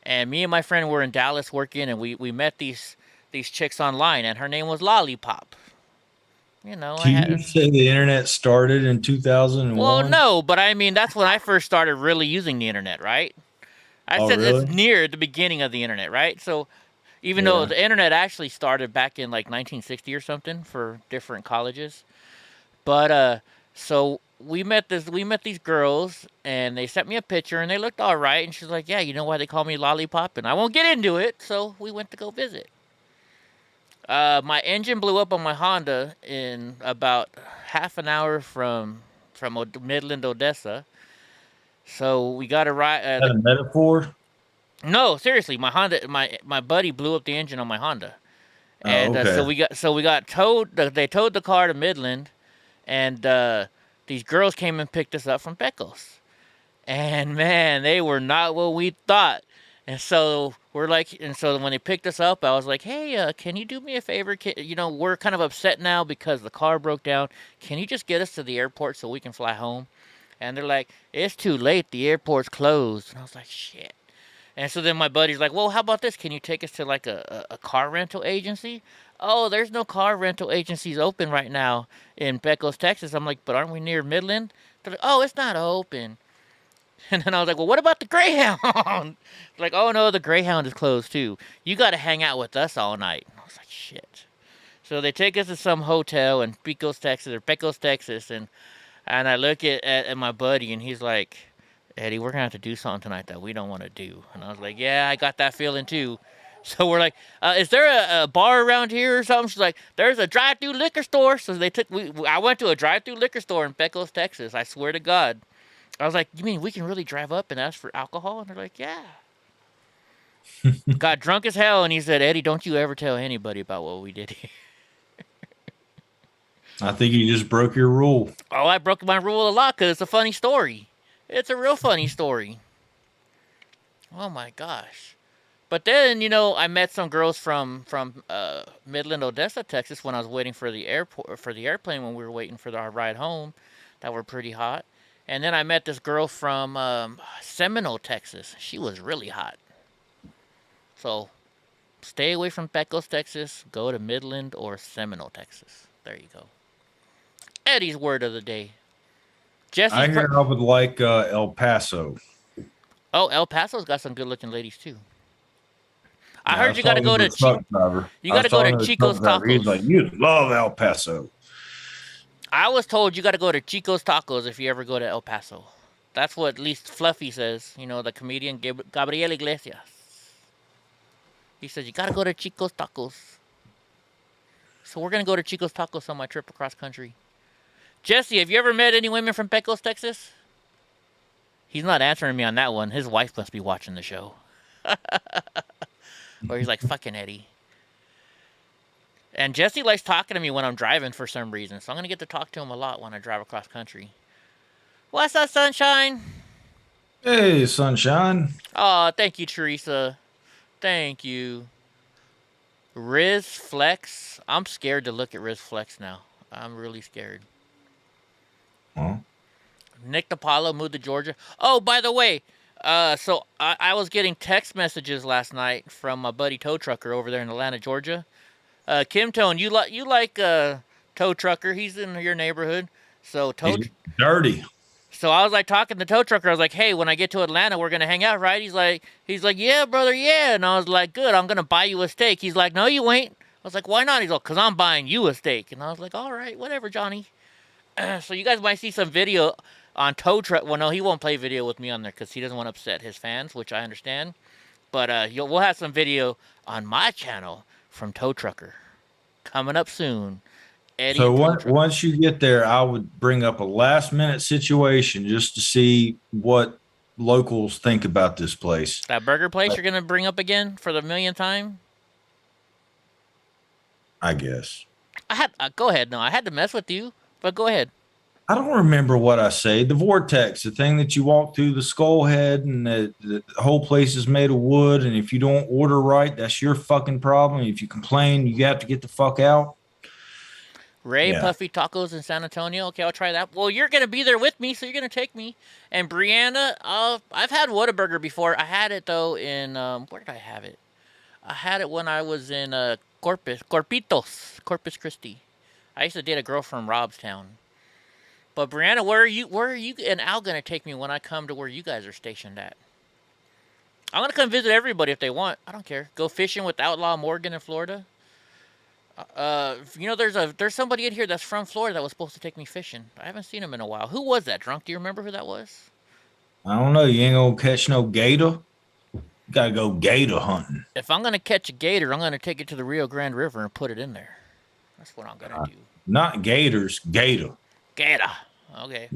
And me and my friend were in Dallas working, and we met these chicks online, and her name was Lollipop. You know, Can you say the internet started in 2001? Well, no, but I mean that's when I first started really using the internet, right? I said really? it's near the beginning of the internet, right? So even though the internet actually started back in like 1960 or something for different colleges, but so we met these girls, and they sent me a picture, and they looked all right, and she's like, yeah, you know why they call me Lollipop? And I won't get into it, so we went to go visit. My engine blew up on my Honda in about half an hour from Midland, Odessa. So we got to ride. Is that a metaphor? No, seriously, my Honda, my buddy blew up the engine on my Honda, and okay. so we got towed. They towed the car to Midland, and these girls came and picked us up from Pecos, and man, they were not what we thought. And so we're like, and so when they picked us up, I was like, hey, can you do me a favor? You know, we're kind of upset now because the car broke down. Can you just get us to the airport so we can fly home? And they're like, it's too late. The airport's closed. And I was like, shit. And so then my buddy's like, well, how about this? Can you take us to like a car rental agency? Oh, there's no car rental agencies open right now in Pecos, Texas. I'm like, but aren't we near Midland? They're like, oh, it's not open. And then I was like, well, what about the Greyhound? Like, oh, no, the Greyhound is closed, too. You got to hang out with us all night. I was like, shit. So they take us to some hotel in Pecos, Texas, and I look at my buddy, and he's like, Eddie, we're going to have to do something tonight that we don't want to do. And I was like, yeah, I got that feeling, too. So we're like, is there a bar around here or something? She's like, there's a drive-through liquor store. So I went to a drive-through liquor store in Pecos, Texas. I swear to God. I was like, you mean we can really drive up and ask for alcohol? And they're like, yeah. Got drunk as hell, and he said, Eddie, don't you ever tell anybody about what we did here. I think you just broke your rule. Oh, I broke my rule a lot because it's a funny story. It's a real funny story. Oh, my gosh. But then, you know, I met some girls from Midland, Odessa, Texas when I was waiting for the airplane when we were waiting for our ride home that were pretty hot. And then I met this girl from Seminole, Texas. She was really hot. So stay away from Pecos, Texas. Go to Midland or Seminole, Texas. There you go. Eddie's word of the day. I hear I would like El Paso. Oh, El Paso's got some good-looking ladies too. I heard you got to go to Chico's Tacos. He's like, you love El Paso. I was told you got to go to Chico's Tacos if you ever go to El Paso. That's what at least Fluffy says. You know, the comedian Gabriel Iglesias. He says you got to go to Chico's Tacos. So we're gonna go to Chico's Tacos on my trip across country. Jesse, have you ever met any women from Pecos, Texas? He's not answering me on that one. His wife must be watching the show. Or he's like, fucking Eddie. And Jesse likes talking to me when I'm driving for some reason, so I'm going to get to talk to him a lot when I drive across country. What's up, Sunshine? Hey, Sunshine. Oh, thank you, Teresa. Thank you. Riz Flex. I'm scared to look at Riz Flex now. I'm really scared. Huh? Nick DePaulo moved to Georgia. Oh, by the way, so I was getting text messages last night from my buddy Tow Trucker over there in Atlanta, Georgia. Kim Tone, you like Tow Trucker? He's in your neighborhood. So He's dirty. So I was like talking to Tow Trucker. I was like, hey, when I get to Atlanta, we're gonna hang out, right? He's like, yeah, brother, yeah. And I was like, good. I'm gonna buy you a steak. He's like, no, you ain't. I was like, why not? He's like, cause I'm buying you a steak. And I was like, all right, whatever, Johnny. So you guys might see some video on Tow Truck. Well, no, he won't play video with me on there because he doesn't want to upset his fans, which I understand. But we'll have some video on my channel from Tow Trucker coming up soon. Eddie. So once you get there, I would bring up a last minute situation just to see what locals think about this place. That burger place you're gonna bring up again for the millionth time? I guess. Go ahead. No, I had to mess with you, but go ahead. I don't remember what I say. The vortex, the thing that you walk through the skull head, and the whole place is made of wood. And if you don't order right, that's your fucking problem. If you complain, you have to get the fuck out. Ray Yeah. Puffy Tacos in San Antonio. Okay, I'll try that. Well, you're gonna be there with me, so you're gonna take me. And Brianna, I've had Whataburger before. I had it though in where did I have it? I had it when I was in Corpus Christi. I used to date a girl from Robstown. But Brianna, where are you and Al gonna take me when I come to where you guys are stationed at? I'm gonna come visit everybody if they want. I don't care. Go fishing with Outlaw Morgan in Florida. There's somebody in here that's from Florida that was supposed to take me fishing. I haven't seen him in a while. Who was that, Drunk? Do you remember who that was? I don't know. You ain't gonna catch no gator. You gotta go gator hunting. If I'm gonna catch a gator, I'm gonna take it to the Rio Grande River and put it in there. That's what I'm gonna do. Not gators, gator. Gator. Okay.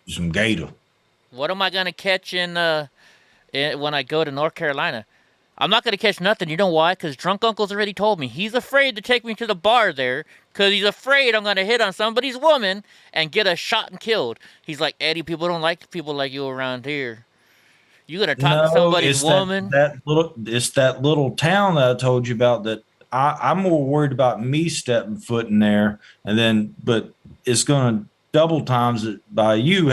Some gator. What am I gonna catch when I go to North Carolina? I'm not gonna catch nothing. You know why? Because Drunk Uncle's already told me he's afraid to take me to the bar there because he's afraid I'm gonna hit on somebody's woman and get us shot and killed. He's like, Eddie, people don't like people like you around here. You gonna talk to somebody's woman? It's that little town that I told you about that I'm more worried about me stepping foot in there, but it's gonna double times it by you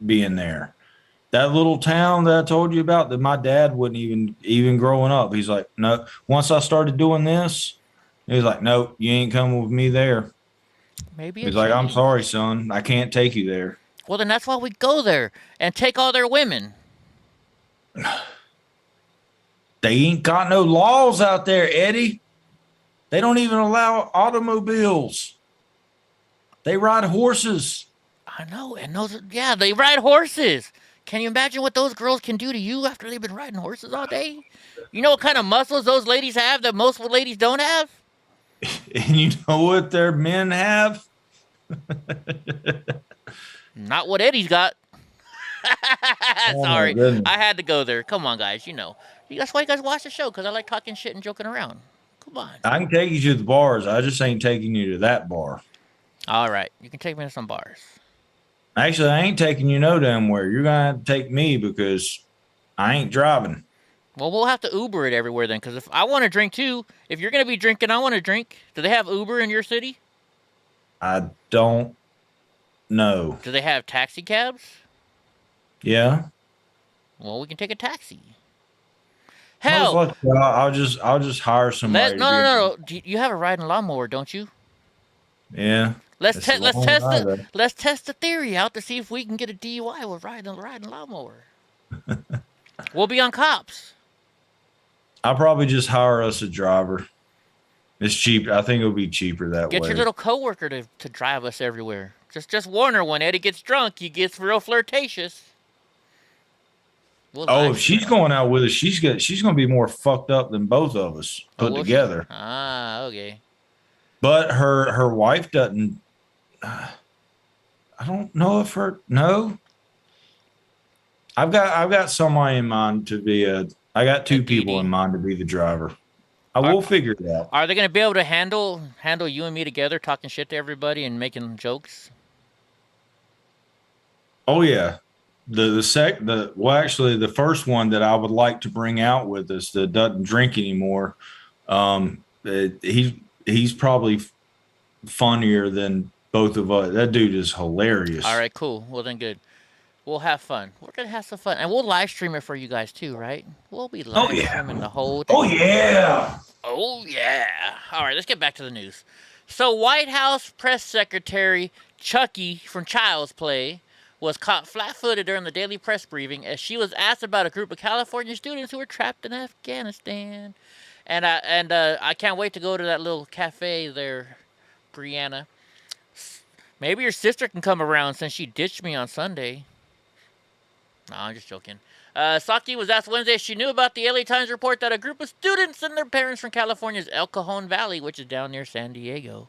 being there. That little town that I told you about that my dad wouldn't even growing up. He's like, no. Once I started doing this, he's like, no, you ain't coming with me there. Maybe he's like, I'm sorry, son, I can't take you there. Well, then that's why we go there and take all their women. They ain't got no laws out there, Eddie. They don't even allow automobiles. They ride horses. I know, and they ride horses. Can you imagine what those girls can do to you after they've been riding horses all day? You know what kind of muscles those ladies have that most ladies don't have? And you know what their men have? Not what Eddie's got. Sorry, I had to go there. Come on, guys. That's why you guys watch the show, because I like talking shit and joking around. Come on. I can take you to the bars. I just ain't taking you to that bar. All right. You can take me to some bars. Actually, I ain't taking you no damn where. You're going to have to take me because I ain't driving. Well, we'll have to Uber it everywhere then, because if I want to drink too, if you're going to be drinking, I want to drink. Do they have Uber in your city? I don't know. Do they have taxi cabs? Yeah. Well, we can take a taxi. Hell, I'll just hire somebody. No. You have a riding lawnmower, don't you? Yeah. Let's test the theory out to see if we can get a DUI with riding a lawnmower. We'll be on cops. I'll probably just hire us a driver. It's cheap. I think it'll be cheaper that way. Get your little coworker to drive us everywhere. Just warn her when Eddie gets drunk, he gets real flirtatious. If she's going out with us, she's going to be more fucked up than both of us put together. Okay. but her wife doesn't. I don't know if no. I've got somebody in mind to be I got two people in mind to be the driver. I will figure it out. Are they going to be able to handle you and me together, talking shit to everybody and making jokes? Oh yeah, actually the first one that I would like to bring out with us that doesn't drink anymore. He's probably funnier than both of us. That dude is hilarious. All right, cool. Well then, good. We'll have fun. We're gonna have some fun, and we'll live stream it for you guys too, right? We'll be live streaming the whole thing. Oh yeah. Oh yeah. All right, let's get back to the news. So, White House Press Secretary Chucky from Child's Play was caught flat-footed during the daily press briefing as she was asked about a group of California students who were trapped in Afghanistan. And I can't wait to go to that little cafe there, Brianna. Maybe your sister can come around since she ditched me on Sunday. No, I'm just joking. Saki was asked Wednesday if she knew about the LA Times report that a group of students and their parents from California's El Cajon Valley, which is down near San Diego,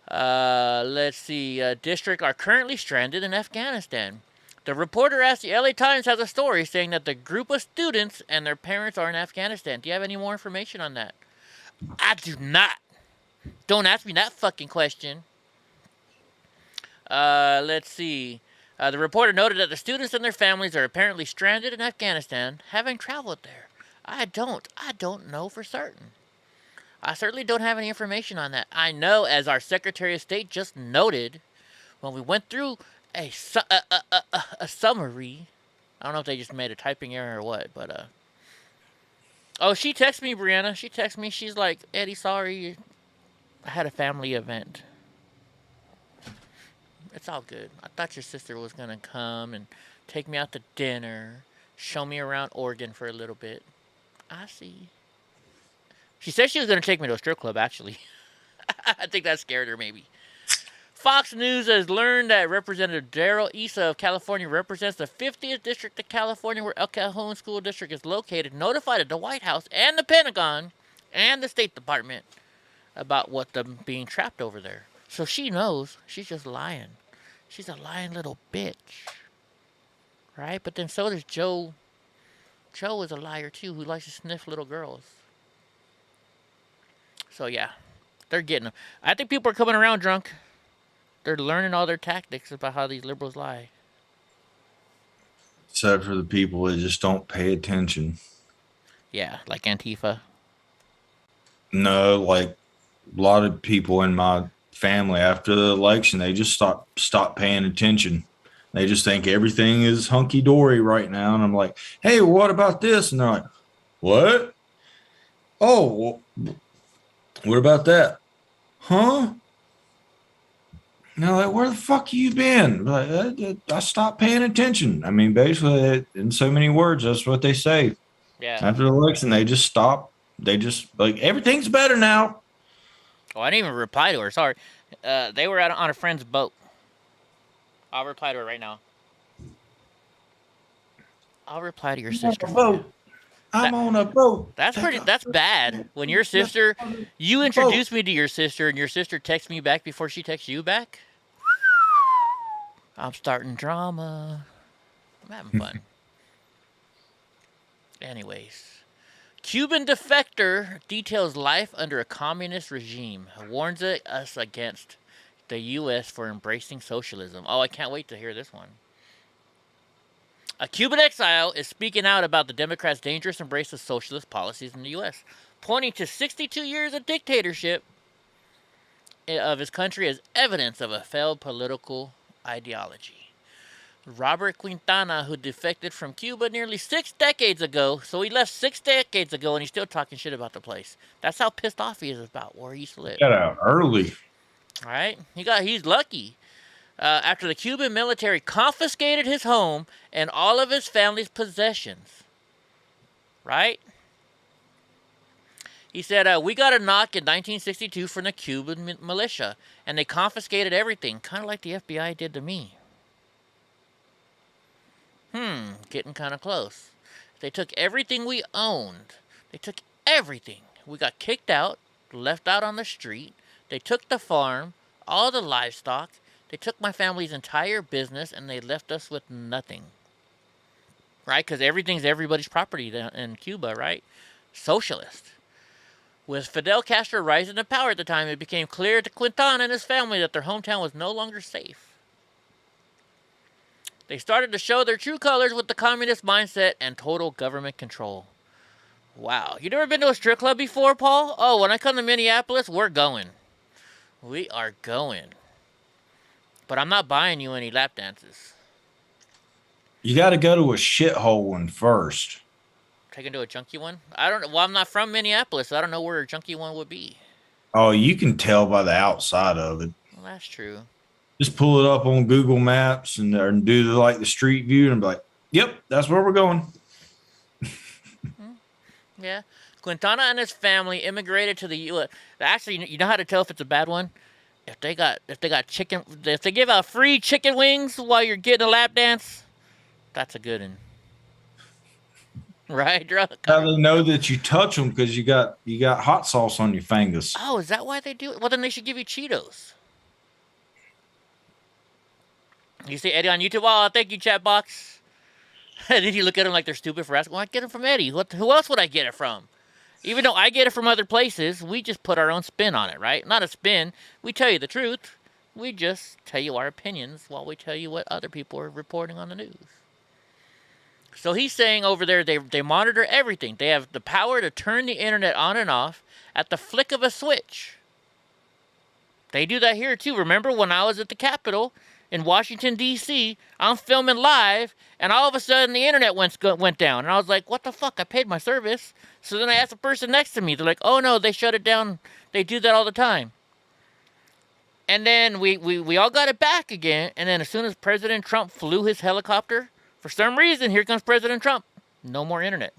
let's see, district are currently stranded in Afghanistan. The reporter asked the LA Times has a story saying that the group of students and their parents are in Afghanistan. Do you have any more information on that? I do not. Don't ask me that fucking question. Let's see. The reporter noted that the students and their families are apparently stranded in Afghanistan, having traveled there. I don't know for certain. I certainly don't have any information on that. I know, as our Secretary of State just noted, when we went through a summary, I don't know if they just made a typing error or what, but, oh, she texted me, Brianna. She texted me. She's like, Eddie, sorry, I had a family event. It's all good. I thought your sister was going to come and take me out to dinner, show me around Oregon for a little bit. I see. She said she was going to take me to a strip club, actually. I think that scared her, maybe. Fox News has learned that Representative Darrell Issa of California represents the 50th District of California, where El Cajon School District is located, notified the White House and the Pentagon and the State Department about what them being trapped over there. So she knows. She's just lying. She's a lying little bitch. Right? But then so does Joe. Joe is a liar, too, who likes to sniff little girls. So, yeah. They're getting them. I think people are coming around drunk. They're learning all their tactics about how these liberals lie. Except for the people that just don't pay attention. Yeah, like Antifa. No, like a lot of people in my family after the election, they just stop paying attention. They just think everything is hunky-dory right now. And I'm like, hey, what about this? And they're like, what? Oh, well, what about that? Huh? And they're like, where the fuck you been? Like, I stopped paying attention. I mean, basically, in so many words, that's what they say. Yeah. After the election, they just stop. They just, like, everything's better now. Oh, I didn't even reply to her. Sorry. They were out on a friend's boat. I'll reply to her right now. I'll reply to your sister. I'm on a boat. That's bad. When your sister, you introduced me to your sister, and your sister texts me back before she texts you back. I'm starting drama. I'm having fun. Anyways, Cuban defector details life under a communist regime. Warns us against the U.S. for embracing socialism. Oh, I can't wait to hear this one. A Cuban exile is speaking out about the Democrats' dangerous embrace of socialist policies in the U.S., pointing to 62 years of dictatorship of his country as evidence of a failed political ideology. Robert Quintana, who defected from Cuba nearly 6 decades ago, so he left 6 decades ago and he's still talking shit about the place. That's how pissed off he is about where he used to live. Got out early. All right? He's lucky. After the Cuban military confiscated his home and all of his family's possessions. Right? He said, we got a knock in 1962 from the Cuban militia, and they confiscated everything, kind of like the FBI did to me. Getting kind of close. They took everything we owned. They took everything. We got kicked out, left out on the street. They took the farm, all the livestock. They took my family's entire business, and they left us with nothing. Right? Because everything's everybody's property in Cuba, right? Socialist. With Fidel Castro rising to power at the time, it became clear to Quintana and his family that their hometown was no longer safe. They started to show their true colors with the communist mindset and total government control. Wow. You never been to a strip club before, Paul? Oh, when I come to Minneapolis, we're going. We are going. But I'm not buying you any lap dances. You got to go to a shithole one first. Taken to a junkie one? I don't know. Well, I'm not from Minneapolis, so I don't know where a junkie one would be. Oh, you can tell by the outside of it. Well, that's true. Just pull it up on Google Maps and do the street view and be like, yep, that's where we're going. Yeah. Quintana and his family immigrated to the U.S. Actually, you know how to tell if it's a bad one? If they give out free chicken wings while you're getting a lap dance, that's a good one. Right, Druck? How they know that you touch them because you got hot sauce on your fingers. Oh, is that why they do it? Well, then they should give you Cheetos. You see Eddie on YouTube? Oh, thank you, chat box. And then you look at them like they're stupid for asking. Well, I get it from Eddie. Who else would I get it from? Even though I get it from other places, we just put our own spin on it, right? Not a spin. We tell you the truth. We just tell you our opinions while we tell you what other people are reporting on the news. So he's saying over there they monitor everything. They have the power to turn the internet on and off at the flick of a switch. They do that here too. Remember when I was at the Capitol in Washington, D.C., I'm filming live, and all of a sudden the internet went down. And I was like, what the fuck? I paid my service. So then I asked the person next to me. They're like, oh, no, they shut it down. They do that all the time. And then we all got it back again. And then as soon as President Trump flew his helicopter, for some reason, here comes President Trump. No more internet.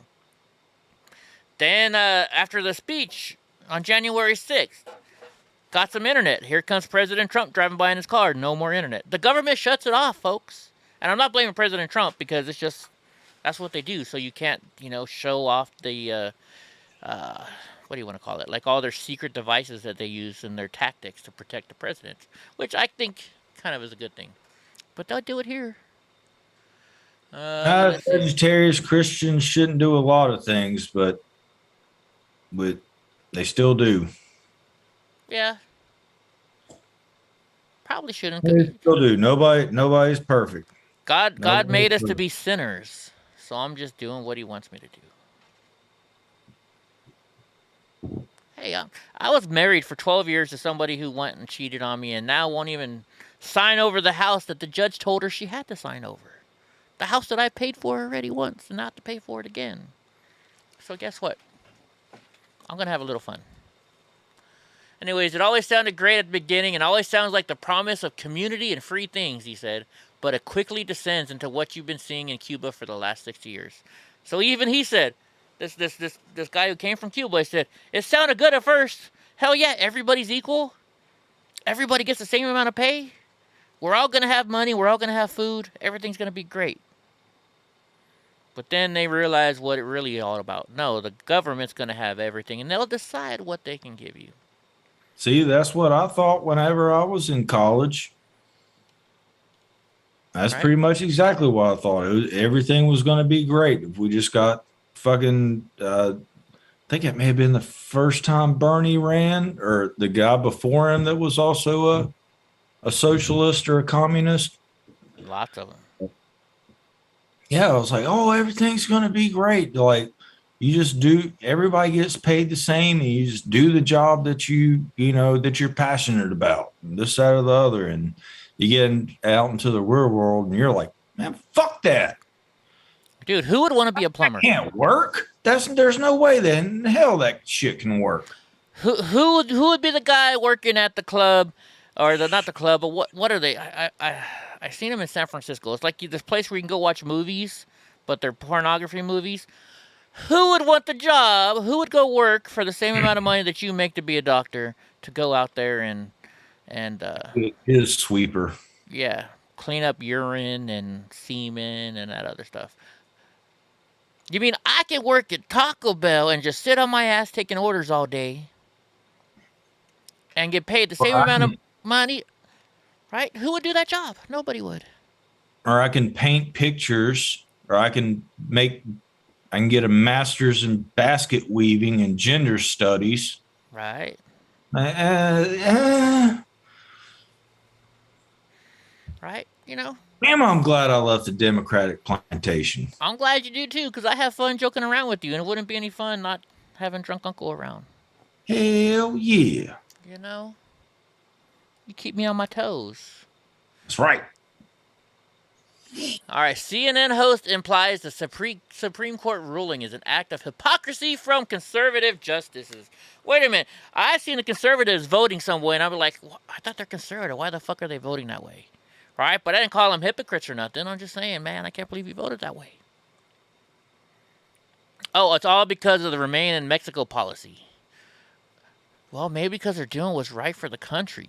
Then after the speech on January 6th, got some internet. Here comes President Trump driving by in his car. No more internet. The government shuts it off, folks. And I'm not blaming President Trump because it's just, that's what they do. So you can't, show off the, what do you want to call it? Like all their secret devices that they use in their tactics to protect the president, which I think kind of is a good thing. But they'll do it here. Vegetarians, Christians shouldn't do a lot of things, but they still do. Yeah. Probably shouldn't. They still do. Nobody's perfect. God made us to be sinners. So I'm just doing what he wants me to do. Hey, I was married for 12 years to somebody who went and cheated on me and now won't even sign over the house that the judge told her she had to sign over. The house that I paid for already once and not to pay for it again. So guess what? I'm going to have a little fun. Anyways, it always sounded great at the beginning and always sounds like the promise of community and free things, he said, but it quickly descends into what you've been seeing in Cuba for the last 60 years. So even he said, this guy who came from Cuba, he said, it sounded good at first. Hell yeah, everybody's equal. Everybody gets the same amount of pay. We're all going to have money. We're all going to have food. Everything's going to be great. But then they realize what it really is all about. No, the government's going to have everything, and they'll decide what they can give you. See, that's what I thought whenever I was in college. That's pretty much exactly what I thought. Everything was going to be great if we just got fucking. I think it may have been the first time Bernie ran, or the guy before him that was also a socialist or a communist. Lots of them. Yeah, I was like, oh, everything's going to be great. Like, you just do, everybody gets paid the same, and you just do the job that that you're passionate about, this, that, or the other. And you get out into the real world, and you're like, man, fuck that. Dude, who would want to be a plumber? That can't work. There's no way that in hell that shit can work. Who would be the guy working at the club, or not the club, but what are they? I seen them in San Francisco. It's like this place where you can go watch movies, but they're pornography movies. Who would want the job? Who would go work for the same amount of money that you make to be a doctor to go out there and his sweeper? Yeah, clean up urine and semen and that other stuff. You mean I can work at Taco Bell and just sit on my ass taking orders all day? and get paid the same amount of money, right? Who would do that job? Nobody would. Or I can paint pictures, or I can get a master's in basket weaving and gender studies. Right. Right, you know. Damn, I'm glad I left the Democratic plantation. I'm glad you do too, because I have fun joking around with you, and it wouldn't be any fun not having drunk uncle around. Hell yeah. You know? You keep me on my toes. That's right. All right, CNN host implies the Supreme Court ruling is an act of hypocrisy from conservative justices. Wait a minute. I seen the conservatives voting some way, and I'm like, I thought they're conservative. Why the fuck are they voting that way? Right? But I didn't call them hypocrites or nothing. I'm just saying, man, I can't believe you voted that way. Oh, it's all because of the Remain in Mexico policy. Well, maybe because they're doing what's right for the country.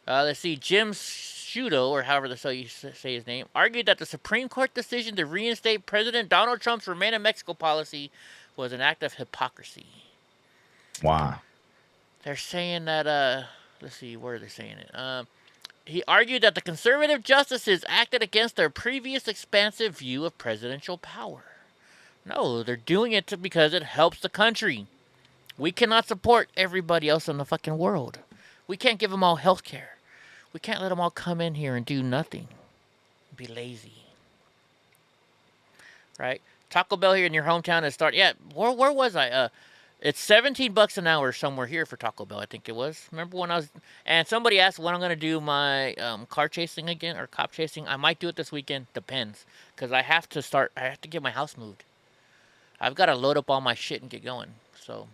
Let's see. Jim Sciutto, or however the hell you say his name, argued that the Supreme Court decision to reinstate President Donald Trump's Remain in Mexico policy was an act of hypocrisy. Why? They're saying that, let's see, where are they saying it? He argued that the conservative justices acted against their previous expansive view of presidential power. No, they're doing it because it helps the country. We cannot support everybody else in the fucking world. We can't give them all health care. We can't let them all come in here and do nothing. Be lazy. Right? Taco Bell here in your hometown has started. Yeah, where was I? It's $17 an hour somewhere here for Taco Bell, I think it was. Remember when I was... And somebody asked when I'm going to do my car chasing again, or cop chasing. I might do it this weekend. Depends. Because I have to get my house moved. I've got to load up all my shit and get going. So...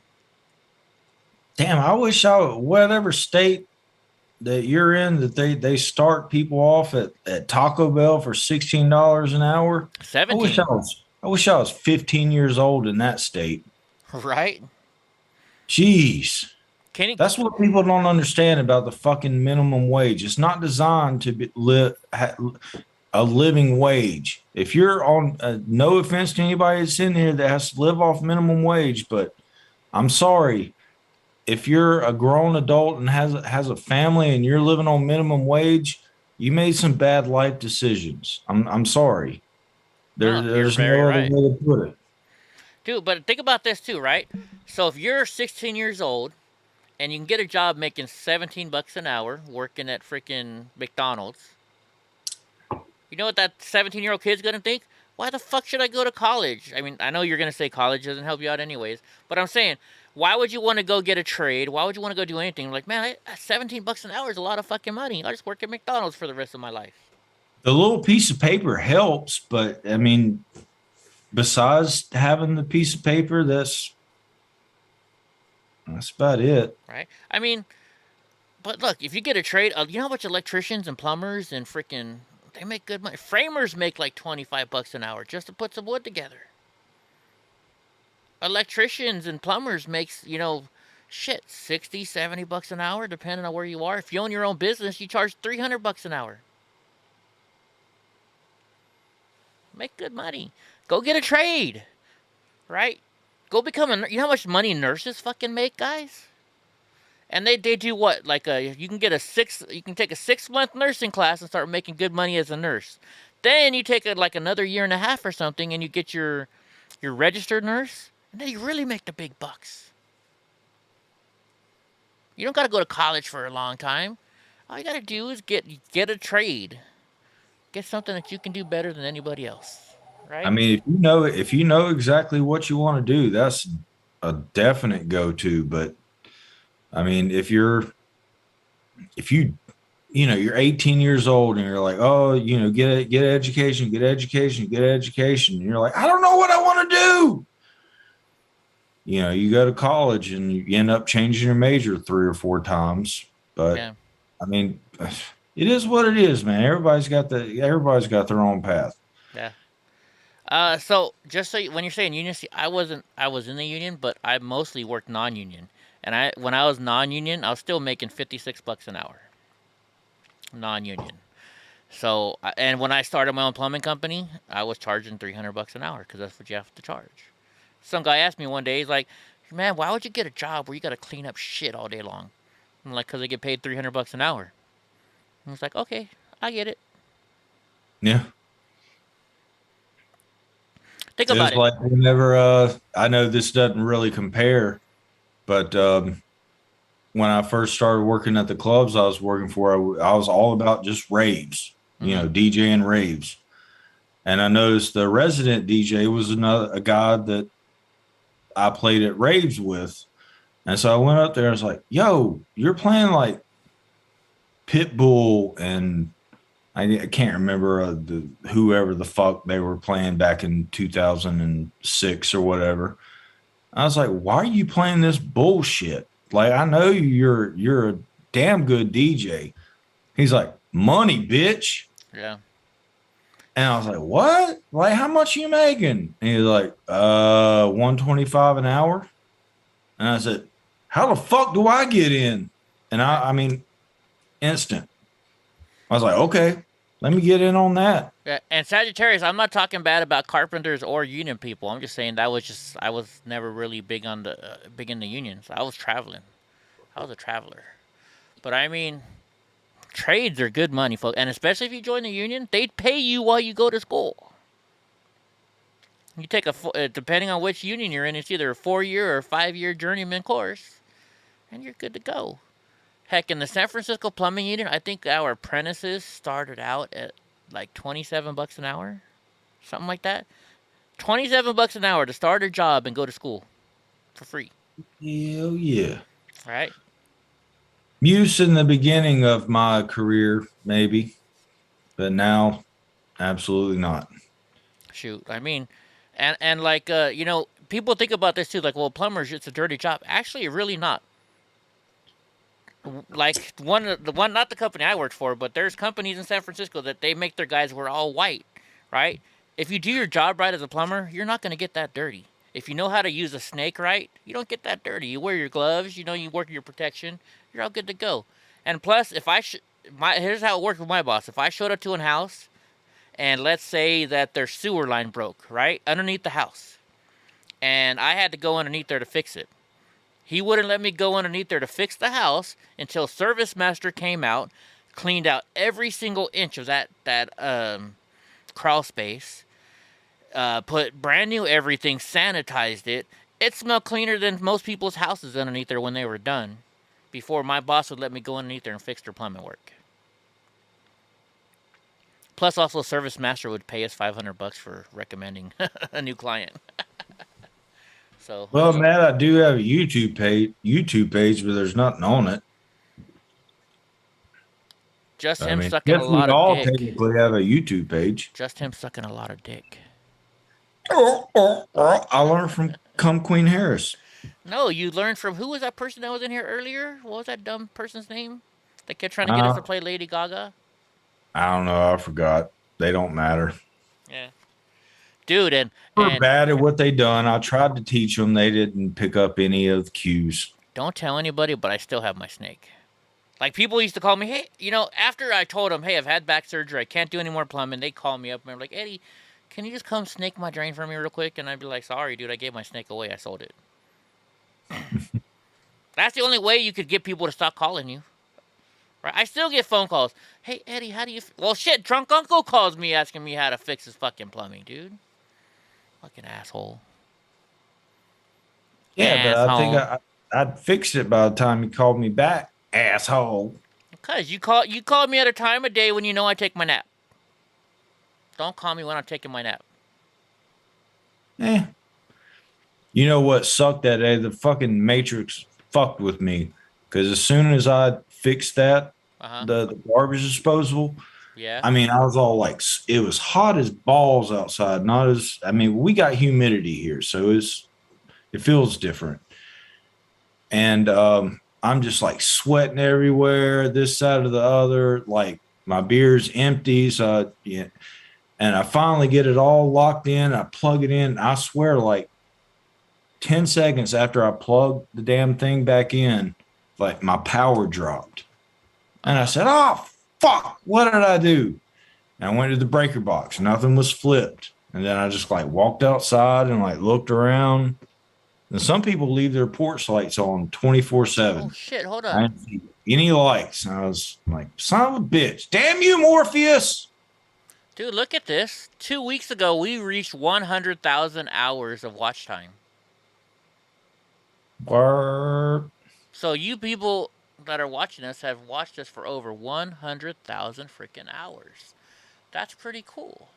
Damn, I wish whatever state that you're in, that they start people off at Taco Bell for $16 an hour. 17. I wish I was 15 years old in that state. Right? Jeez. That's what people don't understand about the fucking minimum wage. It's not designed to be a living wage. If you're on, no offense to anybody that's in here that has to live off minimum wage, but I'm sorry. If you're a grown adult and has a family and you're living on minimum wage, you made some bad life decisions. I'm sorry. There's no other way to put it. Dude, but think about this too, right? So if you're 16 years old and you can get a job making $17 an hour working at freaking McDonald's, you know what that 17-year-old kid's gonna think? Why the fuck should I go to college? I mean, I know you're gonna say college doesn't help you out anyways, but I'm saying, why would you want to go get a trade? Why would you want to go do anything? Like, man, $17 an hour is a lot of fucking money. I'll just work at McDonald's for the rest of my life. The little piece of paper helps, but I mean, besides having the piece of paper, that's about it. Right? I mean, but look, if you get a trade, you know how much electricians and plumbers and freaking, they make good money. Framers make like $25 an hour just to put some wood together. Electricians and plumbers makes, $60, $70 an hour, depending on where you are. If you own your own business, you charge $300 an hour. Make good money. Go get a trade, right? Go become you know how much money nurses fucking make, guys? And they do what? Like you can take a 6-month nursing class and start making good money as a nurse. Then you take another year and a half or something, and you get your registered nurse. And then you really make the big bucks. You don't got to go to college for a long time. All you got to do is get a trade. Get something that you can do better than anybody else, right? I mean, if you know exactly what you want to do, that's a definite go-to. But I mean, if you're 18 years old and you're like, oh, get education, and you're like, I don't know what I want to do. You go to college and you end up changing your major 3 or 4 times. But yeah. I mean, it is what it is, man. Everybody's got their own path. Yeah. So just so when you're saying union, see, I was in the union, but I mostly worked non-union. And when I was non-union, I was still making $56 an hour. Non-union. So, and when I started my own plumbing company, I was charging $300 an hour because that's what you have to charge. Some guy asked me one day, he's like, man, why would you get a job where you got to clean up shit all day long? I'm like, because they get paid $300 an hour. And it's like, okay, I get it. Yeah. Think about it. Like whenever I know this doesn't really compare, but when I first started working at the clubs I was working for, I was all about just raves, you know, DJing raves. And I noticed the resident DJ was a guy that I played at raves with. And so I went up there and was like, yo, you're playing like Pitbull and I can't remember whoever the fuck they were playing back in 2006 or whatever. I was like, why are you playing this bullshit? Like, I know you're a damn good DJ. He's like, money, bitch. Yeah. And I was like, what? Like, how much are you making? And he was like, $125 an hour. And I said, how the fuck do I get in? And I mean, instant. I was like, okay, let me get in on that. Yeah, and Sagittarius, I'm not talking bad about carpenters or union people. I'm just saying I was never really big in the unions. I was traveling. I was a traveler. But I mean, trades are good money, folks. And especially if you join the union, they pay you while you go to school. You take depending on which union you're in, it's either a 4-year or a 5-year journeyman course, and you're good to go. Heck, in the San Francisco Plumbing Union, I think our apprentices started out at like $27 an hour, something like that. $27 an hour to start a job and go to school for free. Hell yeah. Right. Muse in the beginning of my career, maybe, but now, absolutely not. Shoot, I mean, and like you know, people think about this too, like, well, plumbers, it's a dirty job. Actually, really not. Like not the company I worked for, but there's companies in San Francisco that they make their guys wear all white, right? If you do your job right as a plumber, you're not going to get that dirty. If you know how to use a snake right, you don't get that dirty. You wear your gloves, you know, you work your protection, you're all good to go. And plus, if here's how it worked with my boss. If I showed up to a house, and let's say that their sewer line broke, right, underneath the house, and I had to go underneath there to fix it, he wouldn't let me go underneath there to fix the house until Service Master came out, cleaned out every single inch of that crawl space, put brand new everything, sanitized it. It smelled cleaner than most people's houses underneath there when they were done, before my boss would let me go underneath there and fix their plumbing work. Plus, also, Service Master would pay us $500 for recommending a new client. So, well, Matt, I do have a YouTube page, but there's nothing on it. Just him sucking a lot of dick. We all technically have a YouTube page. Just him sucking a lot of dick. I learned from Cum Queen Harris. No, you learned from, who was that person that was in here earlier? What was that dumb person's name? They kept trying to get us to play Lady Gaga. I don't know. I forgot. They don't matter. Yeah. Dude, and they're bad at what they done. I tried to teach them. They didn't pick up any of the cues. Don't tell anybody, but I still have my snake. Like, people used to call me, hey, you know, after I told them, hey, I've had back surgery, I can't do any more plumbing, they call me up and they're like, Eddie, can you just come snake my drain for me real quick? And I'd be like, sorry, dude, I gave my snake away. I sold it. That's the only way you could get people to stop calling you. Right? I still get phone calls. Hey, Eddie, how do you... Well, shit, drunk uncle calls me asking me how to fix his fucking plumbing, dude. Fucking asshole. Yeah, but I think I'd fixed it by the time you called me back, asshole. Because you called me at a time of day when you know I take my nap. Don't call me when I'm taking my nap. You know what sucked that day? The fucking Matrix fucked with me. Because as soon as I fixed that, the garbage disposal, yeah. I mean, I was all like, it was hot as balls outside. We got humidity here, so it feels different. And I'm just like sweating everywhere, this side or the other. Like my beer's empty, so yeah. And I finally get it all locked in. I plug it in. I swear, like 10 seconds after I plugged the damn thing back in, like my power dropped. And I said, oh, fuck, what did I do? And I went to the breaker box. Nothing was flipped. And then I just like walked outside and like looked around. And some people leave their porch lights on 24/7. Oh shit! Hold I up. didn't see any lights. And I was like, son of a bitch. Damn you, Morpheus. Dude, look at this. 2 weeks ago, we reached 100,000 hours of watch time. Word. So you people that are watching us have watched us for over 100,000 freaking hours. That's pretty cool.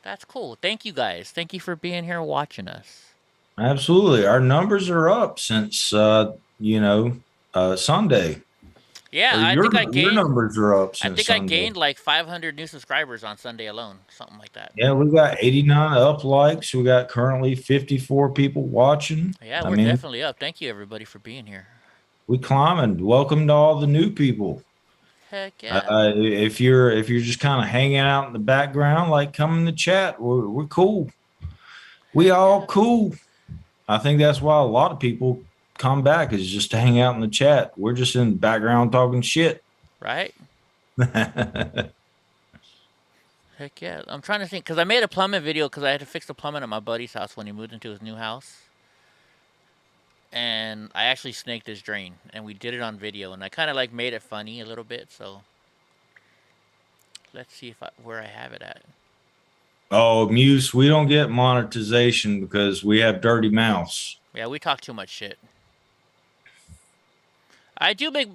That's cool. Thank you guys. Thank you for being here watching us. Absolutely. Our numbers are up since, Sunday. Yeah, Your numbers are up since I think Sunday. I gained like 500 new subscribers on Sunday alone. Something like that. Yeah, we got 89 up likes. We got currently 54 people watching. Yeah, we're definitely up. Thank you everybody for being here. We climbing. Welcome to all the new people. Heck yeah. If you're just kind of hanging out in the background, like come in the chat. We're cool. We all cool. I think that's why a lot of people come back is just to hang out in the chat. We're just in the background talking shit. Right? Heck yeah. I'm trying to think, because I made a plumbing video because I had to fix the plumbing at my buddy's house when he moved into his new house. And I actually snaked his drain, and we did it on video, and I kind of like made it funny a little bit, so let's see where I have it at. Oh, Muse, we don't get monetization because we have dirty mouths. Yeah, we talk too much shit. We do make,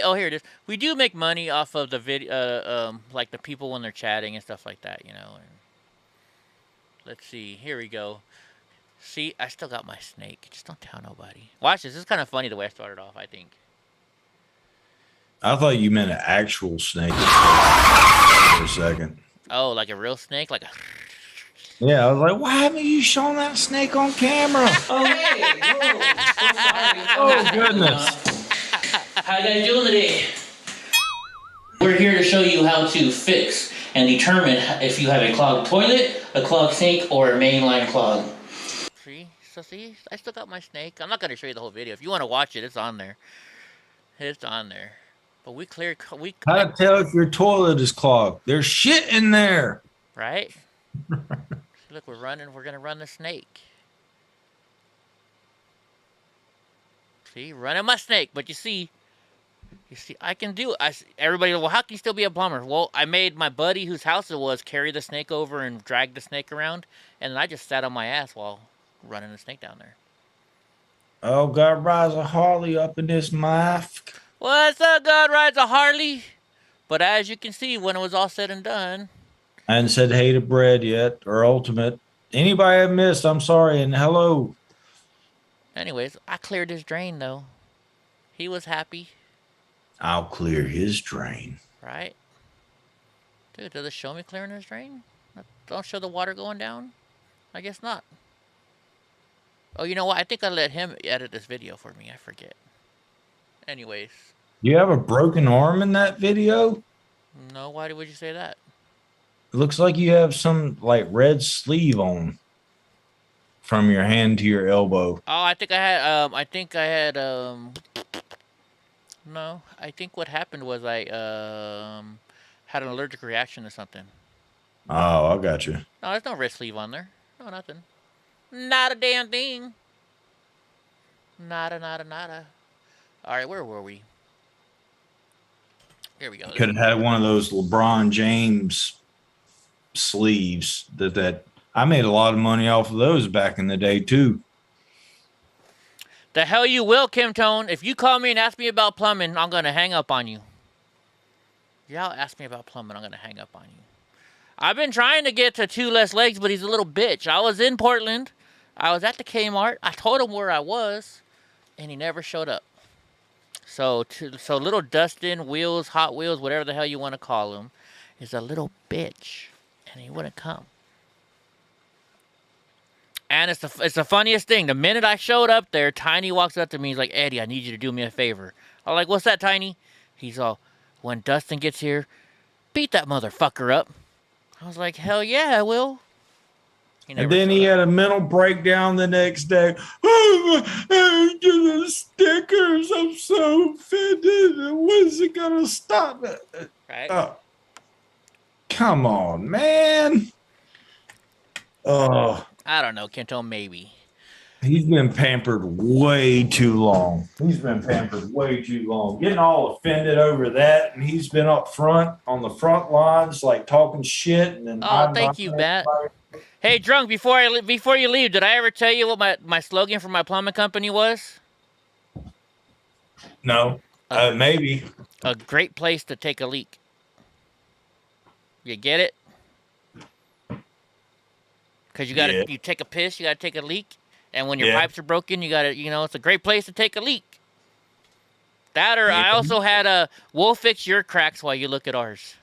oh, here it is. We do make money off of the video, like the people when they're chatting and stuff like that, you know. And let's see, here we go. See, I still got my snake. Just don't tell nobody. Watch this. This is kind of funny the way I started off, I think. I thought you meant an actual snake for a second. Oh, like a real snake? Like a... Yeah, I was like, why haven't you shown that snake on camera? Oh, hey. Whoa. So sorry. Oh, goodness. How you guys doing today? We're here to show you how to fix and determine if you have a clogged toilet, a clogged sink, or a mainline clog. See, I still got my snake. I'm not going to show you the whole video. If you want to watch it, it's on there. It's on there. But we cleared... How to tell if your toilet is clogged? There's shit in there. Right? Look, we're going to run the snake. See, running my snake. But you see, I can do it. Everybody, well, how can you still be a plumber? Well, I made my buddy whose house it was carry the snake over and drag the snake around. And then I just sat on my ass while running the snake down there. Oh, God rides a Harley up in this mouth. What's up, God rides a Harley? But as you can see, when it was all said and done... I hadn't said hey to Bread yet, or Ultimate. Anybody I missed, I'm sorry, and hello. Anyways, I cleared his drain, though. He was happy. I'll clear his drain. Right? Dude, does it show me clearing his drain? Don't show the water going down? I guess not. Oh, you know what? I think I let him edit this video for me. I forget. Anyways. You have a broken arm in that video? No, why would you say that? It looks like you have some, like, red sleeve on from your hand to your elbow. Oh, I think I had, no, I think what happened was I, had an allergic reaction to something. Oh, I got you. No, there's no red sleeve on there. No, nothing. Not a damn thing. Nada. All right, where were we? Here we go. Could have had one of those LeBron James sleeves that I made a lot of money off of those back in the day too. The hell you will, Kim Tone. If you call me and ask me about plumbing, I'm gonna hang up on you. Y'all ask me about plumbing, I'm gonna hang up on you. I've been trying to get to Two Less Legs, but he's a little bitch. I was in Portland. I was at the Kmart. I told him where I was, and he never showed up. So little Dustin, Wheels, Hot Wheels, whatever the hell you want to call him, is a little bitch, and he wouldn't come. And it's the funniest thing. The minute I showed up there, Tiny walks up to me. He's like, Eddie, I need you to do me a favor. I'm like, what's that, Tiny? He's all, when Dustin gets here, beat that motherfucker up. I was like, hell yeah, I will. And then he had a mental breakdown the next day. Oh, the stickers, I'm so offended. When's it going to stop it? Right? Come on, man. Oh. I don't know, Kento, maybe. He's been pampered way too long. He's been pampered way too long. Getting all offended over that, and he's been up front on the front lines, like talking shit. And then Oh, thank you, Matt. Hey, Drunk, before you leave, did I ever tell you what my slogan for my plumbing company was? No, maybe. A great place to take a leak. You get it? Because you take a piss, you gotta take a leak. And when your pipes are broken, you gotta, it's a great place to take a leak. That, or I also had we'll fix your cracks while you look at ours.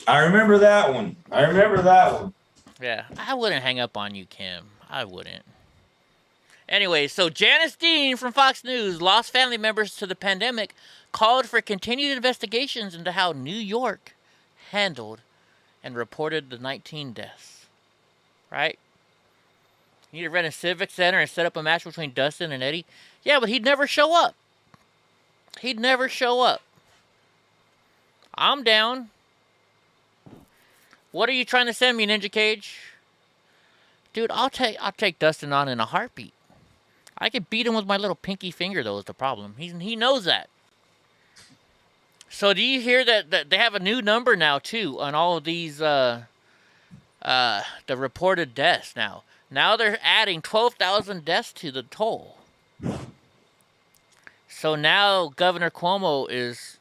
I remember that one. Yeah, I wouldn't hang up on you, Kim. I wouldn't. Anyway, so Janice Dean from Fox News lost family members to the pandemic, called for continued investigations into how New York handled and reported the 19 deaths. Right? You need to rent a Civic Center and set up a match between Dustin and Eddie. Yeah, but he'd never show up. I'm down. What are you trying to send me, Ninja Cage? Dude, I'll take Dustin on in a heartbeat. I could beat him with my little pinky finger, though, is the problem. He knows that. So do you hear that they have a new number now, too, on all of these, the reported deaths now. Now they're adding 12,000 deaths to the toll. So now Governor Cuomo is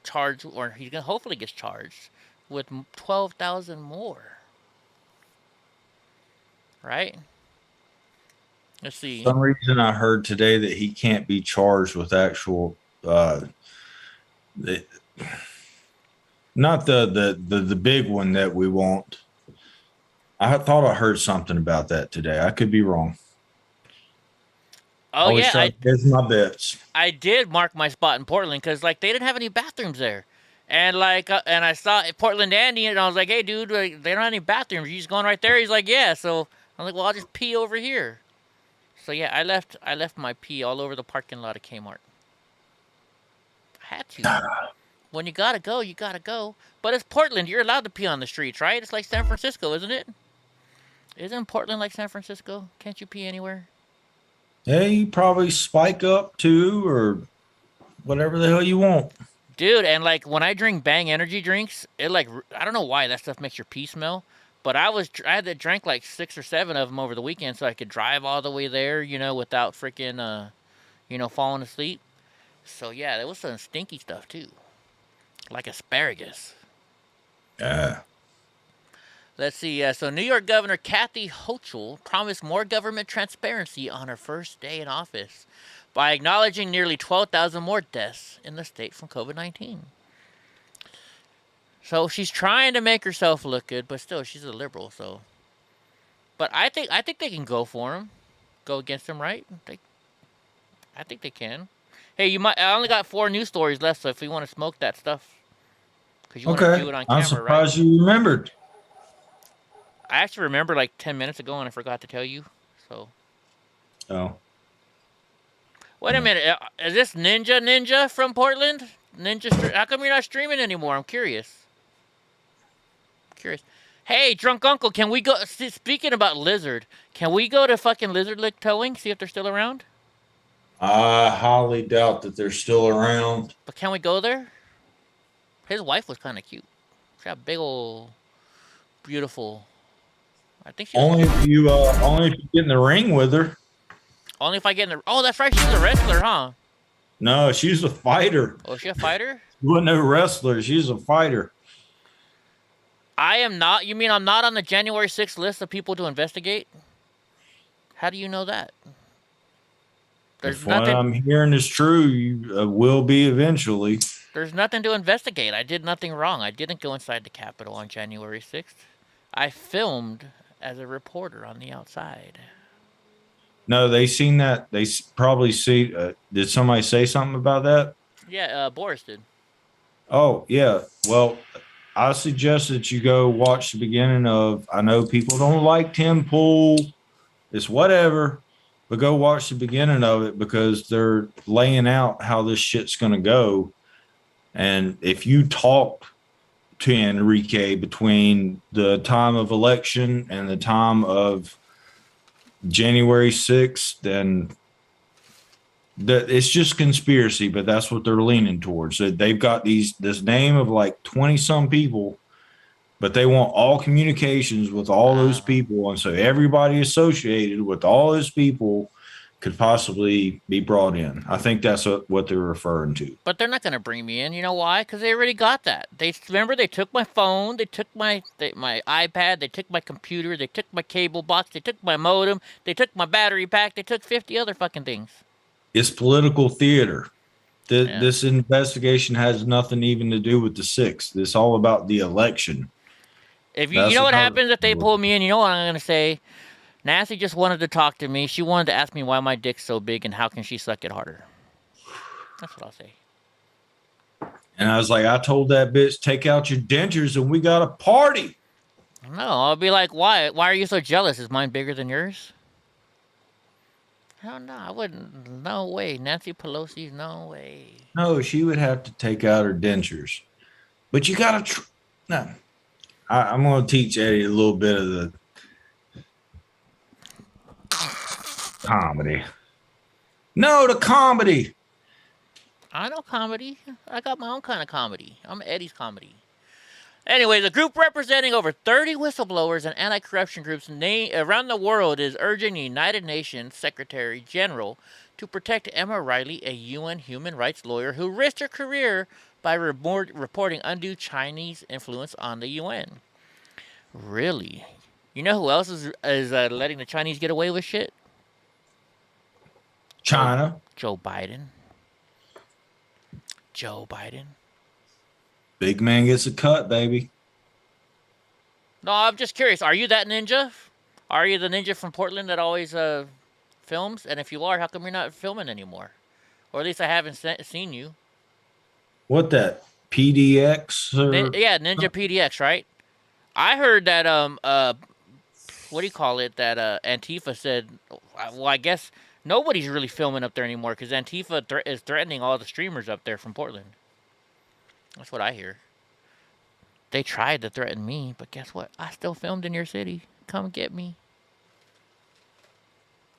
charged, or he hopefully gets charged, with 12,000 more. Right? Let's see. For some reason I heard today that he can't be charged with actual not the big one that we want. I thought I heard something about that today. I could be wrong. Oh, yeah. There's my bets. I did mark my spot in Portland because, they didn't have any bathrooms there. And, and I saw Portland Andy, and I was like, hey, dude, they don't have any bathrooms. You just going right there? He's like, yeah. So I'm like, well, I'll just pee over here. So, yeah, I left my pee all over the parking lot of Kmart. I had to. When you gotta go, you gotta go. But it's Portland. You're allowed to pee on the streets, right? It's like San Francisco, isn't it? Isn't Portland like San Francisco? Can't you pee anywhere? Yeah, you probably spike up too, or whatever the hell you want. Dude, and when I drink Bang energy drinks, it I don't know why that stuff makes your pee smell, but I had to drink 6 or 7 of them over the weekend so I could drive all the way there, without freaking, falling asleep. So yeah, there was some stinky stuff too, like asparagus. Yeah. Let's see. So New York Governor Kathy Hochul promised more government transparency on her first day in office by acknowledging nearly 12,000 more deaths in the state from COVID-19. So she's trying to make herself look good, but still, she's a liberal. So, but I think they can go for him, go against him, right? I think they can. Hey, I only got 4 news stories left, so if you want to smoke that stuff, because you want to do it on camera, I'm surprised you remembered. I actually remember 10 minutes ago, and I forgot to tell you. So. Oh. Wait a minute. Is this Ninja from Portland? How come you're not streaming anymore? I'm curious. Hey, Drunk Uncle, can we go? Speaking about Lizard, can we go to fucking Lizard Lick Towing, see if they're still around? I highly doubt that they're still around. But can we go there? His wife was kind of cute. She got big old, beautiful. I think she only if you get in the ring with her. Only if I get in the. Oh, that's right. She's a wrestler, huh? No, she's a fighter. Oh, is she a fighter? She wasn't no wrestler. She's a fighter. I am not. You mean I'm not on the January 6th list of people to investigate? How do you know that? If what I'm hearing is true, you will be eventually. There's nothing to investigate. I did nothing wrong. I didn't go inside the Capitol on January 6th. I filmed as a reporter on the outside. No, they seen that. They probably see. Did somebody say something about that? Yeah, Boris did. Oh, yeah. Well, I suggest that you go watch the beginning of. I know people don't like Tim Pool. It's whatever. But go watch the beginning of it because they're laying out how this shit's going to go. And if you talk to Enrique between the time of election and the time of January 6th, then it's just conspiracy, but that's what they're leaning towards. So they've got this name of like 20 some people, but they want all communications with all those people. And so everybody associated with all those people could possibly be brought in. I think that's what they're referring to. But they're not going to bring me in. You know why? Because they already got that. They took my phone, they took my iPad, they took my computer, they took my cable box, they took my modem, they took my battery pack, they took 50 other fucking things. It's political theater. This investigation has nothing even to do with the 6th. It's all about the election. If you know what happens if they pull me in, you know what I'm going to say? Nancy just wanted to talk to me. She wanted to ask me why my dick's so big and how can she suck it harder. That's what I'll say. And I was like, I told that bitch, take out your dentures and we got a party. No, I'll be like, why? Why are you so jealous? Is mine bigger than yours? Hell no, I wouldn't. No way. Nancy Pelosi's no way. No, she would have to take out her dentures. But you got to... No. I'm going to teach Eddie a little bit of the comedy. No, the comedy. I know comedy. I got my own kind of comedy. I'm Eddie's comedy. Anyway, the group representing over 30 whistleblowers and anti-corruption groups around the world is urging the United Nations Secretary General to protect Emma Riley, a UN human rights lawyer who risked her career by reporting undue Chinese influence on the UN. Really? You know who else is letting the Chinese get away with shit? China. Joe Biden. Joe Biden. Big man gets a cut, baby. No, I'm just curious. Are you that ninja? Are you the ninja from Portland that always films? And if you are, how come you're not filming anymore? Or at least I haven't seen you. What that? PDX? Yeah, Ninja PDX, right? I heard that what do you call it? That Antifa said. Well, I guess nobody's really filming up there anymore because Antifa is threatening all the streamers up there from Portland. That's what I hear. They tried to threaten me, but guess what? I still filmed in your city. Come get me.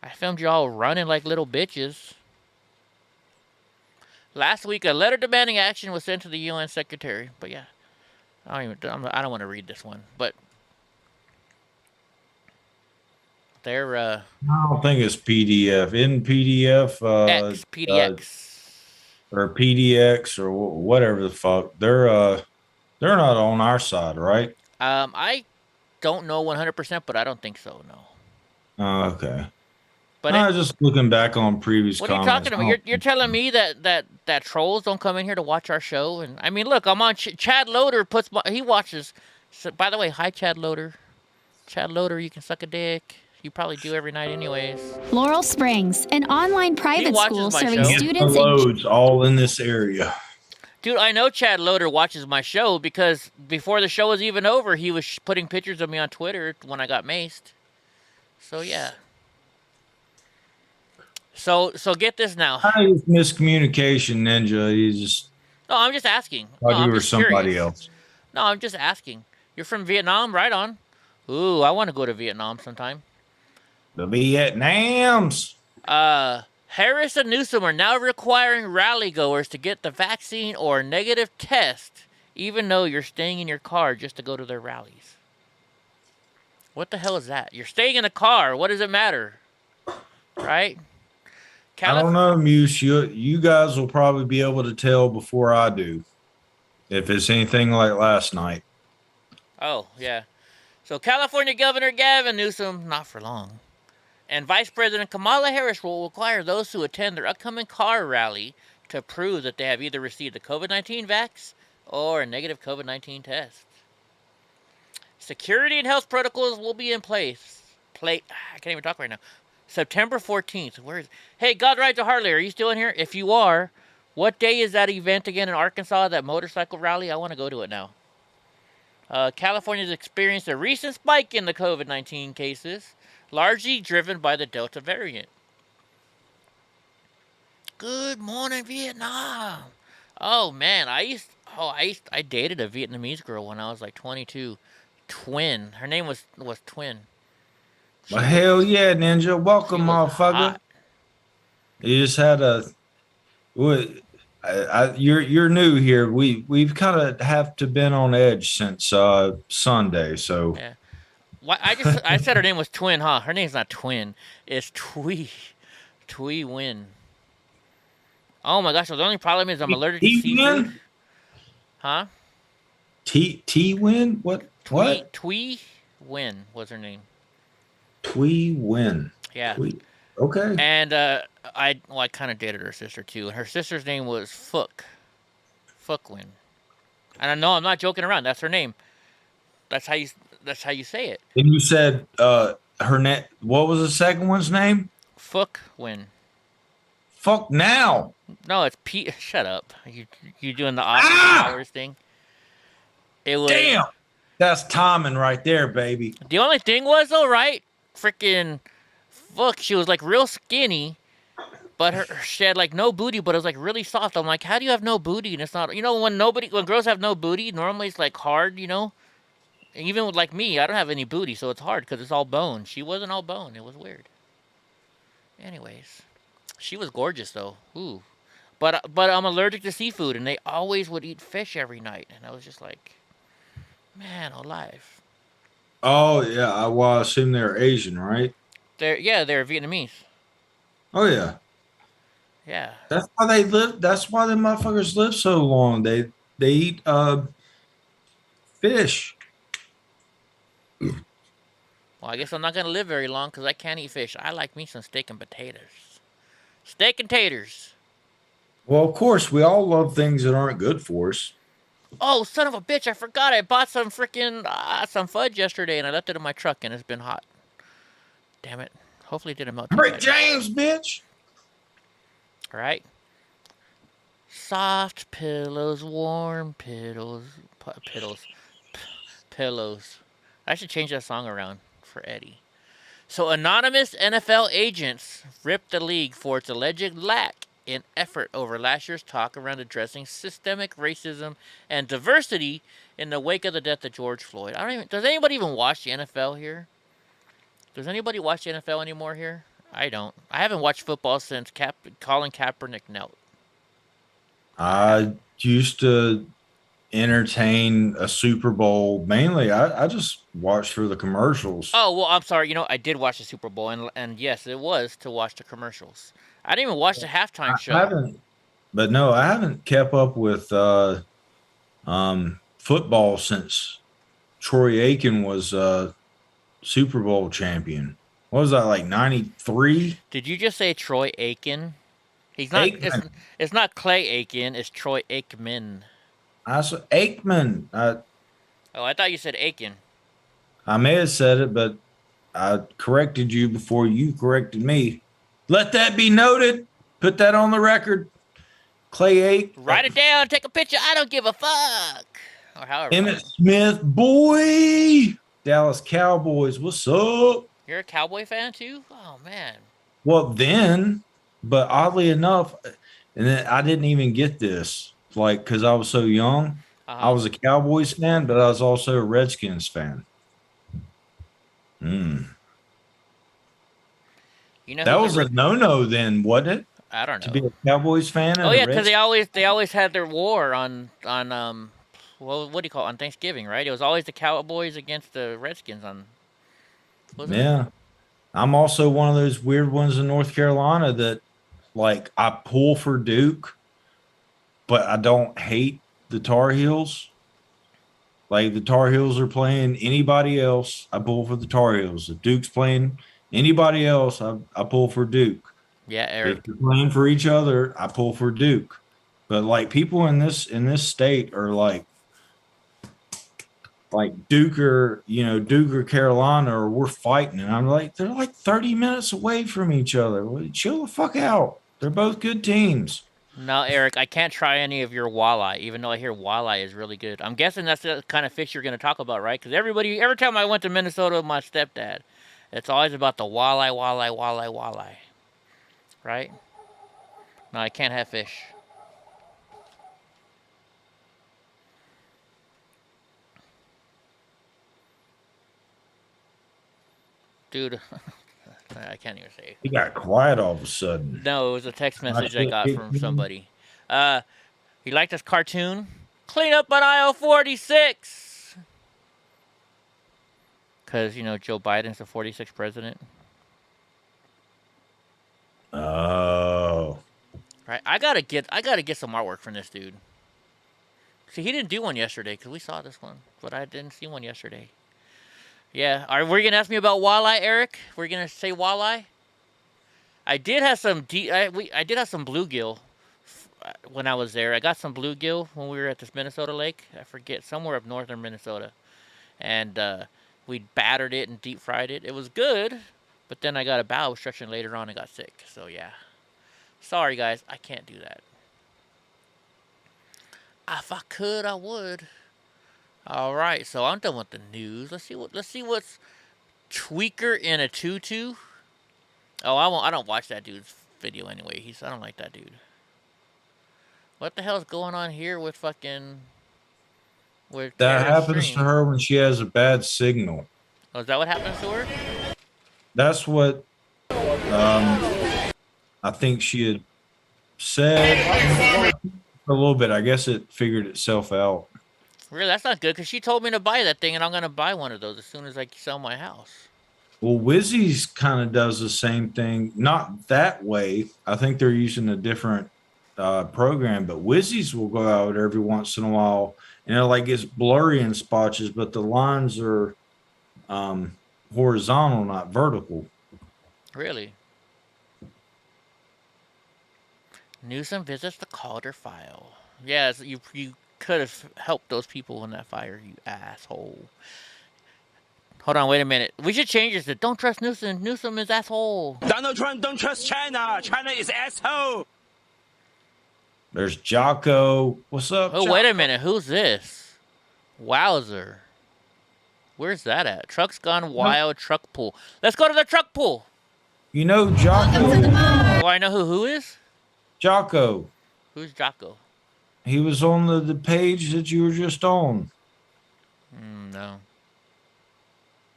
I filmed you all running like little bitches. Last week, a letter demanding action was sent to the UN secretary. But yeah, I don't want to read this one. But they're I don't think it's PDF. In PDF, PDX or PDX or whatever the fuck. They're not on our side, right? I don't know 100%, but I don't think so. No. Oh, okay. But I was just looking back on previous what are you comments. talking about? You're telling me that trolls don't come in here to watch our show? And I mean, look, I'm on Chad Loader he watches. So, by the way, hi Chad Loader. Chad Loader, you can suck a dick. You probably do every night anyways. Laurel Springs, an online private school serving students loads all in this area. Dude, I know Chad Loader watches my show because before the show was even over, he was putting pictures of me on Twitter when I got maced. So yeah. So get this now. Miscommunication, Ninja. You just... No, I'm just asking. Thought you were just somebody curious. else. No, I'm just asking. You're from Vietnam, right on. Ooh, I want to go to Vietnam sometime. The Vietnams. Harris and Newsom are now requiring rally goers to get the vaccine or negative test, even though you're staying in your car just to go to their rallies. What the hell is that? You're staying in a car. What does it matter? Right? I don't know, Muse. You guys will probably be able to tell before I do if it's anything like last night. Oh, yeah. So California Governor Gavin Newsom, not for long, and Vice President Kamala Harris will require those who attend their upcoming car rally to prove that they have either received a COVID-19 vax or a negative COVID-19 test. Security and health protocols will be in place. I can't even talk right now. September 14th. Hey, God Rides to Harley, are you still in here? If you are, what day is that event again in Arkansas, that motorcycle rally? I want to go to it now. California's experienced a recent spike in the COVID-19 cases, largely driven by the Delta variant. Good morning, Vietnam. Oh man, I dated a Vietnamese girl when I was like 22. Twin. Her name was Twin. Well, hell yeah, Ninja. Welcome, motherfucker. hot. You just had a. What? You're new here. We've kind of have to been on edge since Sunday. So Yeah. Why I said her name was Twin, huh? Her name's not Twin. It's Twee. Twee Win. Oh my gosh, the only problem is I'm allergic to seafood. Huh? T Win? What? What? Twee Win was her name. Twee Win. Yeah. Twee. Okay. And I kind of dated her sister too. And her sister's name was Fook. Fookwin. And I know I'm not joking around. That's her name. That's how you say it. And you said her name. What was the second one's name? Fookwin. Fuck now. No, it's P. Shut up. You doing the Austin Powers thing? It was. Damn. That's timing right there, baby. The only thing was though, right? Freaking Fook. She was like real skinny, but she had like no booty, but it was like really soft. I'm like, how do you have no booty? And it's not. You know, when girls have no booty, normally it's like hard. You know. Even with like me, I don't have any booty, so it's hard because it's all bone. She wasn't all bone. It was weird. Anyways, she was gorgeous though. Ooh, but I'm allergic to seafood, and they always would eat fish every night, and I was just like, man, alive. Oh yeah, I assume they're Asian, right? They're Vietnamese. Oh yeah. Yeah. That's why they live. That's why the motherfuckers live so long. They eat fish. Well, I guess I'm not gonna live very long because I can't eat fish. I like me some steak and potatoes. Steak and taters. Well, of course, we all love things that aren't good for us. Oh, son of a bitch! I forgot. I bought some freaking some fudge yesterday, and I left it in my truck, and it's been hot. Damn it! Hopefully, it didn't melt. Rick James, bitch. All right. Soft pillows, warm pillows. I should change that song around for Eddie. So, anonymous NFL agents ripped the league for its alleged lack in effort over last year's talk around addressing systemic racism and diversity in the wake of the death of George Floyd. Does anybody even watch the NFL here? Does anybody watch the NFL anymore here? I don't. I haven't watched football since Colin Kaepernick knelt. I used to entertain a Super Bowl mainly. I just watched for the commercials. Oh, well, I'm sorry. You know, I did watch the Super Bowl, and yes, it was to watch the commercials. I didn't even watch the halftime show. I haven't kept up with football since Troy Aiken was Super Bowl champion. What was that, like 93? Did you just say Troy Aiken? He's not. It's not Clay Aiken. It's Troy Aikman. I said Aikman. I thought you said Aiken. I may have said it, but I corrected you before you corrected me. Let that be noted. Put that on the record. Clay Aiken. Write it down. Take a picture. I don't give a fuck. Or however. Emmitt Smith, boy. Dallas Cowboys. What's up? You're a Cowboy fan too? Oh man. Well, then, but oddly enough, and then I didn't even get this, like, because I was so young. I was a Cowboys fan, but I was also a Redskins fan. You know that was a no-no then, wasn't it? I don't know. To be a Cowboys fan. Oh yeah, because they always had their war on what do you call it, on Thanksgiving, right? It was always the Cowboys against the Redskins on. Yeah, I'm also one of those weird ones in North Carolina that, like, I pull for Duke, but I don't hate the Tar Heels. Like, the Tar Heels are playing anybody else, I pull for the Tar Heels. If Duke's playing anybody else, I pull for Duke. Yeah, Eric. If they're playing for each other, I pull for Duke. But like, people in this state are like Duke or Carolina, or we're fighting, and I'm like, they're like 30 minutes away from each other. Chill the fuck out. They're both good teams. No, Eric, I can't try any of your walleye, even though I hear walleye is really good. I'm guessing that's the kind of fish you're going to talk about, right? Because every time I went to Minnesota with my stepdad, it's always about the walleye. Right? No, I can't have fish. Dude, I can't even say. He got quiet all of a sudden. No, it was a text message I got from somebody. He liked this cartoon. Clean up on aisle 46. Because, you know, Joe Biden's the 46th president. Oh. Right. I gotta get some artwork from this dude. See, he didn't do one yesterday because we saw this one, but I didn't see one yesterday. Yeah. Were you gonna ask me about walleye, Eric? Were you gonna say walleye? I did have some I did have some bluegill when I was there. I got some bluegill when we were at this Minnesota lake. I forget, somewhere up northern Minnesota, and we battered it and deep fried it. It was good, but then I got a bowel obstruction later on and got sick. So yeah, sorry guys, I can't do that. If I could, I would. All right, so I'm done with the news. Let's see what's Tweaker in a tutu. Oh, I don't watch that dude's video anyway. I don't like that dude. What the hell's going on here with fucking? With That Tara's happens stream? to her when she has a bad signal. Oh, is that what happens to her? That's what I think she had said for a little bit. I guess it figured itself out. Really, that's not good because she told me to buy that thing, and I'm gonna buy one of those as soon as I sell my house. Well, Wizzy's kind of does the same thing. Not that way. I think they're using a different program, but Wizzy's will go out every once in a while, and it like gets blurry in spots, but the lines are horizontal, not vertical. Really? Newsom visits the Calder file. Yes, you could have helped those people in that fire, you asshole. Hold on, wait a minute. We should change this to don't trust Newsom. Newsom is asshole. Donald Trump, don't trust China. China is asshole. There's Jocko. What's up? Oh, wait a minute. Who's this? Wowzer. Where's that at? Truck's Gone Wild Truck Pool. Let's go to the truck pool. You know Jocko. Oh, I know who is? Jocko. Who's Jocko? He was on the page that you were just on. No.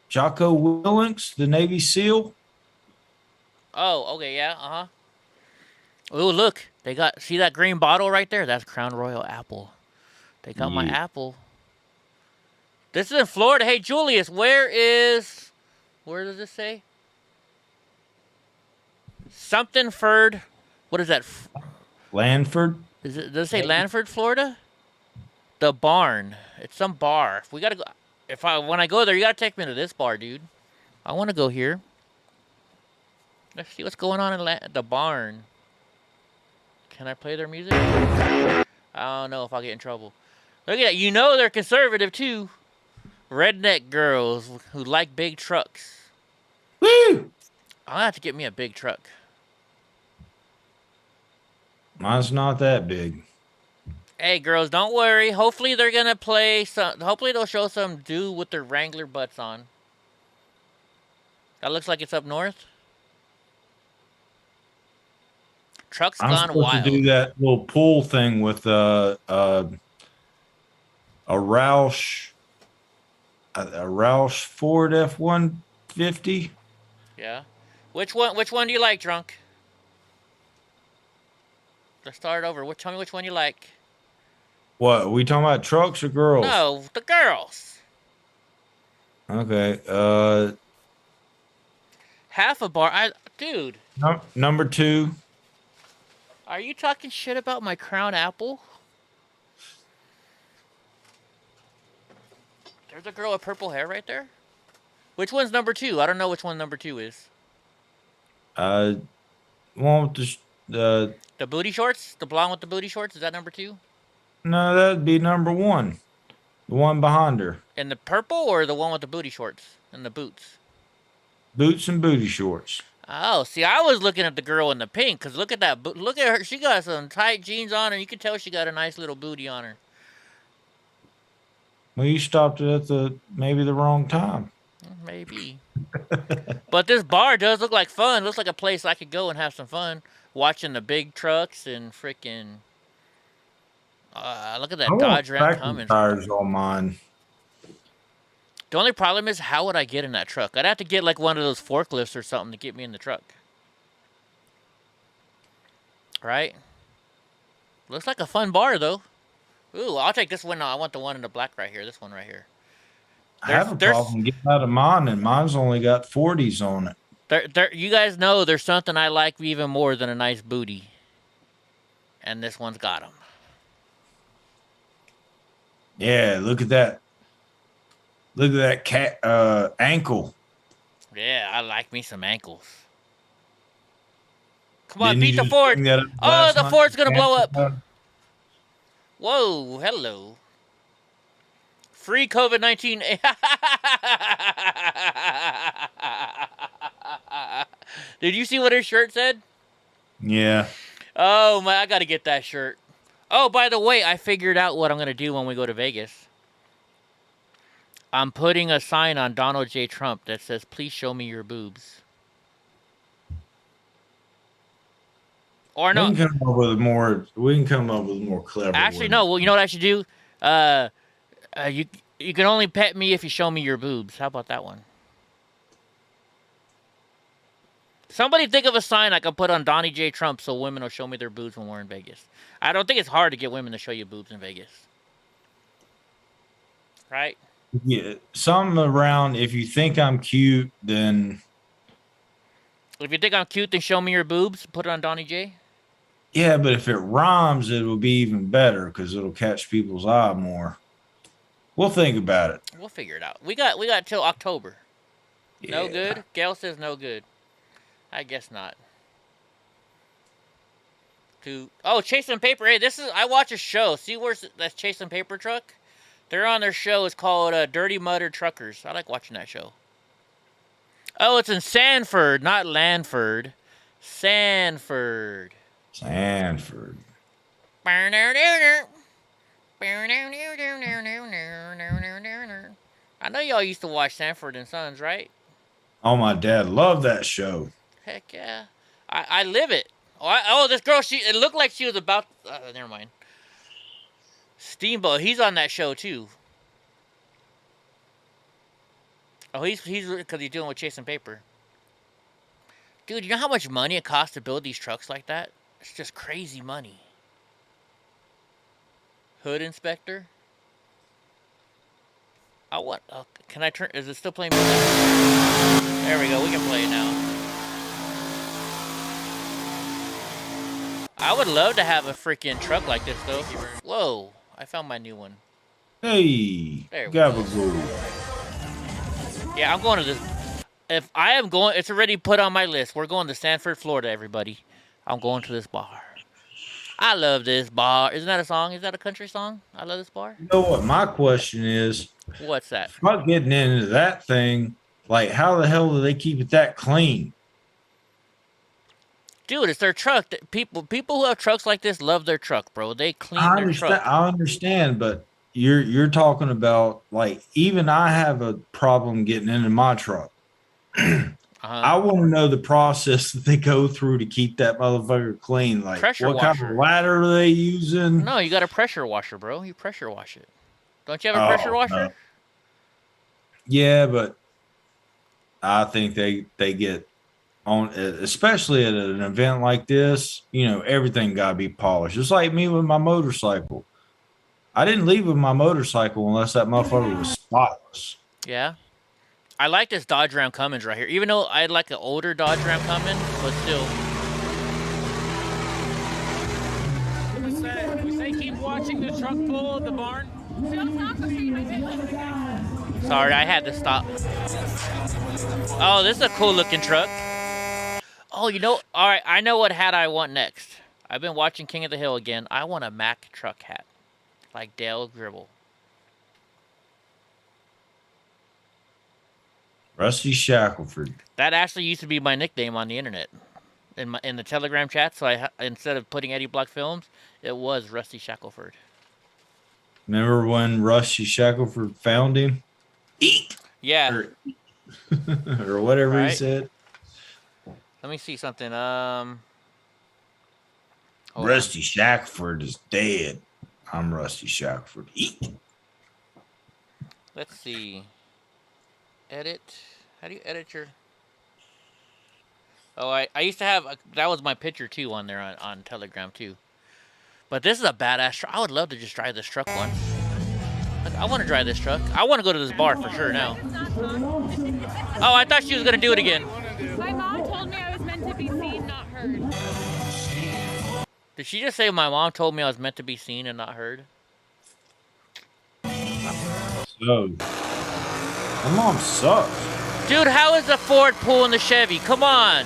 Jocko Willink, the Navy SEAL. Oh, okay, yeah, uh-huh. Oh, look. See that green bottle right there? That's Crown Royal apple. They got my apple. This is in Florida. Hey, Julius, where does this say? Somethingford. What is that? Lanford. Does it say Lanford, Florida? The barn. It's some bar. We gotta go. When I go there, you gotta take me to this bar, dude. I want to go here. Let's see what's going on in the barn. Can I play their music? I don't know if I'll get in trouble. Look at that. You know they're conservative too. Redneck girls who like big trucks. Woo! I'll have to get me a big truck. Mine's not that big. Hey, girls, don't worry. Hopefully they're gonna play some. Hopefully they'll show some dude with their Wrangler butts on. That looks like it's up north. Truck's I'm Gone supposed Wild. to do that little pool thing with a Roush Ford F-150. Yeah. Which one do you like, drunk? Let's start over. Tell me which one you like. What, are we talking about trucks or girls? No, the girls. Okay. Half a bar. Dude. Number 2. Are you talking shit about my Crown Apple? There's a girl with purple hair right there. Which one's number 2? I don't know which one number 2 is. One with the booty shorts? The blonde with the booty shorts? Is that number 2? No, that'd be number 1. The one behind her. In the purple or the one with the booty shorts and the boots? Boots and booty shorts. Oh, see, I was looking at the girl in the pink because look at that. Look at her. She got some tight jeans on, and you can tell she got a nice little booty on her. Well, you stopped it at maybe the wrong time. Maybe. But this bar does look like fun. Looks like a place I could go and have some fun watching the big trucks and freaking. Look at that Dodge Ram Cummins. Tires on mine. The only problem is, how would I get in that truck? I'd have to get like one of those forklifts or something to get me in the truck. Right? Looks like a fun bar, though. Ooh, I'll take this one. No, I want the one in the black right here. This one right here. I have a problem getting out of mine, and mine's only got 40s on it. You guys know there's something I like even more than a nice booty. And this one's got them. Yeah, look at that. Look at that cat ankle. Yeah, I like me some ankles. Come on, Didn't beat you the just Ford. bring that up Oh, last the night? Ford's going to blow up. Whoa, hello. Free COVID-19. Did you see what his shirt said? Yeah. Oh, my, I got to get that shirt. Oh, by the way, I figured out what I'm going to do when we go to Vegas. I'm putting a sign on Donald J. Trump that says, "Please show me your boobs." Or no. We can come up with a more. We can come up with a more clever. Actually, one. no. Well, you know what I should do? You can only pet me if you show me your boobs. How about that one? Somebody think of a sign I can put on Donnie J. Trump so women will show me their boobs when we're in Vegas. I don't think it's hard to get women to show you boobs in Vegas. Right? Yeah, something around. If you think I'm cute, then If you think I'm cute, then show me your boobs. Put it on Donnie J. yeah. But if it rhymes, it will be even better because it'll catch people's eye more. We'll think about it. We'll figure it out. We got till October. Yeah. No good? Gail says no good. I guess not. Chasing Paper. Hey, I watch a show. See where's that Chasing Paper truck? They're on their show. It's called Dirty Mudder Truckers. I like watching that show. Oh, it's in Sanford, not Lanford. Sanford. Sanford. I know y'all used to watch Sanford and Sons, right? Oh, my dad loved that show. Heck yeah. I live it. This girl, it looked like she was about... never mind. Steamboat, he's on that show, too. Oh, he's because he's dealing with Chasing Paper. Dude, you know how much money it costs to build these trucks like that? It's just crazy money. Hood Inspector. Can I turn... Is it still playing music? There we go. We can play it now. I would love to have a freaking truck like this, though. Whoa. I found my new one. Hey. There we go. Yeah, I'm going to this. If I am going... It's already put on my list. We're going to Sanford, Florida, everybody. I'm going to this bar. I love this bar. Isn't that a song? Is that a country song? I love this bar. You know what my question is? What's that? Not getting into that thing. Like, how the hell do they keep it that clean? Dude, it's their truck. People who have trucks like this love their truck, bro. They clean their truck. I understand, but you're talking about, like, even I have a problem getting into my truck. I want to know the process that they go through to keep that motherfucker clean. Like, Pressure what kind of ladder are they using? No, you got a pressure washer, bro. You pressure wash it. Don't you have a pressure washer? No. Yeah, but I think they get on, especially at an event like this, you know, everything got to be polished. Just like me with my motorcycle. I didn't leave with my motorcycle unless that motherfucker was spotless. Yeah. I like this Dodge Ram Cummins right here. Even though I like an older Dodge Ram Cummins, but still. We say keep watching the truck pull at the barn. Sorry, I had to stop. Oh, this is a cool looking truck. Oh, you know, all right, I know what hat I want next. I've been watching King of the Hill again. I want a Mack truck hat, like Dale Gribble. Rusty Shackelford. That actually used to be my nickname on the internet, in the Telegram chat. So instead of putting EddieBlockFilms, it was Rusty Shackelford. Remember when Rusty Shackelford found him? Eat. Yeah. Or whatever Right. he said. Let me see something. Rusty Shackelford is dead. I'm Rusty Shackelford. Eat. Let's see. Edit. How do you edit your? Oh, I used to have that was my picture too on there on Telegram too. But this is a badass truck. I would love to just drive this truck once. I want to drive this truck. I want to go to this bar for sure now. Oh, I thought she was gonna do it again. My mom told me I was meant to be seen, not heard. Did she just say my mom told me I was meant to be seen and not heard? So, my mom sucks. Dude, how is the Ford pulling the Chevy? Come on.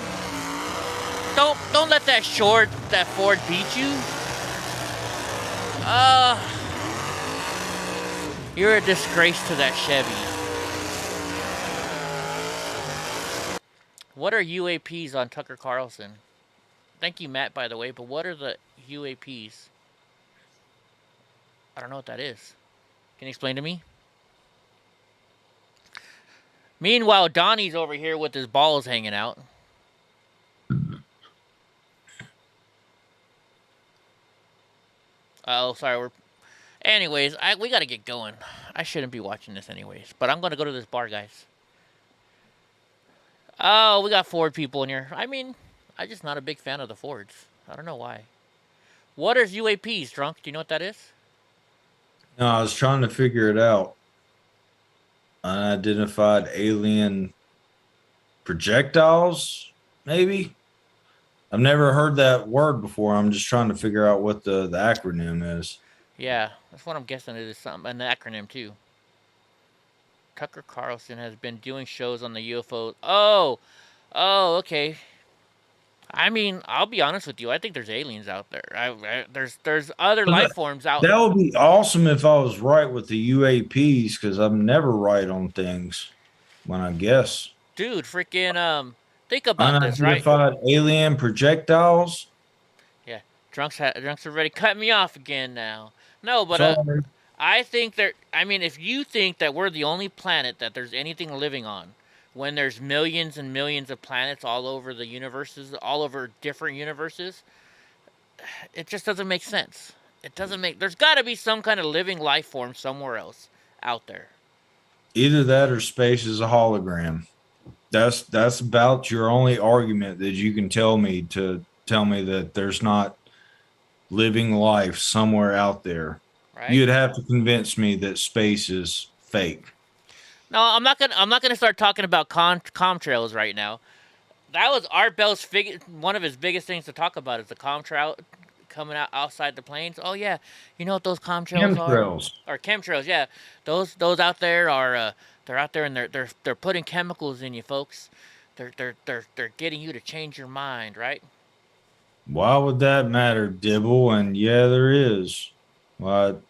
Don't let that Ford beat you. You're a disgrace to that Chevy. What are UAPs on Tucker Carlson? Thank you, Matt, by the way, but what are the UAPs? I don't know what that is. Can you explain to me? Meanwhile, Donnie's over here with his balls hanging out. Oh, sorry. Anyways, we gotta get going. I shouldn't be watching this anyways, but I'm gonna go to this bar, guys. Oh, we got Ford people in here. I mean, I'm just not a big fan of the Fords. I don't know why. What is UAPs, Drunk? Do you know what that is? No, I was trying to figure it out. Unidentified alien projectiles, maybe? I've never heard that word before. I'm just trying to figure out what the acronym is. Yeah, that's what I'm guessing. It is something, an acronym too. Tucker Carlson has been doing shows on the UFO. Oh, okay. I mean, I'll be honest with you. I think there's aliens out there. There's other life forms out there. That would be awesome if I was right with the UAPs, because I'm never right on things when I guess. Dude, freaking think about this, right? Unidentified alien projectiles. Yeah, Drunk's already cut me off again now. No, but Sorry. I think I mean, if you think that we're the only planet that there's anything living on, when there's millions and millions of planets all over the universes, all over different universes, it just doesn't make sense. There's got to be some kind of living life form somewhere else out there. Either that or space is a hologram. That's about your only argument that you can tell me that there's not living life somewhere out there. Right? You'd have to convince me that space is fake. No, I'm not gonna start talking about contrails right now. That was Art Bell's one of his biggest things to talk about is the contrail coming out outside the planes. Oh yeah, you know what those contrails are? Or chemtrails, yeah. Those out there are they're out there and they're putting chemicals in you, folks. They're getting you to change your mind, right? Why would that matter, Dibble? And yeah, there is. What?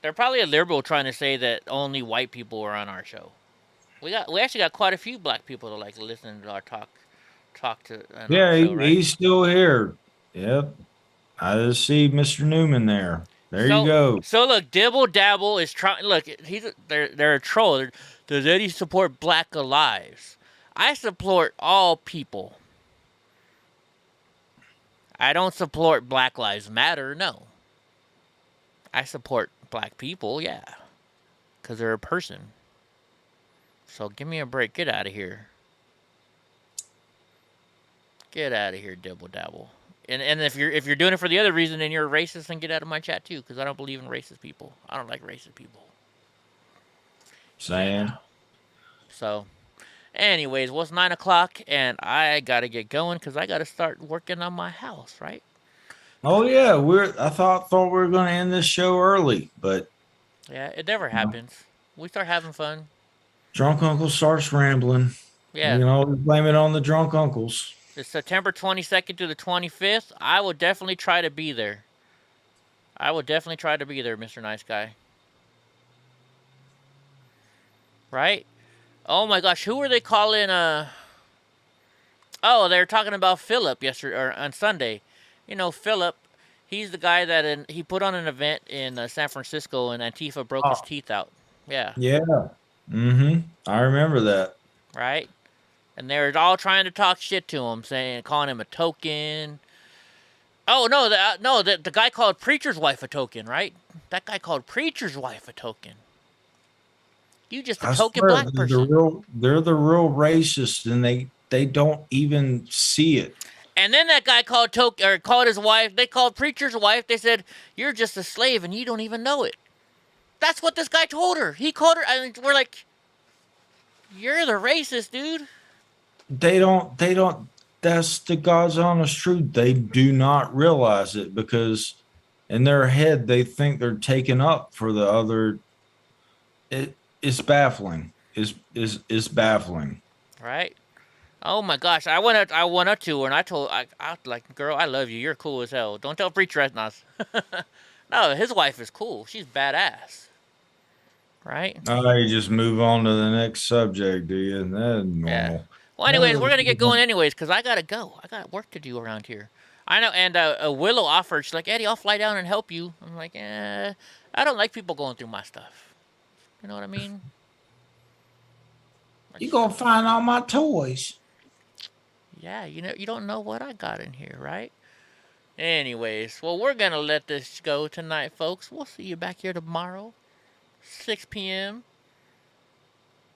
They're probably a liberal trying to say that only white people are on our show. We actually got quite a few black people that like listen to our talk to. Yeah, show, right? he's still here. Yep, I just see Mr. Newman there. There you go. So look, Dibble Dabble is trying. Look, they're a troll. Does Eddie support Black Lives? I support all people. I don't support Black Lives Matter. No. I support black people, yeah, because they're a person. So give me a break. Get out of here. Get out of here, Dibble Dabble. And if you're doing it for the other reason, then you're a racist, then get out of my chat too, because I don't believe in racist people. I don't like racist people. Saying. Yeah. So, anyways, well, it's 9 o'clock, and I gotta get going because I gotta start working on my house, right? Oh yeah, I thought we were going to end this show early, but yeah, it never happens. We start having fun. Drunk Uncle starts rambling. Yeah, you can always blame it on the drunk uncles. It's September 22nd to the 25th. I will definitely try to be there. Mr. Nice Guy. Right? Oh my gosh, who were they calling? Oh, they were talking about Philip yesterday or on Sunday. You know, Philip, he's the guy that he put on an event in San Francisco and Antifa broke his teeth out. Yeah. Yeah. Mm-hmm. I remember that. Right? And they were all trying to talk shit to him, calling him a token. Oh, no, the guy called Preacher's wife a token, right? That guy called Preacher's wife a token. You just a I token swear, black they're person. they're the real racists, and they don't even see it. And then that guy called his wife. They called preacher's wife. They said, "You're just a slave, and you don't even know it." That's what this guy told her. He called her, and we're like, "You're the racist, dude." They don't. That's the God's honest truth. They do not realize it because in their head they think they're taking up for the other. It's baffling. It's baffling. Right? Oh my gosh! I went up to her and I was like, "Girl, I love you. You're cool as hell. Don't tell preacher that's not." No, his wife is cool. She's badass. Right? You just move on to the next subject, do you? That's normal. Yeah. Well, anyways, we're gonna get going anyways because I gotta go. I got work to do around here. I know. And Willow offered. She's like, "Eddie, I'll fly down and help you." I'm like, I don't like people going through my stuff. You know what I mean? You gonna find all my toys? Yeah, you don't know what I got in here, right? Anyways, well, we're gonna let this go tonight, folks. We'll see you back here tomorrow, 6 p.m.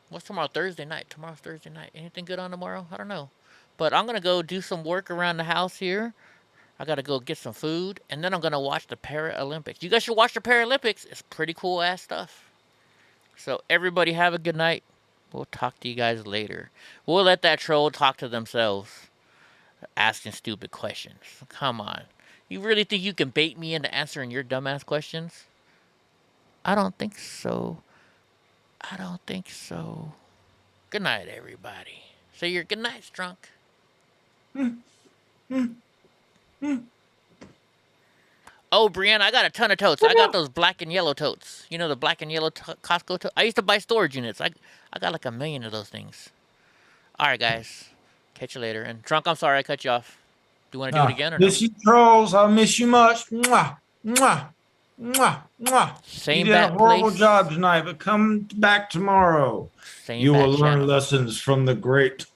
What's tomorrow? Thursday night. Tomorrow's Thursday night. Anything good on tomorrow? I don't know. But I'm gonna go do some work around the house here. I gotta go get some food, and then I'm gonna watch the Paralympics. You guys should watch the Paralympics. It's pretty cool ass stuff. So everybody have a good night. We'll talk to you guys later. We'll let that troll talk to themselves. Asking stupid questions. Come on. You really think you can bait me into answering your dumbass questions? I don't think so. I don't think so. Good night, everybody. Say your good nights, drunk. Oh, Brianna, I got a ton of totes. I got those black and yellow totes. You know the black and yellow Costco totes? I used to buy storage units. I got like 1 million of those things. All right, guys. Catch you later. And drunk, I'm sorry I cut you off. Do you want to do it again or no? Miss you, trolls. I miss you much. Mwah, mwah, mwah, mwah. Same you did a horrible place. job tonight, but come back tomorrow. Same you will bat learn channel. lessons from the great